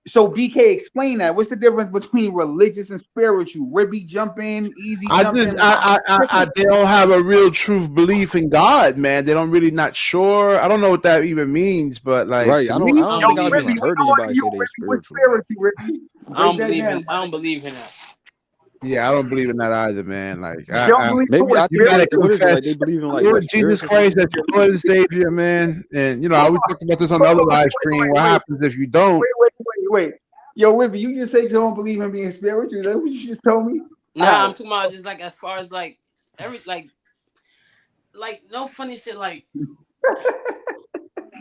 So BK, explain that. What's the difference between religious and spiritual? Ribby jump in, easy jump in. They don't have a real true belief in God, man. They don't really not sure. I don't know what that even means, but like, right. I don't think I've even heard anybody say they spiritual. I don't believe in that. Yeah, I don't believe in that either, man. Like, maybe I you gotta think what is it, like confess, they believe in like Lord Jesus Christ as your Lord and Savior, man. And you know, we talked about this on the other live stream. What happens if you don't? Wait. Yo, Ribby, you just say you don't believe in being spiritual. Is that what you just told me? Nah, I'm talking about just like as far as like like no funny shit like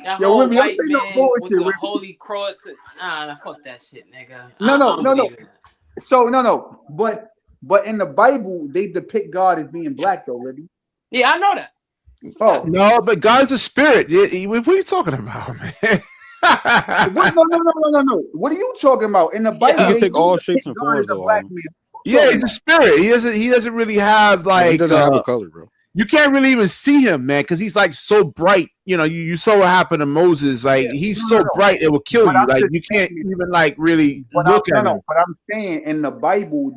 that whole Ribby, white man with the holy cross. Nah, fuck that shit, nigga. No. So but in the Bible they depict God as being black though, Ribby. Yeah, I know that. Oh no, but God's a spirit. What are you talking about, man? No. What are you talking about? In the Bible, he can take all shapes and forms though. Yeah, he's a spirit. He doesn't really have like he doesn't have a color, bro. You can't really even see him, man, because he's like so bright. You know, you saw what happened to Moses. Like he's so bright, it will kill you. Like you can't even like really look at him. But I'm saying in the Bible,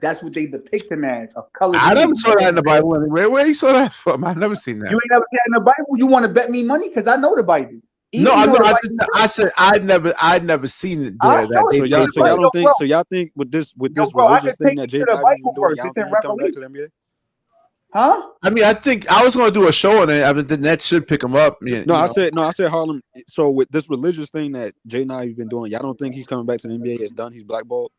that's what they depict him as, a color. I never saw that in the Bible anywhere. Where you saw that from? I've never seen that. You ain't never seen that in the Bible? You want to bet me money? Because I know the Bible. No, I said I'd never seen it there. So y'all think with this religious thing that Jaden Ivey been doing, y'all think he's coming back to the NBA? Huh? I mean, I think I was going to do a show on it. I mean, the Nets should pick him up. I said Harlem. So with this religious thing that Jaden Ivey's been doing, y'all don't think he's coming back to the NBA? It's done. He's blackballed.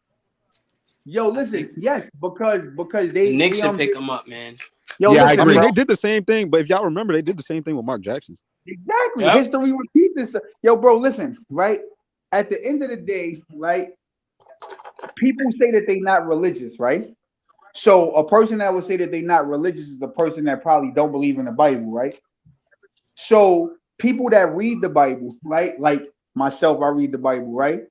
Yo, listen, yes, because they Knicks should pick him up, man. Yo, yeah, listen, I mean, they did the same thing, but if y'all remember, they did the same thing with Mark Jackson. Exactly. Yep. History repeats itself. Yo, bro, listen, right? At the end of the day, right? People say that they're not religious, right? So a person that would say that they're not religious is the person that probably don't believe in the Bible, right? So people that read the Bible, right? Like myself, I read the Bible, right?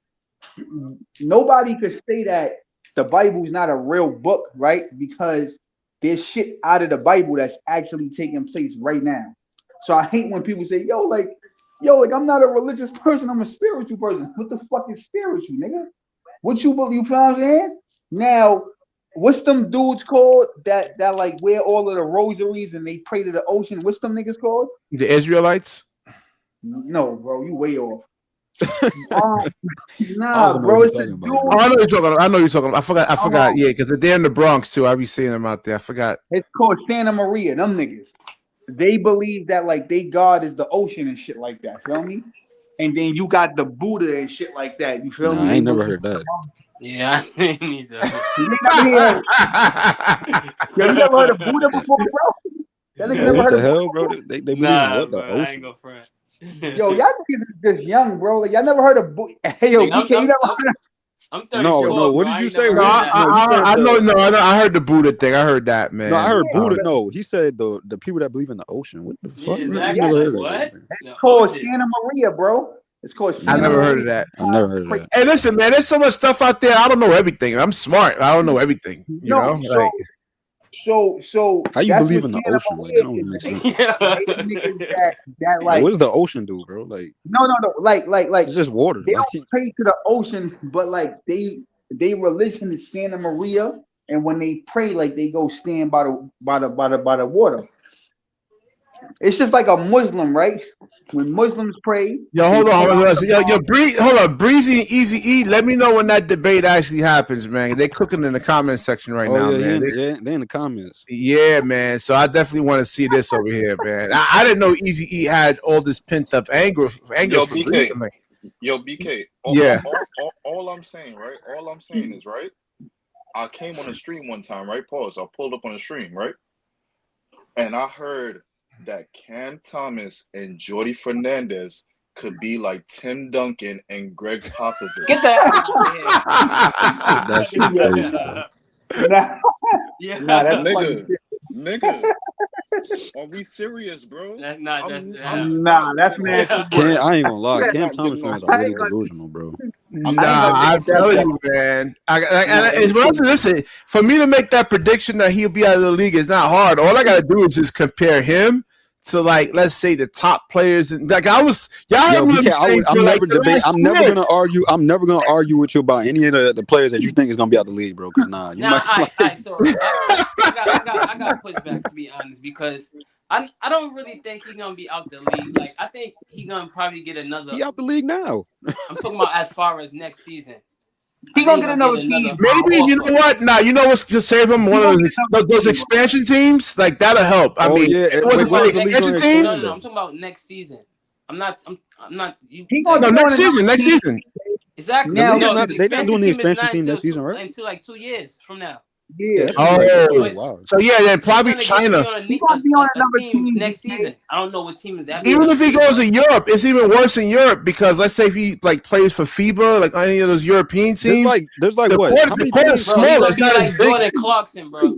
Nobody could say that the Bible is not a real book, right? Because there's shit out of the Bible that's actually taking place right now. So I hate when people say, yo, I'm not a religious person, I'm a spiritual person. What the fuck is spiritual, nigga? What you believe? You feel what I'm saying? Now, what's them dudes called that like wear all of the rosaries and they pray to the ocean? What's them niggas called? The Israelites? No, bro, you way off. Nah, bro, it's a dude. Oh, I know you're talking about. I forgot. Yeah, because they're in the Bronx too. I be seeing them out there. I forgot. It's called Santa Maria. Them niggas. They believe that like they God is the ocean and shit like that. Feel me? And then you got the Buddha and shit like that. You feel me? I ain't never heard that. Yeah, I ain't either. You never heard of Buddha before, bro? What the hell, bro? They believe in what, the ocean? I ain't gonna front. Yo, y'all niggas is just young, bro. Like y'all never heard of Hey, yo, BK, you never heard of I'm 34. No. What did you say? I heard the Buddha thing. I heard that, man. No, I heard Buddha. No, he said the people that believe in the ocean. What the fuck? Exactly. I never heard of what? It's called Santa Maria, bro. It's called Santa I never Maria. heard of that. I never heard of that. Hey, listen, man. There's so much stuff out there. I don't know everything. I'm smart. I don't know everything. You know, like. So how you believe in the ocean? Like that don't make sense. that like what does the ocean do, bro? Like no. Like it's just water. They don't pray to the ocean, but like they religion is Santa Maria, and when they pray, like they go stand by the water. It's just like a Muslim, right? When Muslims pray. Yo, hold on. Hold on. Breezy and Easy E, let me know when that debate actually happens, man. They cooking in the comment section right now, man. They in the comments. Yeah, man. So I definitely want to see this over here, man. I didn't know Easy E had all this pent up anger for BK. Breezy. Like, Yo, BK. All I'm saying, right? All I'm saying is, right? I came on the stream one time, right? Pause. I pulled up on the stream, right? And I heard that Cam Thomas and Jordy Fernandez could be like Tim Duncan and Greg Popovich. Get that. That shit crazy, bro. Nah, that's nigga. Are we serious, bro? That's that's man. I ain't gonna lie. Cam Thomas fans are really delusional, bro. I'm telling you, man. Listen, for me to make that prediction that he'll be out of the league is not hard. All I gotta do is just compare him to, like, let's say the top players. And like I'm never gonna argue. I'm never gonna argue with you about any of the players that you think is gonna be out the league, bro. Because I got pushback, to be honest, because I don't really think he's gonna be out the league. Like, I think he's gonna probably get another. He out the league now. I'm talking about as far as next season. He gonna get another team. Maybe, you know what? Nah, you know what's gonna save him? One of those expansion teams, like, that'll help. I mean, expansion teams. No, I'm talking about next season. I'm not. Next season. Exactly. They're not doing the expansion team next season, right? Until like 2 years from now. Yeah. Wow. So yeah, then probably China. He's gonna be on another team next season. I don't know what team is that. Even if he goes to Europe, it's even worse in Europe, because let's say if he, like, plays for FIBA, like any of those European teams. There's like what? The court is small. It's not like as big. Jordan Clarkson, bro.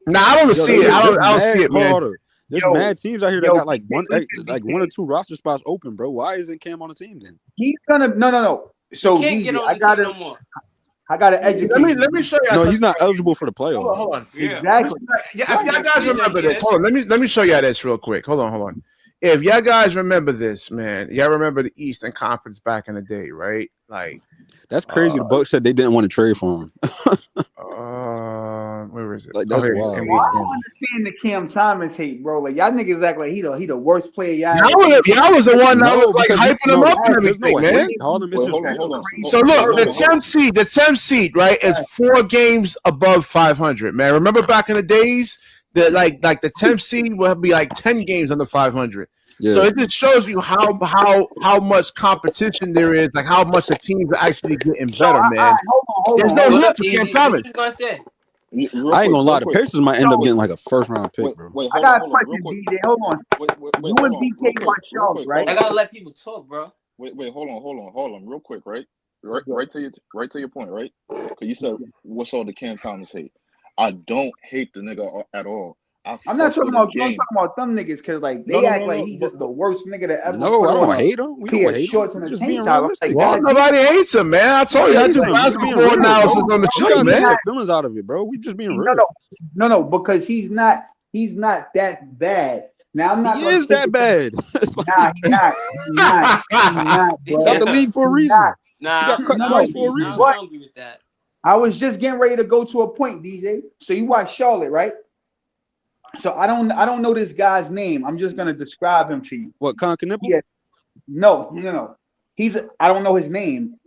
Nah, I don't see it. I don't see it, man. There's mad teams out here that got like one or two roster spots open, bro. Why isn't Cam on the team then? He's gonna no. So I gotta educate. Let me show you. No, he's not eligible for the playoffs. Hold on. Yeah. Exactly. Yeah, if y'all guys remember this, hold on. Let me show y'all this real quick. Hold on. If y'all guys remember this, man, y'all remember the Eastern Conference back in the day, right? Like, that's crazy. The Bucks said they didn't want to trade for him. Where is it? Like, that's wild. I don't understand the Cam Thomas hate, bro. Like, y'all niggas act like he the worst player y'all. Y'all was the one that was like hyping him up and everything, man. Hold on. So look, the 10th seed, right, is 4 games above 500, man. Remember back in the days that like the 10th seed would be like 10 games under 500. Yeah. So it just shows you how much competition there is, like how much the teams are actually getting better, man. There's no room for Cam Thomas. I ain't gonna lie, the Pacers might end up getting like a first round pick, bro. I got a question, DJ. Hold on. You and BK watch Charlotte, right? I gotta let people talk, bro. Wait, hold on, real quick, right to your point, right? Because you said what's all the Cam Thomas hate. I don't hate the nigga at all. I'm not talking about them niggas, because like they act like he's just the worst nigga to ever. No, I don't hate him. We don't hate shorts him. And a tank top. Like, nobody hates him, man. I told you I do basketball analysis on the show, man. Take feelings out of it, bro. We just being real. No, because he's not that bad. Now I'm not. He is that bad. Nah, he's not. He's out the league for a reason. Nah, he got cut twice for a reason. I agree with that. I was just getting ready to go to a point, DJ. So you watch Charlotte, right? So I don't know this guy's name. I'm just gonna describe him to you. What, Bkny? Yeah. No. I don't know his name.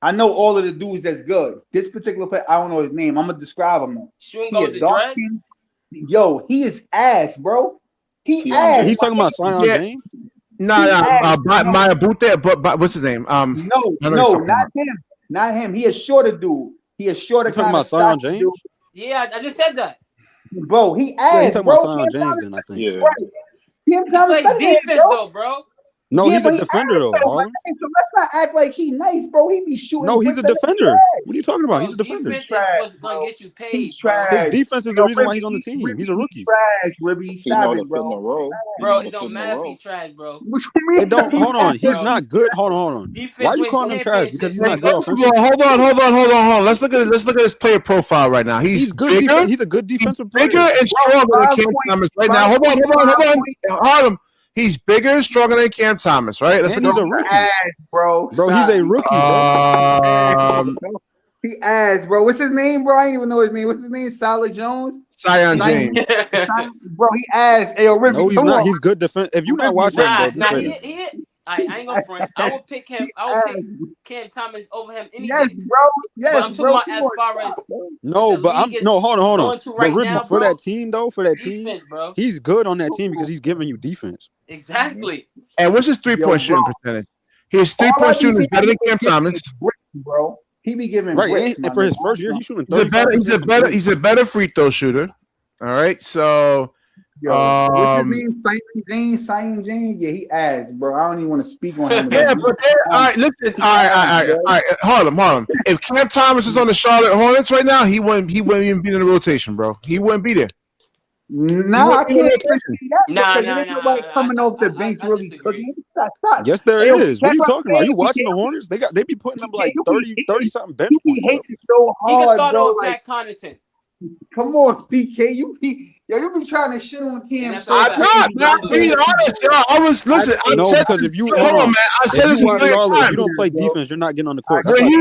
I know all of the dudes that's good. This particular player, I don't know his name. I'm gonna describe him though. Shouldn't go with the dress? Yo, he is ass, bro. Ass. He's talking about Zion James? Maya Bute, but what's his name? No, not him. Not him. He a shorter dude. He a shorter kind of Zion James? Dude. Yeah, I just said that. Bro, he ass, talking bro. about Zion James, then I think. Yeah. He plays defense though, bro. No, he's a defender though. So let's not act like he nice, bro. He be shooting. No, he's a defender. What are you talking about? He's a defender. Defense is what's gonna get you paid. His defense is the reason why he's on the team. He's a rookie. Trash, Ribby. Stop it, bro. Bro, it don't matter if he's trash, bro. It don't. Hold on. He's not good. Hold on. Why are you calling him trash? Because he's not good offensively. Hold on. Let's look at his player profile right now. He's good. Bigger, he's a good defensive player. Bigger and stronger than Cam Thomas right now. Hold on. Harlem. He's bigger and stronger than Cam Thomas, right? He's a rookie, bro. Bro, he's a rookie, bro. He ass, bro. What's his name, bro? I didn't even know his name. What's his name? Solid Jones. Zion James. Bro, he asked. Hey, Ricky, No, he's come not. on. He's good defense. If you're not watching him, bro, just say that. I ain't gonna front. I would pick him. I would pick Cam Thomas over him any Yes, day. bro. Yes, But I'm talking bro. about as far as No, the but I'm league is no. Hold on. going to But right Ricky, now, for bro, that team though, for that team, defense, bro. he's good on that team because he's giving you defense. Exactly. And what's his 3-point shooting percentage? His 3-point shooting is better than Cam Thomas. Bro, he be giving Right, bricks, and for his first year, he's shooting. He's a better free throw shooter. All right, so what's his name? Simon James. Yeah, he asked, bro. I don't even want to speak on him. Yeah, but all right, listen. All right. Hold on. If Cam Thomas is on the Charlotte Hornets right now, he wouldn't even be in the rotation, bro. He wouldn't be there. Nah, I can't see that. Nah. Coming off the bench really cooking. Stop. Yes, there is. What are you talking about? You watching the Hornets? They be putting up like 30 something bench points. He hates so He can hard, start bro. over Pat Connaughton. Come on, BK. You be trying to shit on Cam. I'm not, man. I'm being honest, yo. I was listen. Because if you hold on, man. I said this watch Charlotte, if you time. don't play defense, you're not getting on the court. When he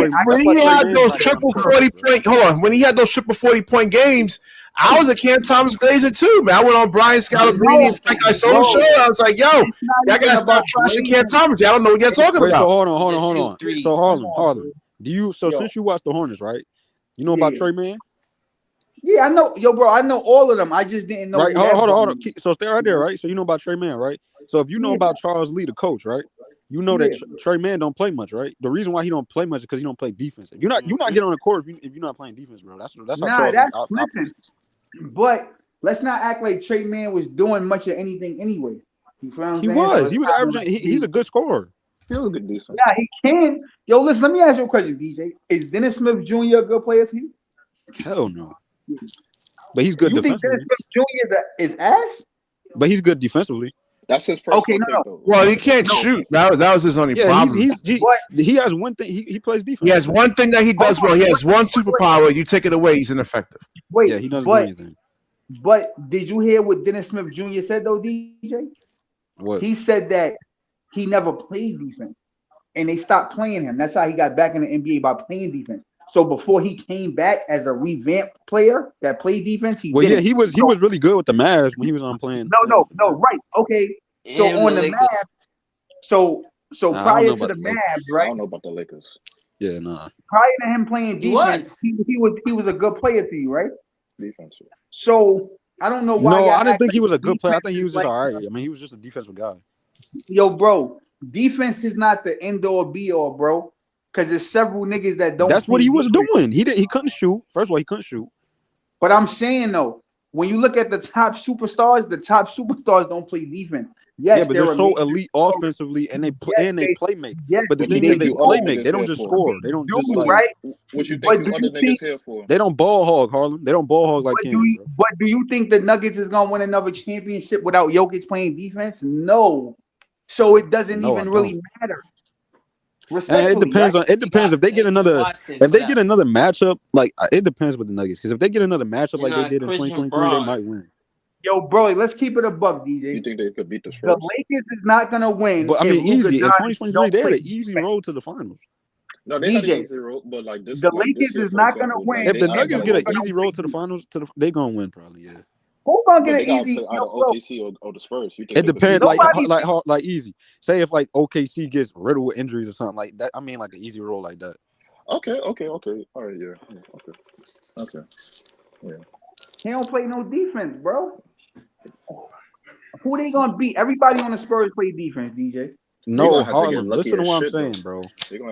had those triple 40-point, hold on. When he had those triple 40-point games, I was a Cam Thomas Glazer too, man. I went on Brian Scalabrine. Like I saw the show. I was like, yo, y'all gotta stop trashing Cam Thomas. Y'all don't know what you're talking about. So hold on. So Harlem. Since you watch the Hornets, right? You know about Trey Mann? Yeah, I know, bro. I know all of them. I just didn't know. Right, hold on. So stay right there, right? So you know about Trey Mann, right? So if you know about Charles Lee, the coach, right? You know that Trey Mann don't play much, right? The reason why he don't play much is because he don't play defense. You're not getting on the court if you're not playing defense, bro. That's how Charles Lee. But let's not act like Trey Mann was doing much of anything anyway. You feel what I'm saying? He was averaging. He's a good scorer. He was a good decent. Yeah, he can. Yo, listen. Let me ask you a question, DJ. Is Dennis Smith Jr. a good player for you? Hell no. But he's good defensively. You think Dennis Smith Jr. is ass? But he's good defensively. That's his personal take, though. Well, he can't shoot. That was his only problem. He has one thing. He plays defense. He has one thing that he does well. He has one superpower. You take it away, he's ineffective. Yeah, he doesn't do anything. But did you hear what Dennis Smith Jr. said though, DJ? What? He said that he never played defense, and they stopped playing him. That's how he got back in the NBA, by playing defense. So before he came back as a revamped player that played defense, he was really good with the Mavs when he was on playing. No, right, okay. So on the Mavs, so prior to the Mavs, right? I don't know about the Lakers. Yeah, nah. Prior to him playing defense, he was a good player to you, right? Defense. So I don't know why. No, I didn't think he was a good player. I think he was just all right. I mean, he was just a defensive guy. Yo, bro, defense is not the end all be all, bro. Because there's several niggas that don't. That's what he was doing. He couldn't shoot. First of all, he couldn't shoot. But I'm saying though, when you look at the top superstars don't play defense. Yes, yeah, but they're so elite offensively, and they play make. Yes, but the thing is, they play make. They don't just score. They don't just like. Right? What you think other niggas here for? They don't ball hog, Harlem. They don't ball hog like Cam. But do you think the Nuggets is gonna win another championship without Jokic playing defense? No. So it doesn't even really matter. It depends if they get another matchup. Like it depends with the Nuggets, because if they get another matchup like they did in 2023, they might win. Yo, bro, let's keep it a buck, DJ. You think they could beat the Spurs? The Lakers is not gonna win. But I mean, easy in 2023, they had an easy road to the finals. No, they had an easy road, but like this, the Lakers is not gonna win. If the Nuggets get an easy road to the finals, they gonna win probably. Yeah. Who's gonna get an easy? Either OKC or the Spurs. It depends. Like easy. Say if like OKC gets riddled with injuries or something like that. I mean, like an easy roll like that. Okay. All right, yeah. Okay. Yeah. He don't play no defense, bro. Who they gonna beat? Everybody on the Spurs play defense, DJ. No, Harlem. Listen to what I'm saying, bro.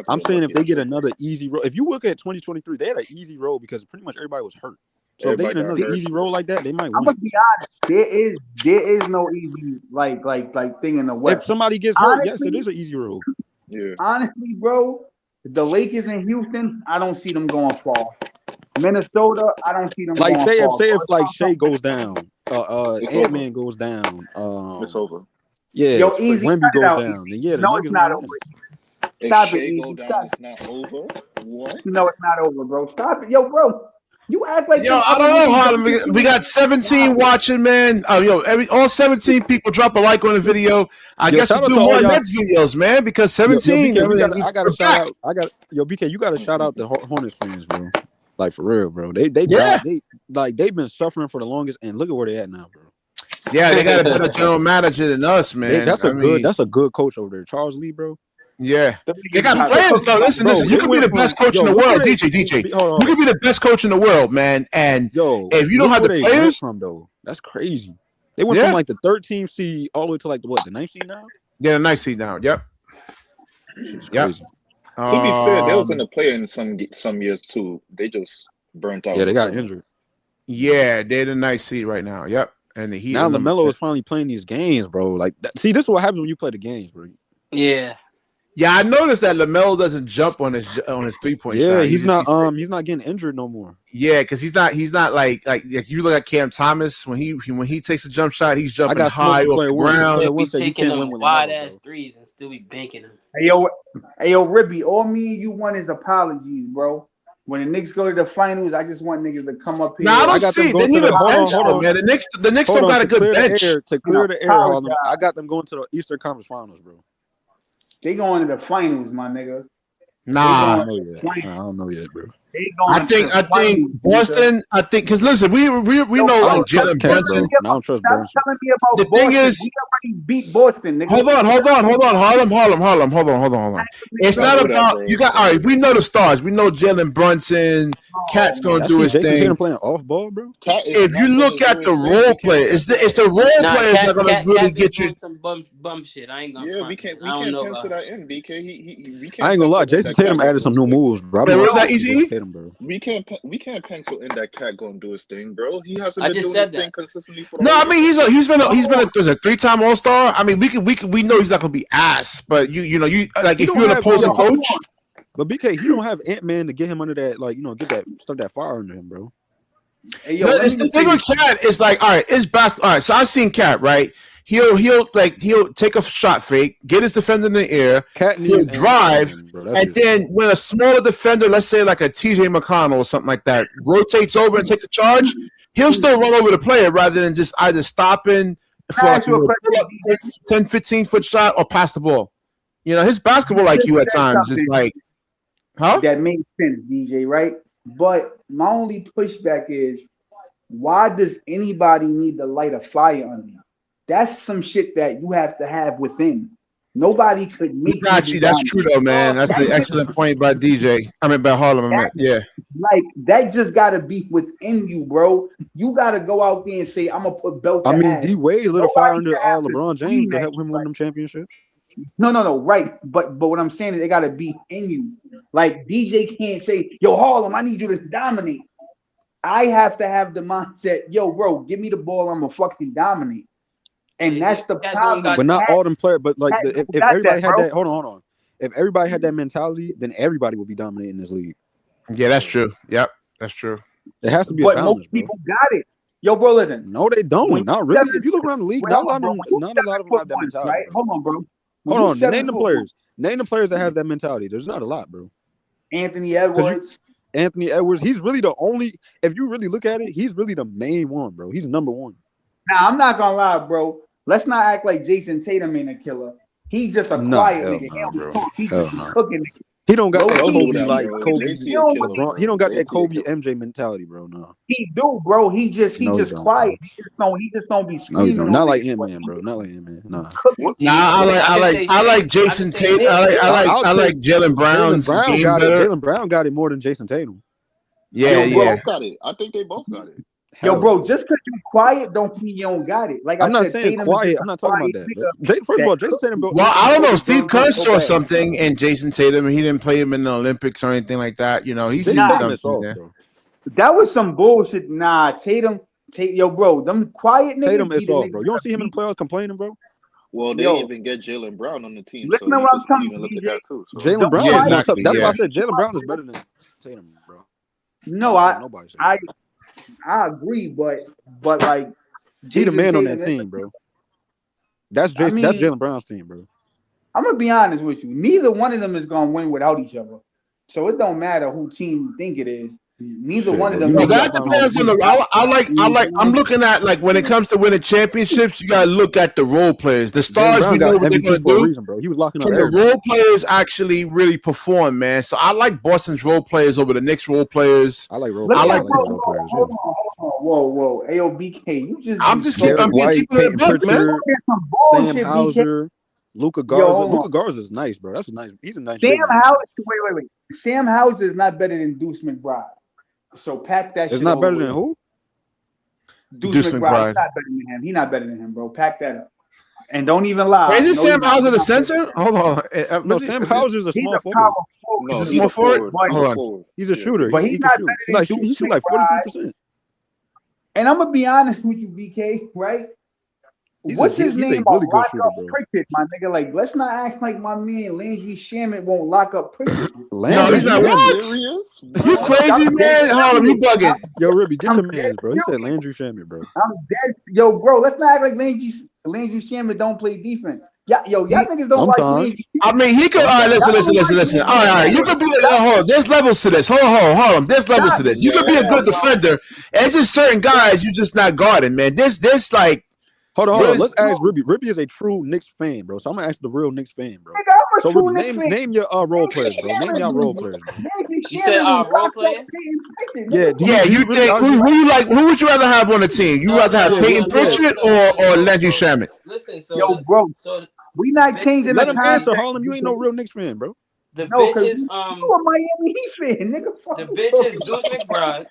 I'm saying if they get another easy roll. If you look at 2023, they had an easy roll because pretty much everybody was hurt. So if they get another easy roll like that, they might win. I'm gonna be honest. There is no easy like thing in the West. If somebody gets hurt, yes, it is an easy roll. Yeah. Honestly, bro, the Lakers in Houston, I don't see them going far. Minnesota, I don't see them like going far. Say if like Shea goes down, Ant-Man goes down, it's over. Yeah, yo, easy. Wemby goes down. Then yeah, no, it's not over. Stop it. Go down, it's not over. What? No, it's not over, bro. Stop it, yo, bro. You act like I don't know, Harlem. We got 17 watching, man. All 17 people drop a like on the video. I guess we'll do more Nets videos, man, because 17. I got to shout out. BK, you got to shout out the Hornets fans, bro. Like for real, bro. They've been suffering for the longest, and look at where they at now, bro. Yeah, they got a better general manager than us, man. That's a good coach over there, Charles Lee, bro. Yeah, they got players though. Listen, you could be the best coach in the world, DJ. You could be the best coach in the world, man. And if you don't have the players, from though, that's crazy. They went from like the 13th seed all the way to like the 9th seed now. Yeah, the 9th seed now. Yep. Yep. To be fair, they was in the play in some years too. They just burnt out. Yeah, they got injured. Yeah, they're the 9th seed right now. Yep. And the Heat. Now LaMelo is finally playing these games, bro. Like, see, this is what happens when you play the games, bro. Yeah. Yeah, I noticed that LaMelo doesn't jump on his 3-point. Yeah, he's not getting injured no more. Yeah, because he's not like if you look at Cam Thomas when he takes a jump shot, he's jumping high off the ground. He'll be taking them wide ass threes and still be banking them. Hey yo, Ribby, all me and you want is apologies, bro. When the Knicks go to the finals, I just want niggas to come up here. Nah, I don't see. They need a bench, man. The Knicks don't got a good bench. To clear the air, I got them going to the Eastern Conference Finals, bro. They going to the finals, my nigga. Nah, I don't know yet, bro. I think Boston. I think because listen, we know like Jalen Brunson. I don't trust Brunson. Telling me about the Boston. thing is, we already beat Boston. Nigga. Hold on. It's not about you got. All right, we know the stars. We know Jalen Brunson. Cat's gonna do his thing. Playing off ball, bro. If you look at the role player, it's the role players that are gonna really get you. Some bum shit. I ain't gonna. Yeah, we can't pencil that in, BK. We can't. I ain't gonna lie. Jason Tatum added some new moves, bro. Was that easy? Bro. We can't pencil in that Cat gonna do his thing, bro. He hasn't been doing his thing consistently for. No, I mean he's been a 3-time All-Star. I mean we know he's not gonna be ass, but you know like if you're an opposing coach. But BK, he don't have Ant-Man to get him under that, like, start that fire under him, bro. Hey, yo, it's the thing with Cat is like, all right, it's basketball. All right, so I've seen Cat, right? He'll take a shot fake, get his defender in the air, he'll drive, and then when a smaller defender, let's say like a TJ McConnell or something like that, rotates over and takes a charge, he'll still run over the player rather than just either stopping for like a 10, 15-foot shot or pass the ball. You know, his basketball IQ at times is like, huh? That makes sense, DJ, right? But my only pushback is, why does anybody need to light a fire under you? That's some shit that you have to have within. Nobody could make you. That's true though, man. That's an excellent point by DJ. I mean, by Harlem. Yeah. Like that just gotta be within you, bro. You gotta go out there and say, "I'm gonna put belt." I mean, D Wade lit a fire under LeBron James to help him win them championships. No, right. But what I'm saying is, it gotta be in you. Like DJ can't say, "Yo, Harlem, I need you to dominate." I have to have the mindset, "Yo, bro, give me the ball. I'm gonna fucking dominate." And that's the problem. But not all them players. But like, if everybody had that, hold on. If everybody had that mentality, then everybody would be dominating this league. Yeah, that's true. Yep, that's true. There has to be a balance. But most people got it. Yo, bro, listen. No, they don't. Not really. If you look around the league, not a lot of them have that mentality. Right? Hold on, bro. Hold on. Name the players. Name the players that has that mentality. There's not a lot, bro. Anthony Edwards. He's really the only. If you really look at it, he's really the main one, bro. He's number one. Now, I'm not gonna lie, bro. Let's not act like Jason Tatum ain't a killer. He's just a quiet nigga. He's just cooking. He don't got that Kobe like Kobe. He don't got that Kobe MJ mentality, bro. No. He do, bro. He just quiet. He just don't be screaming. No, not like Ant-Man, bro. Not like Ant-Man. Nah. I like Jason Tatum. I like Jalen Brown's game better. Jalen Brown got it more than Jason Tatum. Yeah. Both got it. I think they both got it. Yo, bro, just because you quiet don't mean you don't got it. Like I'm not saying quiet. I'm not talking about that. First of all, Jason Tatum. Well, I don't know. Steve Kerr saw something in Jason Tatum, and he didn't play him in the Olympics or anything like that. You know, he's seen something there. That was some bullshit. Nah, Tatum. Yo, bro, them quiet niggas. Tatum is off, bro. You don't see him in the playoffs complaining, bro. Well, they even get Jalen Brown on the team. Listen to what I'm telling you, look at that too. So. Jalen Brown. Yeah, that's why I said Jalen Brown is better than Tatum, bro. No, I agree, but like he the man on that team, bro. That's Jalen Brown's team, bro. I'm gonna be honest with you. Neither one of them is gonna win without each other. So it don't matter who team you think it is. Neither Shit, one of bro, them. you Well, know that depends on the. I like. I'm looking at like when it comes to winning championships, you gotta look at the role players. The James stars, Brown we know got what they're MVP gonna for a do. reason, bro. He was locking up Can the everybody. role players actually really perform, man? So I like Boston's role players over the Knicks role players. I like role Let players. me I like like role players. hold on. Whoa. AOBK, you just I'm be just so. keep, I'm Derek White, keeping it a Peyton buck, man. Pritchard, There's some Sam bullshit, BK. Hauser, Luka Yo, Garza. hold Luka on. Garza is nice, bro. That's a nice. He's a nice. Sam big man. Hauser. Wait. Sam Hauser is not better than Deuce McBride. So pack that It's shit. not all better the way than up. who? Deuce McBride. He's not better than him. He's not better than him, bro. Pack that up. And don't even lie. Wait, is it No, Sam he's not. Hauser the He's not center? Hold on. No, Sam Hauser is a He's small a forward. power forward. No, He's a he's small a forward? forward. Hold on. Forward. He's a shooter. But he he's can not shoot. better than He Deuce shoot like McBride. 43%. And I'm gonna be honest with you, BK, right? He's What's his a name? really good Lock shooter, up bro. Pritchard, my nigga. Like, let's not act like my man Landry Shamet won't lock up Pritchard. No, Landry he's not. Shamet. What? Serious? You crazy, man? Hold on, you bugging. Yo, Ribby, get I'm your man's, bro. He said dead. Landry Shamet, bro. I'm dead. Yo, bro, let's not act like Landry Shamet don't play defense. Yeah, y'all niggas don't like Sometimes. Landry. I mean, he could. All right, listen. All right. You could be. Hold on. There's levels to this. Hold on. There's levels to this. You could be a good defender. And just certain guys you just not guarding, man. This like. Hold on. There's- Let's ask Ribby. Ribby is a true Knicks fan, bro. So I'm gonna ask the real Knicks fan, bro. Nigga, I'm a So true Ribby, Knicks fan. name your role players, bro. Name y'all role players, bro. Landry You said, Shamet was role locked up players? Peyton Pritchard, Yeah, nigga. do Yeah, you really think who you like? Who would you rather have on the team? You No, rather have no, Peyton no, Pritchard or Landry Shamet? Listen, Yo, bro, we not changing Let the him answer, context. Harlem. You ain't no real Knicks fan, bro. the No, bitch because is you a Miami Heat fan, nigga. Fuck the you bitch talking is Deuce McBride,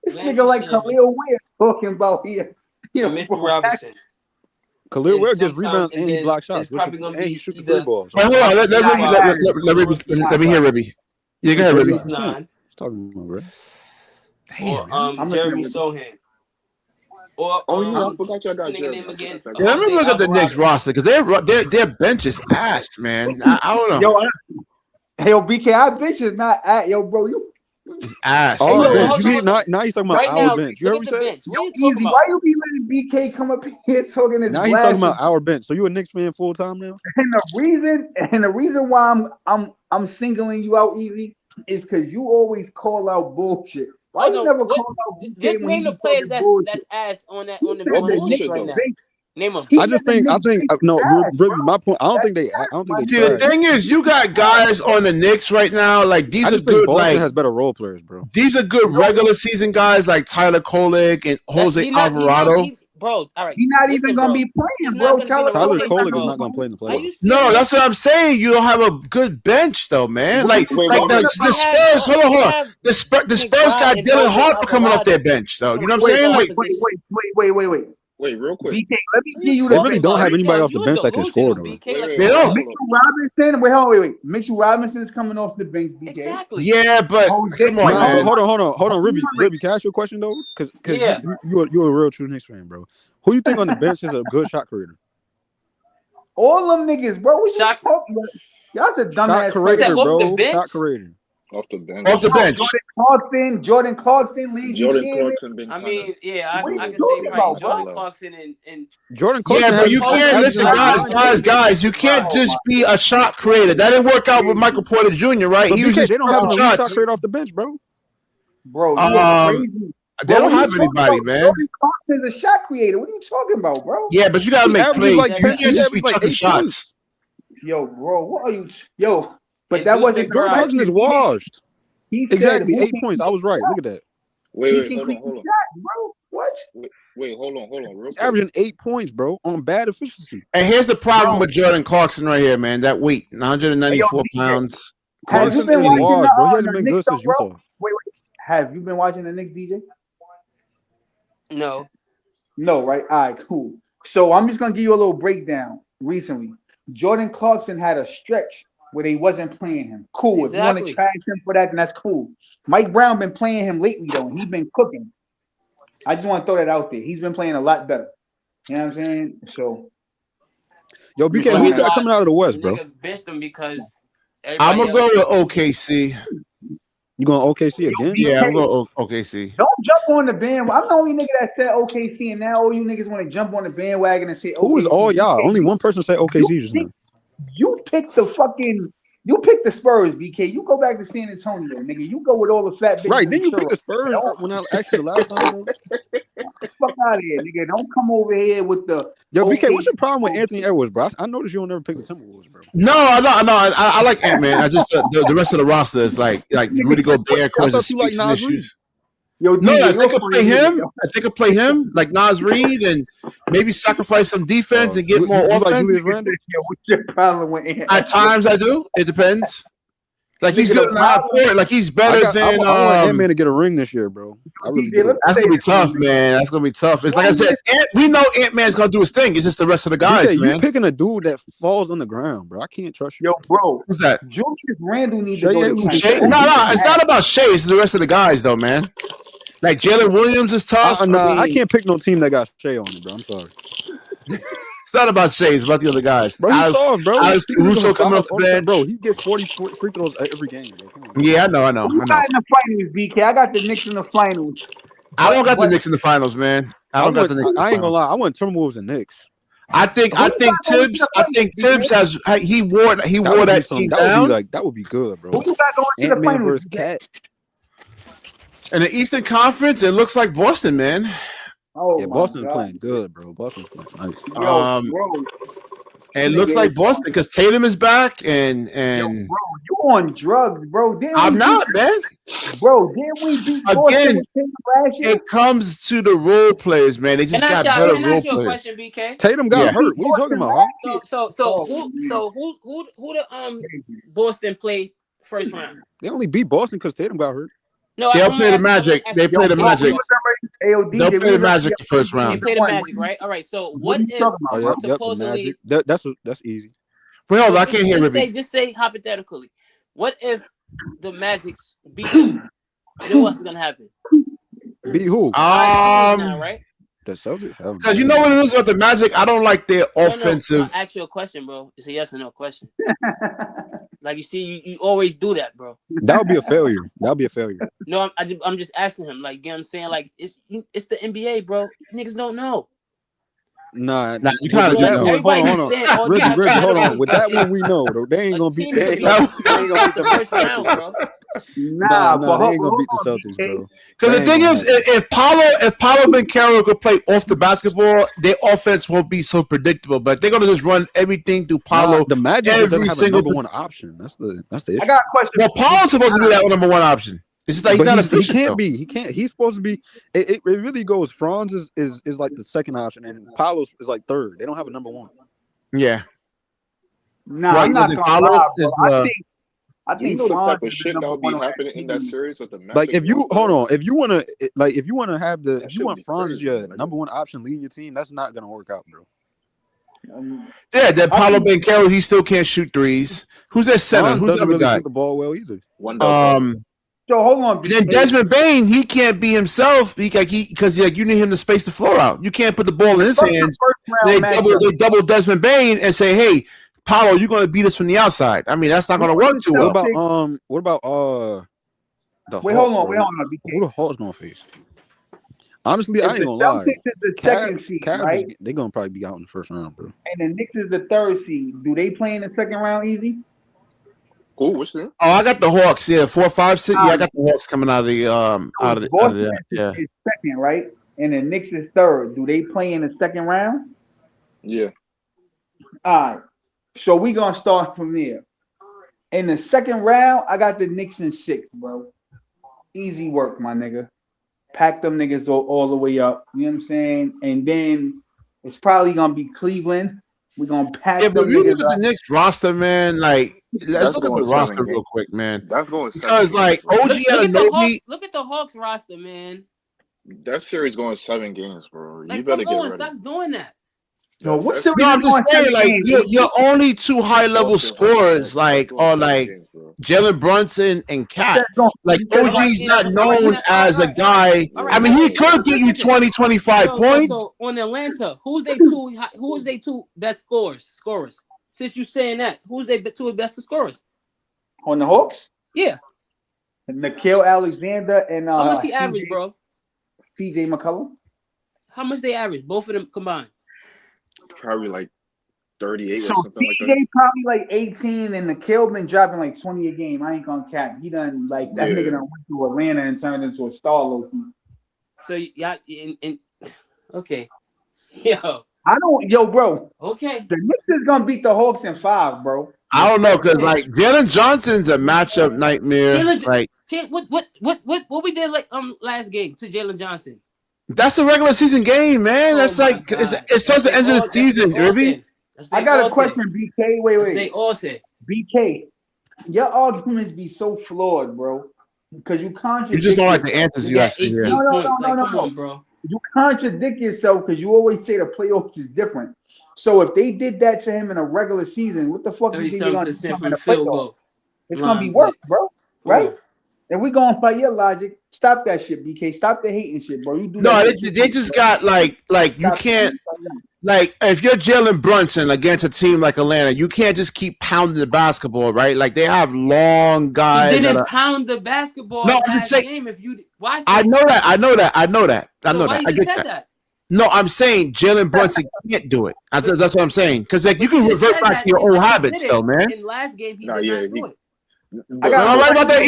This Landry nigga like Shamet, Khalil Ware talking about here. and Mitchell Robinson. Khalil And Ware gets sometimes- rebounds and he then blocks shots. it's probably gonna And be he shoots the either- three balls. Wait, hold on. Let me hear Ribby. You go ahead, Ribby. 9, Talking about, bro. or Jeremy Sohan. Or Oh yeah, I forgot y'all got nigga Jeremy. name again. Yeah, let me look at the Knicks roster because their bench is ass, man. I don't know. Yo, BK, our bench is not at bro. You It's ass. Our yo, bench. hold You see, on. now he's talking about Right our now, bench. You heard look what at he the said? bench. What are you easy. talking Why about? you be letting BK come up here talking this Now he's talking blasphemy? about our bench. So you a Knicks fan full time now? And the reason why I'm singling you out, Evie, is because you always call out bullshit. Why Hold you on, never what- call out BK Just when name you the players talking that's bullshit? ass on the He on said the the Knicks Knicks right now. bench. Name them. He I just said the think Knicks bench no, ass, Ribby, bro. my point. I don't think they See, the trash. thing is, you got guys on the Knicks right now. Like these I are just think good. Boston Like has better role players, bro. these are good regular season guys like Tyler Kolek and Jose Alvarado. Bro, all right. He's not Listen, even gonna bro. be He's playing, not bro. gonna be in the Tyler rotation, Kolek bro. is not going to play in the Are you playoffs. No, serious? that's what I'm saying. You don't have a good bench though, man. Like Wait, like wait, the wait. Spurs. Hold on. The Spurs got and Dylan Jose Harper coming off Alvarado. their bench though. You know what I'm saying? Like Wait. Wait, real quick. BK, let me give you They the really bench. don't have anybody off the You're bench that can score, though. delusional, BK. Wait, Like, wait, They for don't. real. Mitchell Robinson. Wait. Mitchell Robinson is coming off the bench, BK. Exactly. Yeah, but come on, Nah, man. hold on, Ribby, can I ask you a question though? Because Yeah. you're a real true Knicks fan, bro. Who you think on the bench is a good shot creator? All them niggas, bro. We Shot- just talking. Y'all's a dumbass. Shot creator, Said off the bro. bench? Shot creator. Off the bench. Off the bench. Jordan Clarkson, Landry Jordan Shamet. Clarkson been I kinda- mean, yeah, I What are you can say talking probably about, Jordan bro? Clarkson and Jordan Clarkson. Yeah, but has- you can't listen, guys. You can't just be a shot creator. That didn't work out with Michael Porter Jr., right? But He was BK, just they don't have an elite shot shots. creator off the bench, bro. Bro, you crazy. They Bro, don't what have you talking anybody, about? man. Jordan Clarkson's a shot creator. What are you talking about, bro? Yeah, but you gotta He make averages plays. like You 10 can't just be he averages like chucking 8 shots. points. Yo, bro, what are you? Yo, but And that Deuce wasn't. Jordan McBride. Clarkson is washed. He said, Exactly, who 8 can points. I was right. Look at that. Wait, He wait, can hold on, create hold on. shots, bro. What? Wait, hold on, real He's quick. averaging 8 points, bro, on bad efficiency. And here's the problem with Jordan Clarkson right here, man. That weight, 194 pounds. Have you Clarkson been is watching washed, bro. He the hasn't been Knicks, good since though, bro? Utah. Wait. Have you been watching the Knicks, DJ? no. No, right? All right, cool. So I'm just gonna give you a little breakdown. Recently, Jordan Clarkson had a stretch where they wasn't playing him. Cool. If you want to Exactly. trash him for that, then that's cool. Mike Brown been playing him lately though, and he's been cooking. I just want to throw that out there. He's been playing a lot better. You know what I'm saying? So Yo, BK, who you got coming out of the West, bro? Nigga benched them because I'm gonna everybody go else- to OKC. You going OKC again? Yeah, I'm going to OKC. don't jump on the bandwagon. I'm the only nigga that said OKC, and now all you niggas want to jump on the bandwagon and say OKC. Who is all y'all? Only one person said OKC just now. You picked the fucking You pick the Spurs, BK. You go back to San Antonio, nigga. You go with all the fat bitches. Right? Then you pick the Spurs when I asked you the last time, bro. Fuck out of here, nigga. Don't come over here with the. Yo, BK, what's your problem with Anthony Edwards, bro? I noticed you don't never pick the Timberwolves, bro. No. I like Ant-Man. I just the rest of the roster is like Rudy Gobert causes spacing issues. Yo, No, DJ, I think I play him. I think I play him like Nas Reed and maybe sacrifice some defense and get more offense. Like Julius Randle? Yo, what's your problem with Ant? At times I do. It depends. Like he's good in the half court. Like he's better than. I want Ant-Man to get a ring this year, bro. Really that's gonna be tough, man. That's gonna be tough. It's like I said, we know Ant-Man's gonna do his thing. It's just the rest of the guys, man. You picking a dude that falls on the ground, bro. I can't trust you. Yo, bro. Who's that? Julius Randle needs to go to Shea? No, it's not about Shea. It's the rest of the guys, though, man. Like Jalen Williams is tough. I can't pick no team that got Shea on it, bro. I'm sorry. It's not about Shea. It's about the other guys. Bro, he's soft, bro. Alex Caruso coming off the bench. Bro, he gets 40 free throws every game, bro. Come on. Yeah, I know. Who got in the finals, BK? I got the Knicks in the finals. I don't got the Knicks in the finals, man. I ain't gonna lie. I want Timberwolves and Knicks. I think Tibbs has he wore that team down. That would be good, bro. Who you got going to the Ant-Man finals? versus Cat. In the Eastern Conference, it looks like Boston, man. Oh, yeah, Boston's playing good, bro. Boston's playing nice. Yo, bro. And it looks like Boston because Tatum is back and Yo, bro, you on drugs, bro. I'm not, man. Bro, didn't we beat Boston last year? It comes to the role players, man. They just got better role players. Can I ask you a question, BK? Tatum got hurt. What are you talking about, huh? So who the Boston play first round? They only beat Boston because Tatum got hurt. No, they'll play the Magic. They play the Magic. They'll play the Magic the first round. They play the Magic, right? All right. So what if supposedly that's easy. Well, I can't hear Ruby. Just say hypothetically, what if the Magics beat them? You know what's gonna happen? Beat who? Right? The Celtics. Because you know what it is with the Magic. I don't like their offensive. I'll ask you a question, bro. It's a yes or no question. Like you see, you always do that, bro. That would be a failure. No, I'm just asking him. Like, you know what I'm saying? Like, it's the NBA, bro. Niggas don't know. Nah, you kind of know. Hold on. Reggie, hold on. With that one, we know though. They ain't gonna beat. They ain't gonna beat the first round, bro. Nah, they ain't gonna beat the Celtics, bro. Because the thing is, if Paolo Banchero could play off the basketball, their offense won't be so predictable. But they're gonna just run everything through Paolo. The Magic doesn't have a number one option. That's the issue. I got a question. Well, Paolo's supposed to be that number one option. It's just like he can't be. He can't. He's supposed to be. It really goes. Franz is like the second option, and Paolo's is like third. They don't have a number one. Yeah. Nah, I'm not gonna lie, bro. I think you know the type of Franz shit that would be happening in that series with the Magic. Like if you want Franz as your number one option leading your team, that's not gonna work out, bro. Yeah, that Paolo Banchero, he still can't shoot threes. Who's that center? Franz Who's the doesn't other really guy? shoot the ball well either. So hold on. Then Desmond Bain, he can't be himself because you need him to space the floor out. You can't put the ball in his hands. They double Desmond Bain and say, "Hey, Paolo, you're going to beat us from the outside." I mean, that's not going to work too well. What about the Wait, Hawks, hold on. Who the Hawks gonna face? Honestly, I ain't gonna lie. The second seed, right? They're gonna probably be out in the first round, bro. And the Knicks is the third seed. Do they play in the second round easy? Cool, what's that? Oh, I got the Hawks. Yeah, 4, 5, 6. Yeah, I got the Hawks coming out of the out of there. Yeah, is second, right? And the Knicks is third. Do they play in the second round? Yeah. All right. So we gonna start from there. In the second round, I got the Knicks in 6, bro. Easy work, my nigga. Pack them niggas all the way up. You know what I'm saying? And then it's probably gonna be Cleveland. We're gonna pack them but you look niggas at up. the Knicks roster, man. Like, let's look at the roster real quick, man. That's going because like OG Anunoby. Look at the Hawks roster, man. That series going 7 games, bro. Like, you better get ready. Stop doing that. No, what's the I'm just saying, like your only 2 high-level scorers, like are like Jalen Brunson and Cat. Like OG's not known as a guy. I mean, he could get you 20, 25 points. So on Atlanta, who's they two best scorers? Since you saying that, who's they 2 best scorers? On the Hawks? Yeah. Nickeil Alexander and how much they average, bro? TJ McCollum. How much they average? Both of them combined. Probably like 38 So or something like that. TJ probably like 18, and Nikhil been dropping like 20 a game. I ain't gonna cap. He done like that nigga done went to Atlanta and turned into a star low key. So yeah, okay, yo, bro. Okay, the Knicks is gonna beat the Hawks in 5, bro. I don't know because like Jalen Johnson's a matchup nightmare. What we did last game to Jalen Johnson? That's a regular season game, man. That's like it's towards the end of the season, Irving. I got a question, BK. Wait. They all said. BK, your arguments be so flawed, bro. Because you contradict. You just don't like the answers you actually hear. No. Come on, bro. You contradict yourself because you always say the playoffs is different. So if they did that to him in a regular season, what the fuck do you think they're gonna do in the playoffs? It's gonna be worse, bro. Right? And we going by your logic. Stop that shit, BK. Stop the hating shit, bro. You do no, that they just got like you can't. Like, if you're Jalen Brunson against a team like Atlanta, you can't just keep pounding the basketball, right? Like, they have long guys. You didn't pound the basketball last game. If you watch, I know that. I know that. Why you just said that? No, I'm saying Jalen Brunson can't do it. That's what I'm saying. Because like you can revert back to your old habits, though, man. In last game, he did not do it. Am I right about that?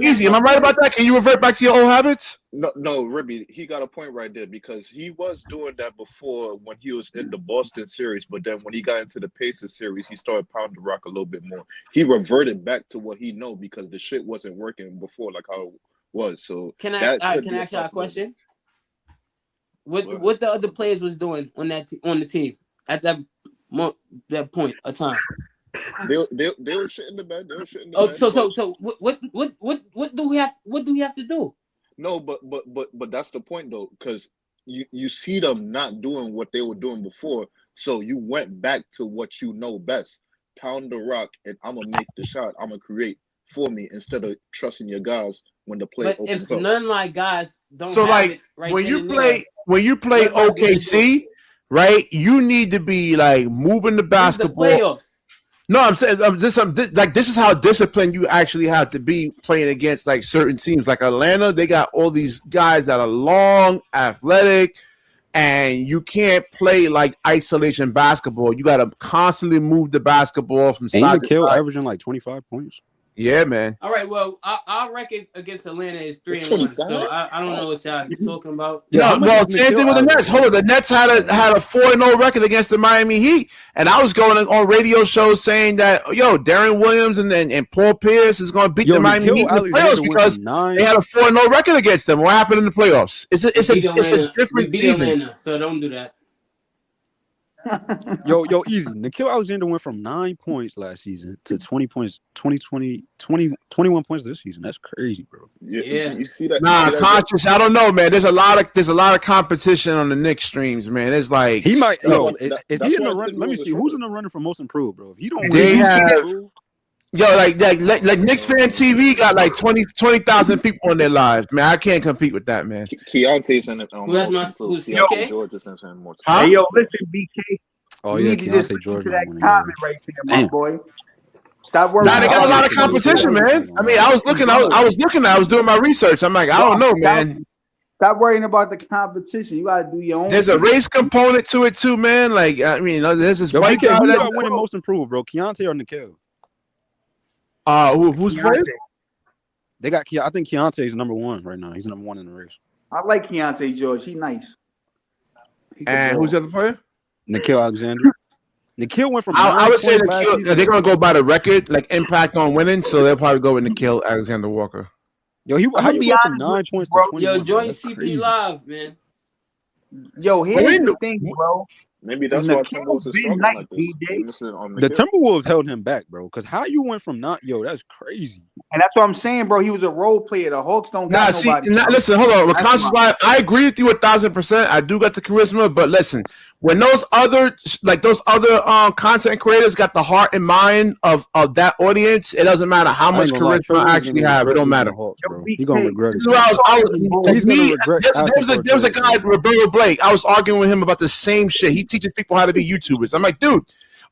Easy. Am I right about that? Can you revert back to your old habits? No, Ribby, he got a point right there because he was doing that before when he was in the Boston series, but then when he got into the Pacers series, he started pounding the rock a little bit more. He reverted back to what he know because the shit wasn't working before, like how it was. So can I ask you a question? What the other players was doing on the team at that point of time? They were shit in the bed. So what do we have to do? No, but that's the point though, because you see them not doing what they were doing before, so you went back to what you know best. Pound the rock, and I'm gonna make the shot. I'm gonna create for me instead of trusting your guys when the play opens up. But if none of my guys don't, so have like it right when you play OKC, right? You need to be like moving the basketball. The playoffs. No, I'm saying this is how disciplined you actually have to be playing against like certain teams. Like Atlanta, they got all these guys that are long, athletic, and you can't play like isolation basketball. You got to constantly move the basketball from side to side. Averaging like 25 points. Yeah, man. All right, well, our record against Atlanta is 3-1, so I don't know what y'all talking about. No, well, same thing with the Nets. Hold on, the Nets had a 4-0 record against the Miami Heat, and I was going on radio shows saying that Darren Williams and Paul Pierce is going to beat the Miami Heat in the playoffs because they had a 4-0 record against them. What happened in the playoffs? It's a different season. Atlanta, so don't do that. Yo, easy. Nickeil Alexander went from 9 points last season to 20 points, 21 points this season. That's crazy, bro. Yeah. You see that? Nah, conscious. I don't know, man. There's a lot of competition on the Knicks streams, man. It's like he might. Is he in the run? Let me see. Who's in the running for most improved, bro? If you don't, like Knicks fan TV got like 20,000 people on their lives, man. I can't compete with that, man. Keontae's in it. Who's CK? George is in more. Hey, yo, listen, BK. Oh yeah, Keontae George. That comment right there, my boy. Stop worrying. Nah, they got a lot of competition, man. I mean, I was doing my research. I'm like, I don't know, man. Stop worrying about the competition. You gotta do your own. There's a race component to it too, man. Like, I mean, there's this white guy guy that winning most improved, bro. Keontae or Nickeil? Who's first? They got I think Keontae's number one right now. He's number one in the race. I like Keontae George. He's nice. And who's the other player? Nickeil Alexander. Nickeil went from. I would say Nickeil. They're gonna go by the record, like impact on winning. So they'll probably go with Nickeil Alexander Walker. Yo, how you went from 9 points to 20? Yo, join CP Live, man. Yo, here's the thing, bro. Maybe that's why Timberwolves is struggling like this. The Timberwolves held him back, bro. Because how you went from that's crazy. And that's what I'm saying, bro. He was a role player. The Hawks don't got nobody. Listen, hold on. With Conscious Live, I agree with you 1,000%. I do got the charisma, but listen, when those other content creators got the heart and mind of that audience, it doesn't matter how much charisma I actually have. It don't matter. He's gonna regret it. There was a guy, Roberto Blake. I was arguing with him about the same shit. He teaches people how to be YouTubers. I'm like, dude.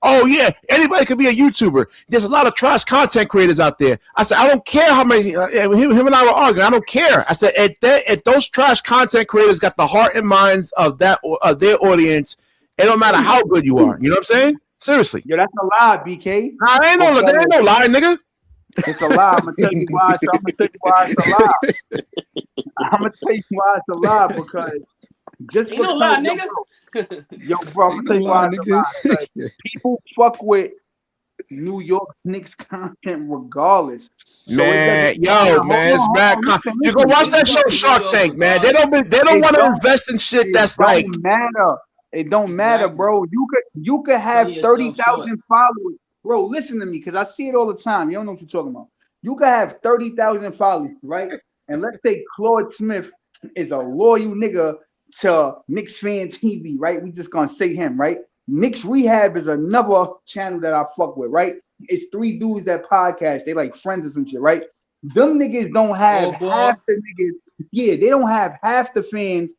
Oh yeah, anybody could be a YouTuber. There's a lot of trash content creators out there. I said, I don't care how many. Him and I were arguing. I don't care. I said, if those trash content creators got the heart and minds of their audience, it don't matter how good you are. You know what I'm saying? Seriously. Yo, that's a lie, BK. Nah, there ain't no lie, nigga. It's a lie. I'm gonna tell you why. So I'm gonna tell you why it's a lie. I'm gonna tell you why it's a lie because just Ain't no lie, nigga. Yo, bro, I'm gonna tell you why it's a lie. Because people fuck with New York Knicks content regardless. So Man, it's bad. You go watch that show Shark Tank, man. They don't want to invest in shit that's like. It don't matter, bro. You could have 30,000 followers. Bro, listen to me, because I see it all the time. You don't know what you're talking about. You could have 30,000 followers, right? And let's say Claude Smith is a loyal nigga to Knicks Fan TV, right? We just gonna say him, right? Knicks Rehab is another channel that I fuck with, right? It's 3 dudes that podcast. They like friends or some shit, right? Them niggas don't have half the niggas. Yeah, they don't have half the fans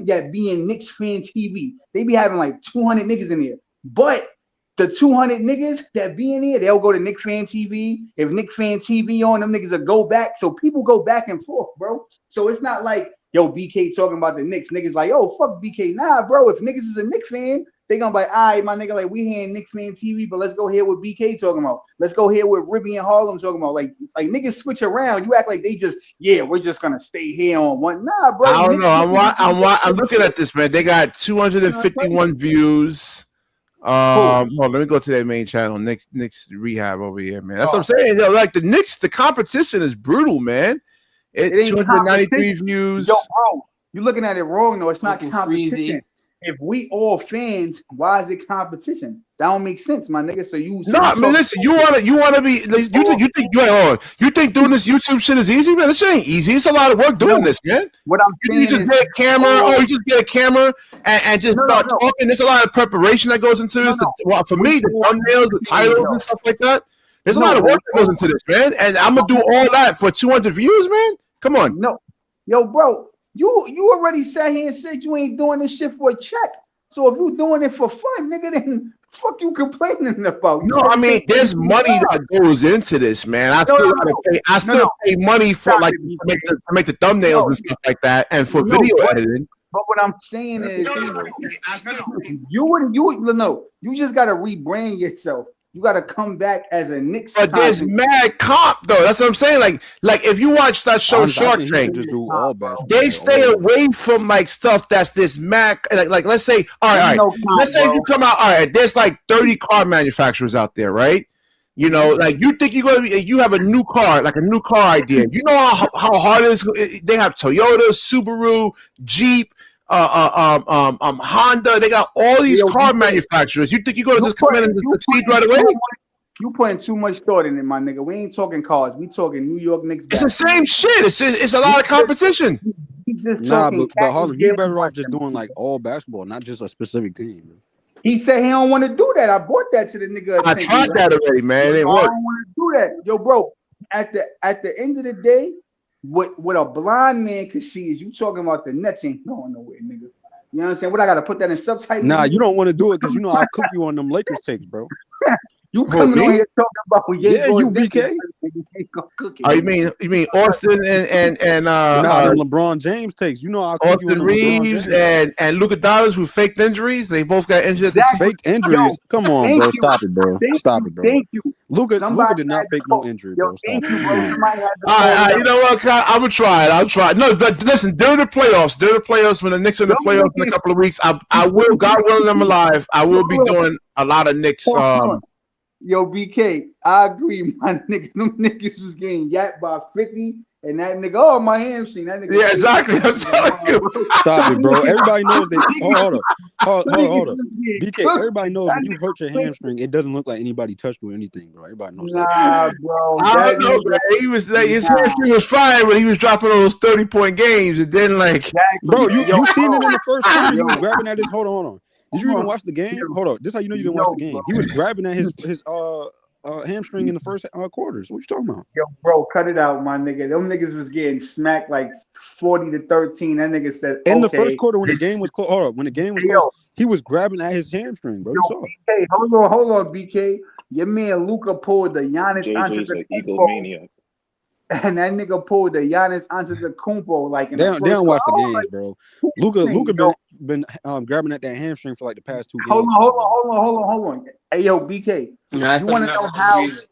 that be in Knicks Fan TV. They be having like 200 niggas in there. But the 200 niggas that be in here, they'll go to Knicks Fan TV. If Knicks Fan TV on, them niggas will go back. So people go back and forth, bro. So it's not like, yo, BK talking about the Knicks. Niggas like, yo, fuck BK. Nah, bro, if niggas is a Knicks fan, they gonna be like, all right, my nigga, like, we here in Knicks Fan TV, but let's go here with BK talking about. Let's go here with Ribby and Harlem talking about. Like niggas switch around. You act like they just, we're just gonna stay here on one. Nah, bro. I don't know. I'm looking at this, man. They got 251 views. Hold on, let me go to their main channel, Knicks Rehab over here, man. That's what I'm saying. Yo, like the Knicks, the competition is brutal, man. It 293 views. Yo, bro, you're looking at it wrong, though. It's not competition. If we all fans, why is it competition? That don't make sense, my nigga. So listen, you wanna be you think doing this YouTube shit is easy, man? This shit ain't easy. It's a lot of work doing this, man. What I'm saying you just get a camera, you just get a camera and just start talking. There's a lot of preparation that goes into this. For me, the thumbnails, the titles and stuff like that. There's a lot of work that goes into this, man. And I'm gonna do all that for 200 views, man. Come on. No, yo, bro. You already sat here and said you ain't doing this shit for a check. So if you doing it for fun, nigga, then fuck you complaining about. No, I mean there's money that goes into this, man. I still pay money for like to make the thumbnails and stuff like that, and for video editing. But what I'm saying is, you just gotta rebrand yourself. You got to come back as a Knicks. But there's mad comp though. That's what I'm saying. Like if you watch that show Shark Tank, they stay away from like stuff that's this mad. Like let's say, all right. Let's say if you come out, all right. There's like 30 car manufacturers out there, right? You know, like you think you have a new car, like a new car idea. You know how hard it is. They have Toyota, Subaru, Jeep. Honda, they got all these car manufacturers. You think you're gonna just come in and just succeed right away? You putting too much thought in it, my nigga. We ain't talking cars. We talking New York Knicks. It's the same shit. It's a lot of competition. But Harlem, you better off just doing like all basketball, not just a specific team. He said he don't want to do that. I bought that to the nigga. I tried that already, man. It I don't want to do that, yo, bro. At the end of the day. What a blind man can see is you talking about the Nets ain't going nowhere, nigga. You know what I'm saying? What I gotta put that in subtitles? Nah, you don't want to do it because you know I'll cook you on them Lakers takes, bro. You coming on here talking about you BK? Oh, you mean Austin and LeBron James takes. You know Austin Reeves and Luka Doncic with faked injuries. They both got injured. Faked injuries. Come on, bro. Stop it, bro. Stop it, bro. Thank you. Luka did not fake no injury, bro. Thank you, bro. All right, you know what? I'm gonna try it. I'll try it. No, but listen, during the playoffs, when the Knicks are in the playoffs in a couple of weeks, I will, God willing, I'm alive. I will be doing a lot of Knicks. Yo, BK, I agree, my nigga. Them niggas was getting yapped by 50, and that nigga, my hamstring. That nigga. Yeah, exactly. I'm telling you. Stop it, bro. Everybody knows that. Hold on. BK, everybody knows when you hurt your hamstring, it doesn't look like anybody touched you or anything, bro. Everybody knows that. Nah, bro. I don't know, man. He was like, his hamstring was fine when he was dropping those 30-point games, and then like, bro, you seen it in the first quarter. He was grabbing at his. Hold on. Did you even watch the game? Hold on. This is how you know you didn't watch the game. He was grabbing at his hamstring in the first quarters. What you talking about? Yo, bro, cut it out, my nigga. Them niggas was getting smacked like 40-13. That nigga said in the first quarter when the game was close. Hold on. When the game was close, he was grabbing at his hamstring, bro. BK, hold on, BK. Your man Luka pulled the Giannis Antetokounmpo. and that nigga pulled the Giannis Antetokounmpo like in They the don't, first. they don't watch the Oh, games, like, bro. who Luka yo, been grabbing at that hamstring for like the past 2 hold games. on, hold on. Hey, yo, BK, No, that's you want to something know else I how? agree with.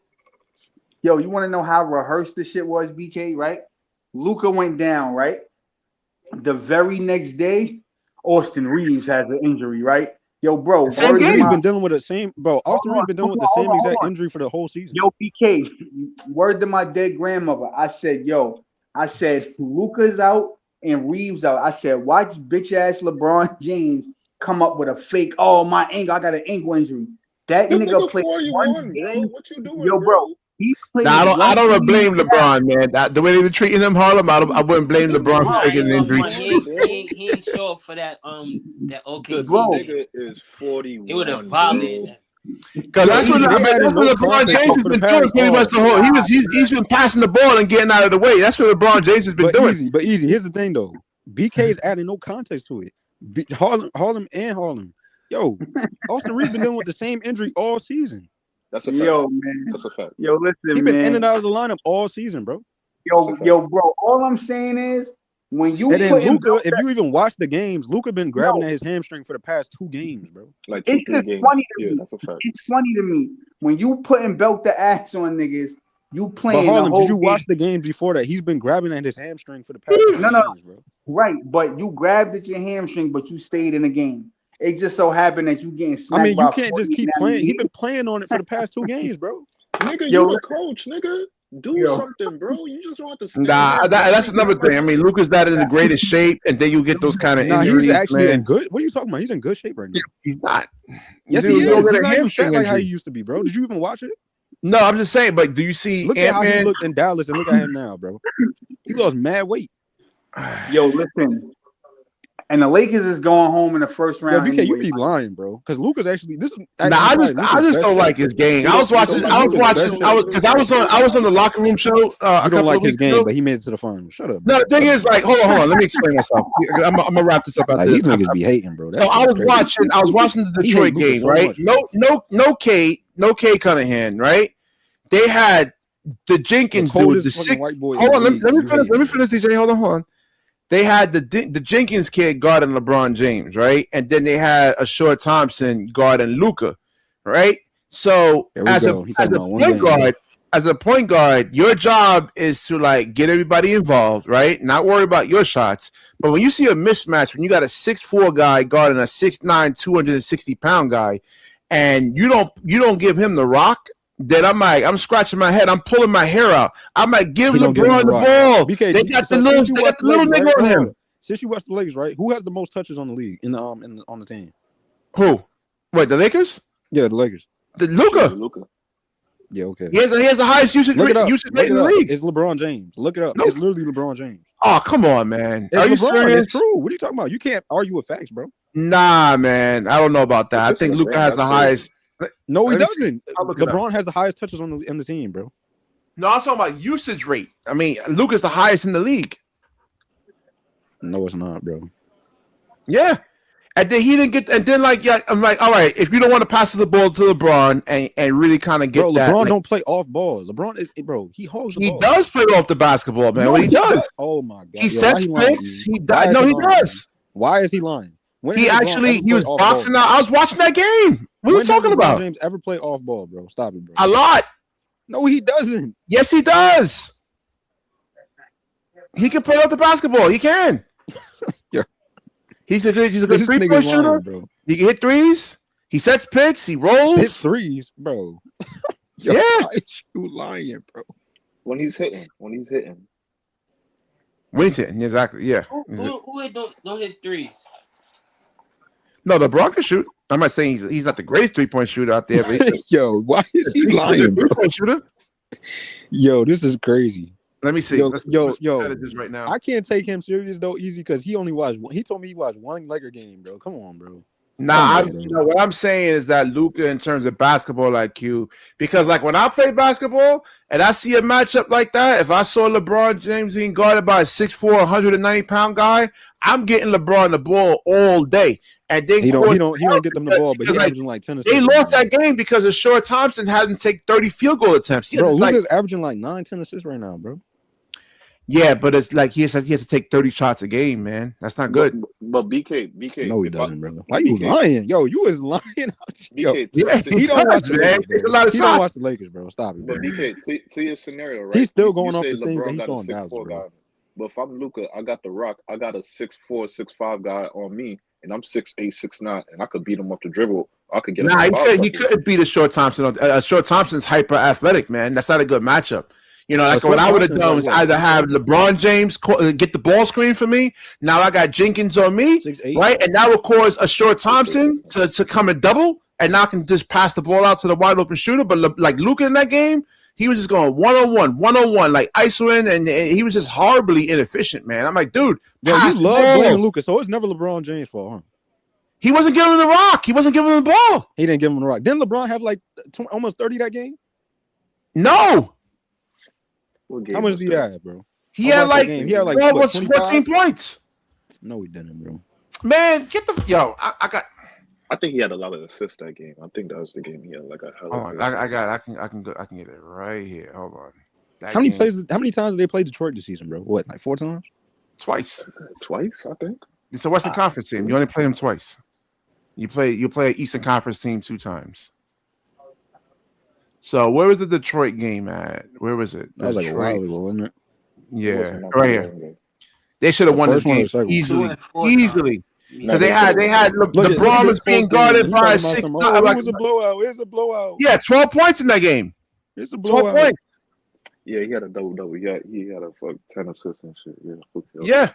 Yo, you want to know how rehearsed the shit was, BK? Right? Luka went down, right? The very next day, Austin Reeves has an injury, right? Yo, bro, Same word to Reeves game. been dealing with the same, bro. Austin Reeves been dealing with the same exact injury for the whole season. Yo, BK, word to my dead grandmother. I said, Luka's out and Reeves out. I said, watch bitch ass LeBron James come up with a fake. Oh, my ankle, I got an ankle injury. That The nigga nigga played 41, one bro. game. What you doing, Yo, bro, he played Nah, I one don't game. blame LeBron, man. The way they been treating him, Harlem, I wouldn't blame The LeBron nigga for Nah, I faking ain't an gonna injury. front. 41, bro. He ain't show up for that The OKC game. nigga is It would have 41, violated bro. that. Because Yo, that's easy. what They adding that's no what LeBron context James has for the been doing past. pretty much the whole. He's been passing the ball and getting out of the way. That's what LeBron James has been doing. But easy. Here's the thing, though. BK is adding no context to it. Harlem. Yo, Austin Reeves been dealing with the same injury all season. That's a fact. Yo, man. That's a fact. Yo, listen, He been man. in and out of the lineup all season, bro. Yo, bro. All I'm saying is when you And then put in Luka, if you even watch the games, Luka been grabbing at his hamstring for the past 2 games, bro. Like it's 2-3 just games. funny to Yeah, me. that's a fact. It's funny to me when you putting belt the ass on niggas. You But playing the Harlem, whole did you watch game. the games before that? He's been grabbing at his hamstring for the past 2 No, games, bro. right. But you grabbed at your hamstring, but you stayed in the game. It just so happened that you getting smacked. I mean, you by can't just 40 keep now. playing. He been playing on it for the past 2 games, bro. Nigga, Yo, you the coach, nigga. Do something, bro. You just want to stand Nah, there. that's another thing. I mean, Luka's not in the greatest shape, and then you get those kind of Nah, injuries. he's actually in man. good. What are you talking about? He's in good shape right now. He's not. Yes, Dude, he you don't is. get He's a not even hamstring fat like how he injury. used to be, bro. Did you even watch it? No, I'm just saying. But do you see Look at how he Ant-Man? looked in Dallas and look at him now, bro. He lost mad weight. Yo, listen. And the Lakers is going home in the first Yo, round. BK, you anyway. be lying, bro. Because Luka's actually this. Is Nah, actually I probably just Luka's best don't shape. like his game. You I was don't watching. like I was Luka's watching. best I was shape. because I was on the locker room show You a don't couple like of his weeks game, ago. but he made it to the finals. Shut up. No, the thing is, like, hold on. Let me explain myself. I'm gonna wrap this up Like after these this. niggas be hating, bro. So That's I was crazy. watching the He hate Detroit Luka game, so right? much, No K Cunningham, right? They had the Jenkins dude, coldest the fucking sick. white boy in Hold the on, league. let me You finish. hate Let me him. finish, DJ. Hold on. They had the Jenkins kid guarding LeBron James, right? And then they had a Short Thompson guarding Luka, right? So There we go. He talking about one game. as a point guard, your job is to like get everybody involved, right? Not worry about your shots. But when you see a mismatch, when you got a 6'4" guy guarding a 6'9", 260-pound guy, and you don't give him the rock, then I'm scratching my head. I'm pulling my hair out. I'm like, give He don't give him LeBron the rock. ball. BK, They got the so little, since you they watch got the little Lakers, nigga right? on Hold him. on. Since you watch the Lakers, right? Who has the most touches on the league on the team? Who? Wait, the Lakers? Yeah, the Lakers. The Luka. Yeah, okay. He has the highest usage rate in the league. It's LeBron James. Look it up. Nope. It's literally LeBron James. Oh, come on, man. It's Are you LeBron. serious? It's true. What are you talking about? You can't argue with facts, bro. Nah, man. I don't know about that. I think LeBron, Luka has the highest. No, he Let me see. doesn't. I'll look it up. LeBron has the highest touches on the team, bro. No, I'm talking about usage rate. I mean, Luka's the highest in the league. No, it's not, bro. Yeah. And then he didn't get, and then like, yeah, I'm like, all right, if you don't want to pass the ball to LeBron and really kind of get Bro, that, LeBron like, don't play off ball. LeBron is, bro, he holds the he ball. does play off the basketball, man. No, What he does. Oh my god. He sets picks. He Why does. is No, he he lying? does. Why is he lying? When He has LeBron actually, ever he was played off boxing ball? out. I was watching that game. What are you talking When does LeBron about? James ever play off ball, bro? Stop it, bro. A lot. No, he doesn't. Yes, he does. He can play off the basketball. He can. Yeah. He's a good This 3-point nigga's shooter. lying, bro. He can hit threes. He sets picks. He rolls. Hit threes, bro. Yo, Yeah. why is you lying, bro? When he's hitting. Winnington, exactly. Yeah. Who don't hit threes? No, LeBron can shoot. I'm not saying he's not the greatest 3-point shooter out there, but he's Yo, why is he a lying, bro? 3-point shooter. Yo, this is crazy. Let me see. Yo, Let's edit this right now. I can't take him serious though, easy, because he only watched. He told me he watched one Laker game, bro. Come on, bro. Nah, what I'm saying is that Luka, in terms of basketball IQ, because like when I play basketball and I see a matchup like that, if I saw LeBron James being guarded by a 6'4", 190-pound guy, I'm getting LeBron the ball all day. And then he don't get them the ball, but he's averaging like 10 assists. They lost that game because Short Thompson hadn't taken 30 field goal attempts. Bro, Luka's averaging like 9, 10 assists right now, bro. Yeah, but it's like he has to take 30 shots a game, man. That's not good. But BK, No, he doesn't, brother. Why you lying? Yo, you is lying. Yo, BK, Yeah, he don't watch the man. Lakers, Takes a bro. lot of He don't shots. watch the Lakers, bro. Stop it. But Bro. BK, to your scenario, right? He's still You going off say the things that LeBron he got saw a in Dallas, 6'4" bro. guy. But if I'm Luka, I got the Rock. I got a 6'4", 6'5" guy on me, and I'm 6'8", 6'9", and I could beat him up the dribble. I could get him. Nah, in foul he trouble. couldn't beat a Short Thompson. Short Thompson's hyper athletic, man. That's not a good matchup. You know, like Short what I would have Thompson's done like was what, either 6'8"? have LeBron James get the ball screen for me. Now I got Jenkins on me, 6'8"? right? And that would cause a Short Thompson to come and double, and now I can just pass the ball out to the wide open shooter. But like Luka in that game, he was just going one-on-one, like isoing, and he was just horribly inefficient, man. I'm like, dude, Yo, pass you the love ball. blaming Lucas, so it's never LeBron James' fault, huh? He wasn't giving him the rock. He wasn't giving him the ball. He didn't give him the rock. Didn't LeBron have like almost 30 that game? No. How much did he have, bro? He had like 14 points. No, he didn't, bro. Man, get the I got. I think he had a lot of assists that game. I think that was the game he had like a hell of. Hold on, I can get it right here. Hold on. How many times did they play Detroit this season, bro? What, like 4 times? Twice, I think. It's a Western Conference team. You only play them twice. You play an Eastern Conference team 2 times. So where was the Detroit game at? Where was it? That was like a while ago, wasn't it? Yeah, right here. They should have won this game easily. Because they had LeBron was being guarded by 6. It was a blowout. It's a blowout. Yeah, 12 points in that game. It's a blowout. 12 points. Yeah, he had a double. He had a 10 assists and shit. Yeah.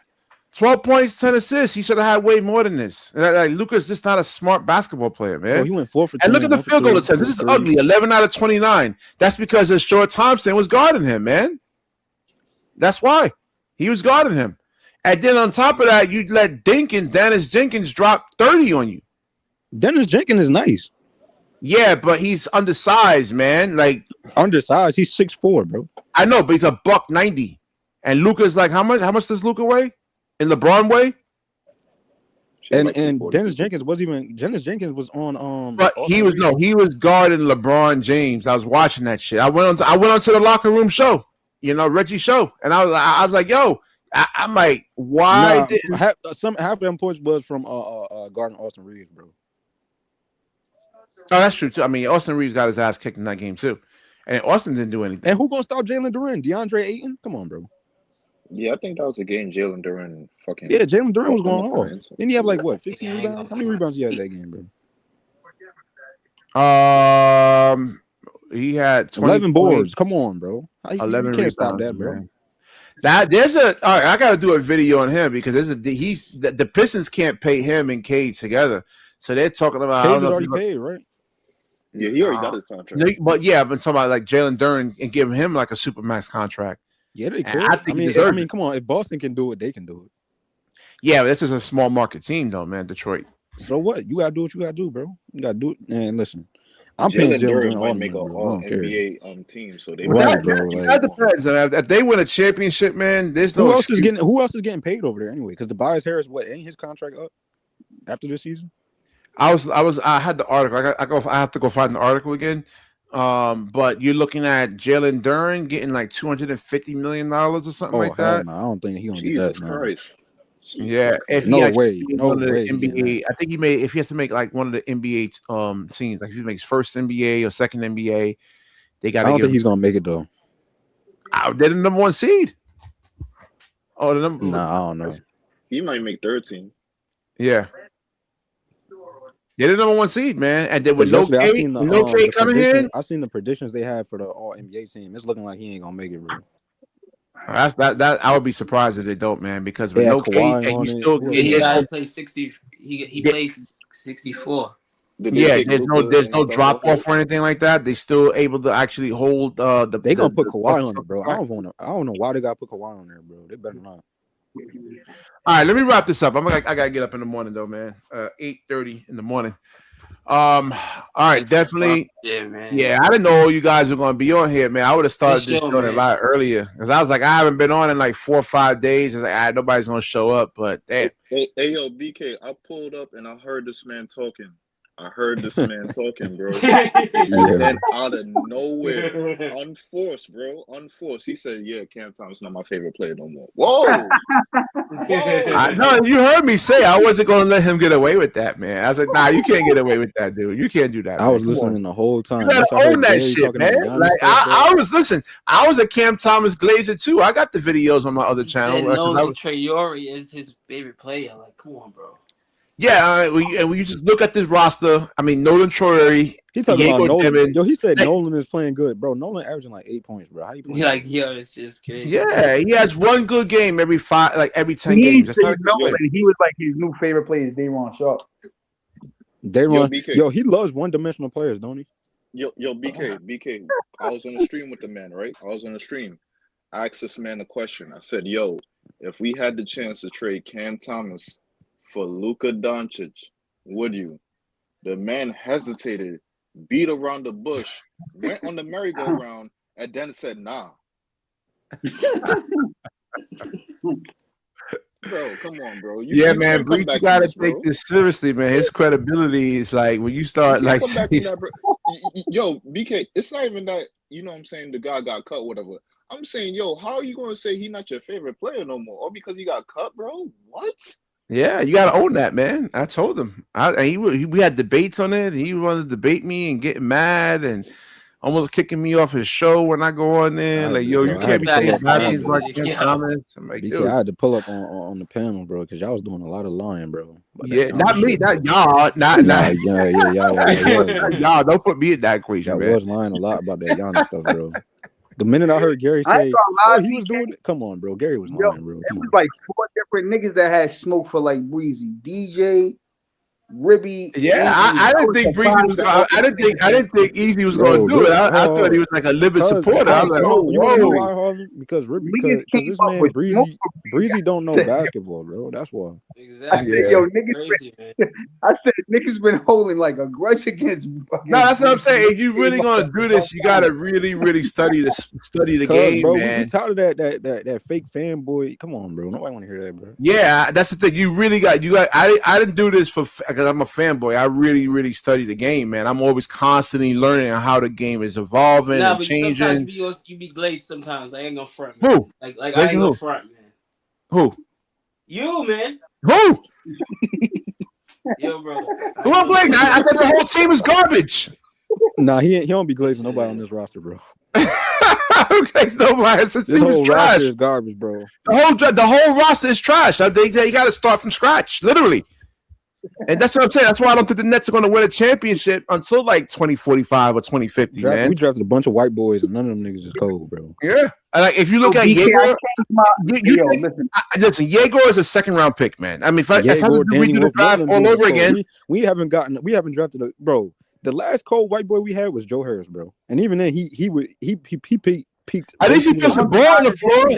12 points, 10 assists. He should have had way more than this. Like Luka's just not a smart basketball player, man. Bro, he went 4 for 10. And look at the field goal attempt. This is ugly. 11 out of 29. That's because his Short Thompson was guarding him, man. That's why. He was guarding him. And then on top of that, you let Dennis Jenkins drop 30 on you. Dennis Jenkins is nice. Yeah, but he's undersized, man. Like undersized. He's 6'4", bro. I know, but he's a $190. And Luka's like, how much does Luka weigh? In LeBron way? And Dennis Jenkins was on but he was guarding LeBron James. I was watching that shit. I went on to the locker room show, Reggie's show, and I was like, yo, I'm like, why didn't half of them points was from guarding Austin Reeves, bro. Oh, that's true too. I mean, Austin Reeves got his ass kicked in that game too, and Austin didn't do anything. And who gonna stop Jalen Duren? DeAndre Ayton? Come on, bro. Yeah, I think that was a game Jalen Duren fucking. Yeah, Jalen Duren was going off. Didn't he have like what, 15 rebounds? How many rebounds he had that game, bro? He had 11 boards. Come on, bro. 11 you can't stop that, bro. Man. All right, I gotta do a video on him because the Pistons can't pay him and Cade together. So they're talking about Cade was already paid, right? Yeah, he already got his contract. But I've been talking about like Jalen Duren and giving him like a supermax contract. Yeah, they could. I mean, come on. If Boston can do it, they can do it. Yeah, but this is a small market team, though, man. Detroit. So what? You gotta do what you gotta do, bro. You gotta do it. And listen, I'm paying Jalen Duren might make an all NBA team, so they right, bro. That depends. If they win a championship, man, there's no. Who else is getting paid over there anyway? Because Tobias Harris, ain't his contract up after this season? I had the article. I have to go find the article again. But you're looking at Jalen Duren getting like $250 million or something like that. No, I don't think he's gonna get Jesus that. Christ. Yeah, if no he way, no way. NBA, I think if he has to make like one of the NBA teams, like if he makes first NBA or second NBA, they got. I don't think he's gonna make it though. They're the number 1 seed. Oh, the number. No, I don't know. He might make third team. Yeah. They're the number 1 seed, man. And then with no Cade coming in, I've seen the predictions they had for the All NBA team. It's looking like he ain't gonna make it, bro. That I would be surprised if they don't, man, because with no Cade, and you still he gotta play 60. He plays 64. Yeah, there's no drop off or anything like that. They still able to actually hold They gonna put Kawhi on it, bro. I don't know why they gotta put Kawhi on there, bro. They better not. All right, let me wrap this up. I gotta get up in the morning though, man. 8:30 in the morning. All right, definitely. Yeah, man. Yeah, I didn't know you guys were gonna be on here, man. I would have started this show a lot earlier because I was like, I haven't been on in like 4 or 5 days. It's like, nobody's gonna show up, but damn. Hey, yo, BK, I pulled up and I heard this man talking. I heard this man talking, bro. Yeah. And then out of nowhere, unforced, bro, unforced, he said, "Yeah, Cam Thomas not my favorite player no more." Whoa, I know you heard me say I wasn't going to let him get away with that, man. I was like, "Nah, you can't get away with that, dude. You can't do that." I man. was Come listening on. the whole time. You gotta own that shit, man. Like I was listen. I was a Cam Thomas Glazer too. I got the videos on my other channel. Nolan Traore is his favorite player. Like, come on, bro. Yeah, when you just look at this roster, I mean, Nolan Traore, He talking about Nolan. Demon. Yo, he said Nolan is playing good, bro. Nolan averaging like 8 points, bro. How you playing? Like, yo, it's just crazy. Yeah, he has one good game every 10 games. That's not Nolan. He was like his new favorite player, Dayron Sharp. Yo, he loves one-dimensional players, don't he? Yo, BK. I was on the stream with the man, right? I was on the stream. I asked this man a question. I said, "Yo, if we had the chance to trade Cam Thomas for Luka Doncic, would you?" The man hesitated, beat around the bush, went on the merry-go-round, and then said, "Nah." Bro, come on, bro. You man, Breeze, you gotta take this seriously, man. His credibility is like when you start like. Yo, BK, it's not even that. You know what I'm saying? The guy got cut, whatever. I'm saying, yo, how are you gonna say he's not your favorite player no more? Or because he got cut, bro? What? Yeah, you gotta own that, man. I told him. We had debates on it. He wanted to debate me and getting mad and almost kicking me off his show when I go on there. Like, yo, you can't be saying bad things about Cam Thomas. I'm like, dude. I had to pull up on the panel, bro, because y'all was doing a lot of lying, bro. Yeah, not me, not y'all, not y'all. Don't put me in that equation, man. I was lying a lot about that Giannis stuff, bro. The minute I heard Gary say, he was doing it. Come on, bro. Gary was lying, bro. It was like 4 different niggas that had smoke for like Breezy, DJ, Ribby. Yeah, I didn't think Breezy was. I didn't think Easy was going to do it. I thought he was like a livid supporter. I was like, oh, you know why, Harlem? Because this man Breezy don't know basketball, bro. That's why. Exactly. I said, yo, niggas been holding like a grudge against. No, that's what I'm saying. If you really gonna do this, you gotta really study the game, bro. man. We tired of that fake fanboy. Come on, bro. Nobody want to hear that, bro. Yeah, that's the thing. You got. I didn't do this because I'm a fanboy. I really study the game, man. I'm always constantly learning how the game is evolving and changing. Sometimes you be glazed. Sometimes I ain't gonna front, man. Who? Like I ain't gonna front, man. Who? You, man. Who? Yo, bro. Who I'm playing? I thought the whole team is garbage. Nah, he don't be glazing nobody on this roster, bro. Okay, nobody. This whole roster is garbage, bro. The whole roster is trash. They got to start from scratch, literally. And that's what I'm saying. That's why I don't think the Nets are going to win a championship until like 2045 or 2050, man. We drafted a bunch of white boys, and none of them niggas is cold, bro. Yeah. Like if you look at Jaeger, listen, Jaeger is a 2nd-round pick, man. I mean, if I had to redo the draft all over again, we haven't drafted a bro. The last cold white boy we had was Joe Harris, bro. And even then, he peaked. At least he put the ball on the floor.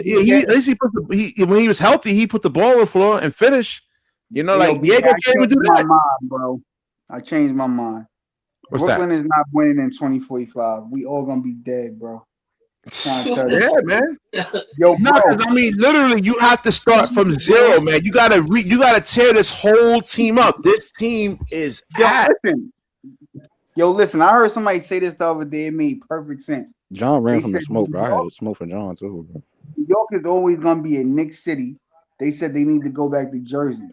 When he was healthy, he put the ball on the floor and finished. You know, like Diego can't even do that. Bro. I changed my mind. What's Brooklyn that? is not winning in 2045. We all gonna be dead, bro. Yeah, man. Yo, no, I mean, literally, you have to start from zero, man. You gotta tear this whole team up. This team is listen. I heard somebody say this the other day. It made perfect sense. John ran from the smoke, bro. I had smoke for John too, bro. New York is always gonna be a Knicks city. They said they need to go back to Jersey,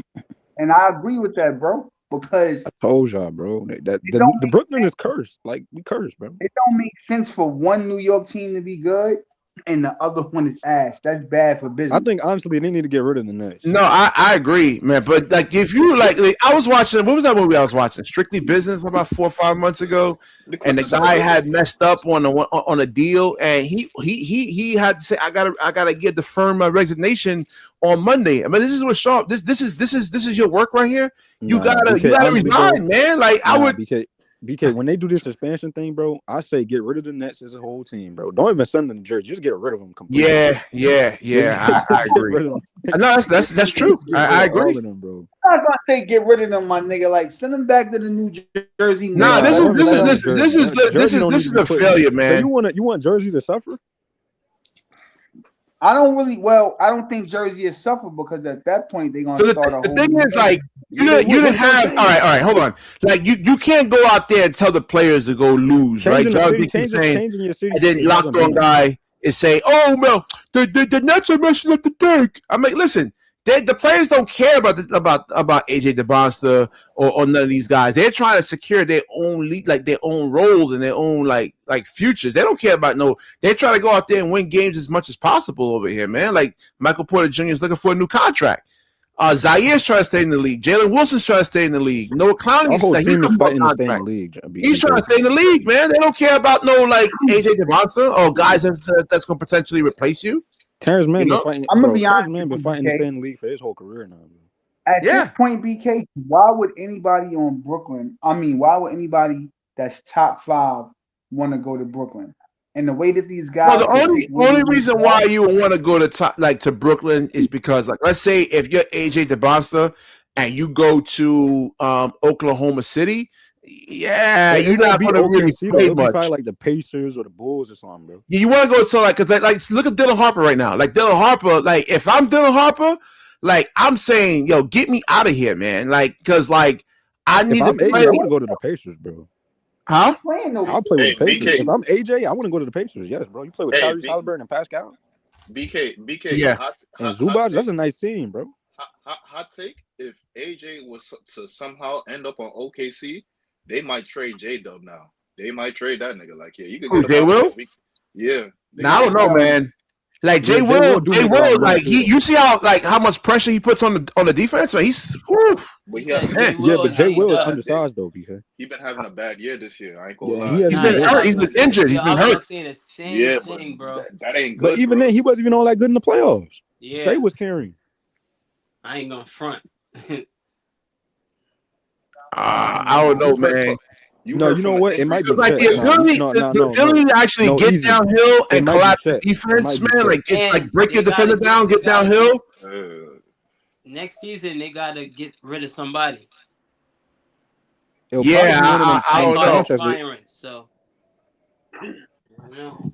and I agree with that, bro. Because I told y'all, bro, the Brooklyn is cursed. Like we cursed, bro. It don't make sense for one New York team to be good and the other one is ass. That's bad for business. I think honestly they need to get rid of the Nets. No, I agree, man. But like, if you like I was watching. What was that movie I was watching? Strictly Business about 4 or 5 months ago, and the guy had messed up on a deal, and he had to say, I gotta get the firm resignation on Monday. I mean, this is what Sharp. This is your work right here. You gotta resign, man. Like I would. BK, when they do this expansion thing, bro, I say get rid of the Nets as a whole team, bro. Don't even send them to Jersey. Just get rid of them completely. Yeah. I agree. No, that's true. I agree. All of them, bro. I'm not gonna say get rid of them, my nigga. Like send them back to the New Jersey. Nah, this is a failure, man. So you want Jersey to suffer? I don't think Jersey is suffer because at that point they're gonna start a whole. The thing is, like, you didn't have. All right, hold on. Like, you can't go out there and tell the players to go lose, right? Changing your city. And then Locked On Guy is saying, "Oh no, the Nets are messing up the tank." I'm like, listen. The players don't care about AJ DeBonster or none of these guys. They're trying to secure their own their own roles and their own like futures. They don't care about no. They're trying to go out there and win games as much as possible over here, man. Like Michael Porter Jr. is looking for a new contract. Zaire's trying to stay in the league. Jalen Wilson's trying to stay in the league. Noah Clowney is fighting to stay in the league. He's trying to stay in the league, man. They don't care about no like AJ DeBonster or guys that's going to potentially replace you. Terrence Mann been fighting. I'm gonna be honest. Terrence Mann been fighting to stay in the league for his whole career now. Bro. At this point, BK, why would anybody on Brooklyn? I mean, why would anybody that's top 5 want to go to Brooklyn? And the way that these guys. Well, the only reason why you would want to go to Brooklyn is because, like, let's say if you're AJ DeBonster and you go to Oklahoma City. Yeah, you're not going to really play much. Probably like the Pacers or the Bulls or something, bro. Yeah, you want to go to like because look at Dylan Harper right now. Like Dylan Harper, like if I'm Dylan Harper, like I'm saying, yo, get me out of here, man. Like because like I need to play. I want to go to the Pacers, bro. Huh? I'll play with the Pacers. If I'm AJ, I want to go to the Pacers. Yes, bro. You play with Tyrese Halliburton and Pascal. BK. Yeah. And Zubac, that's a nice team, bro. Hot take: if AJ was to somehow end up on OKC. They might trade J-Dub now. They might trade that nigga. Like, yeah, you can get They will? Yeah. Now I don't know, man. Like Jay will, like you see how much pressure he puts on the defense. Man, he's but Jay Will is undersized though, because he's been having a bad year this year. I ain't gonna lie. He's been hurt. He's been injured. He's been hurt. The same thing, bro. That ain't good. But even then, he wasn't even all that good in the playoffs. Yeah. Shea was carrying. I ain't gonna front. I don't know, man. You know what? It might be like the ability to actually get downhill and collapse the defense, man. Like break your defender down, get downhill. Next season, they gotta get rid of somebody. I don't know. So.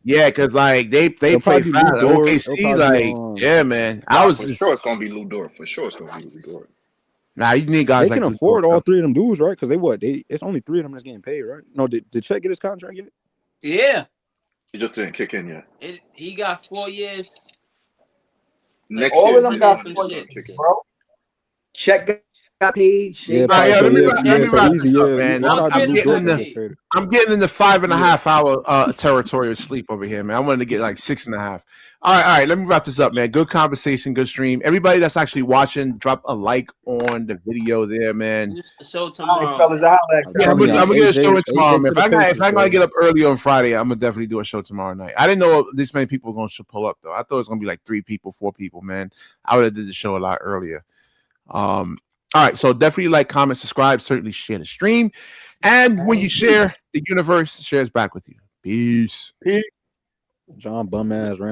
Yeah, because like they play fast. OKC, like yeah, man. For sure it's gonna be Lou Dort. For sure it's gonna be Lou Dort. Nah, you need guys. They can afford all 3 of them dudes, right? Because it's only 3 of them that's getting paid, right? No, did Chet get his contract yet? Yeah. He just didn't kick in yet. He got 4 years. Next all year, of them got some shit, bro. Chet got paid. Let me wrap this up, man. I'm getting in the 5.5 hour territory of sleep over here, man. I wanted to get like 6.5. All right. Let me wrap this up, man. Good conversation, good stream. Everybody that's actually watching, drop a like on the video there, man. Show tomorrow. Yeah, I'm gonna get a show tomorrow, man. If I'm gonna get up early on Friday, I'm gonna definitely do a show tomorrow night. I didn't know this many people were gonna pull up though. I thought it was gonna be like 3 people, 4 people, man. I would have did the show a lot earlier. All right, so definitely like, comment, subscribe, certainly share the stream. And when you share, the universe shares back with you. Peace. John Bum ass ran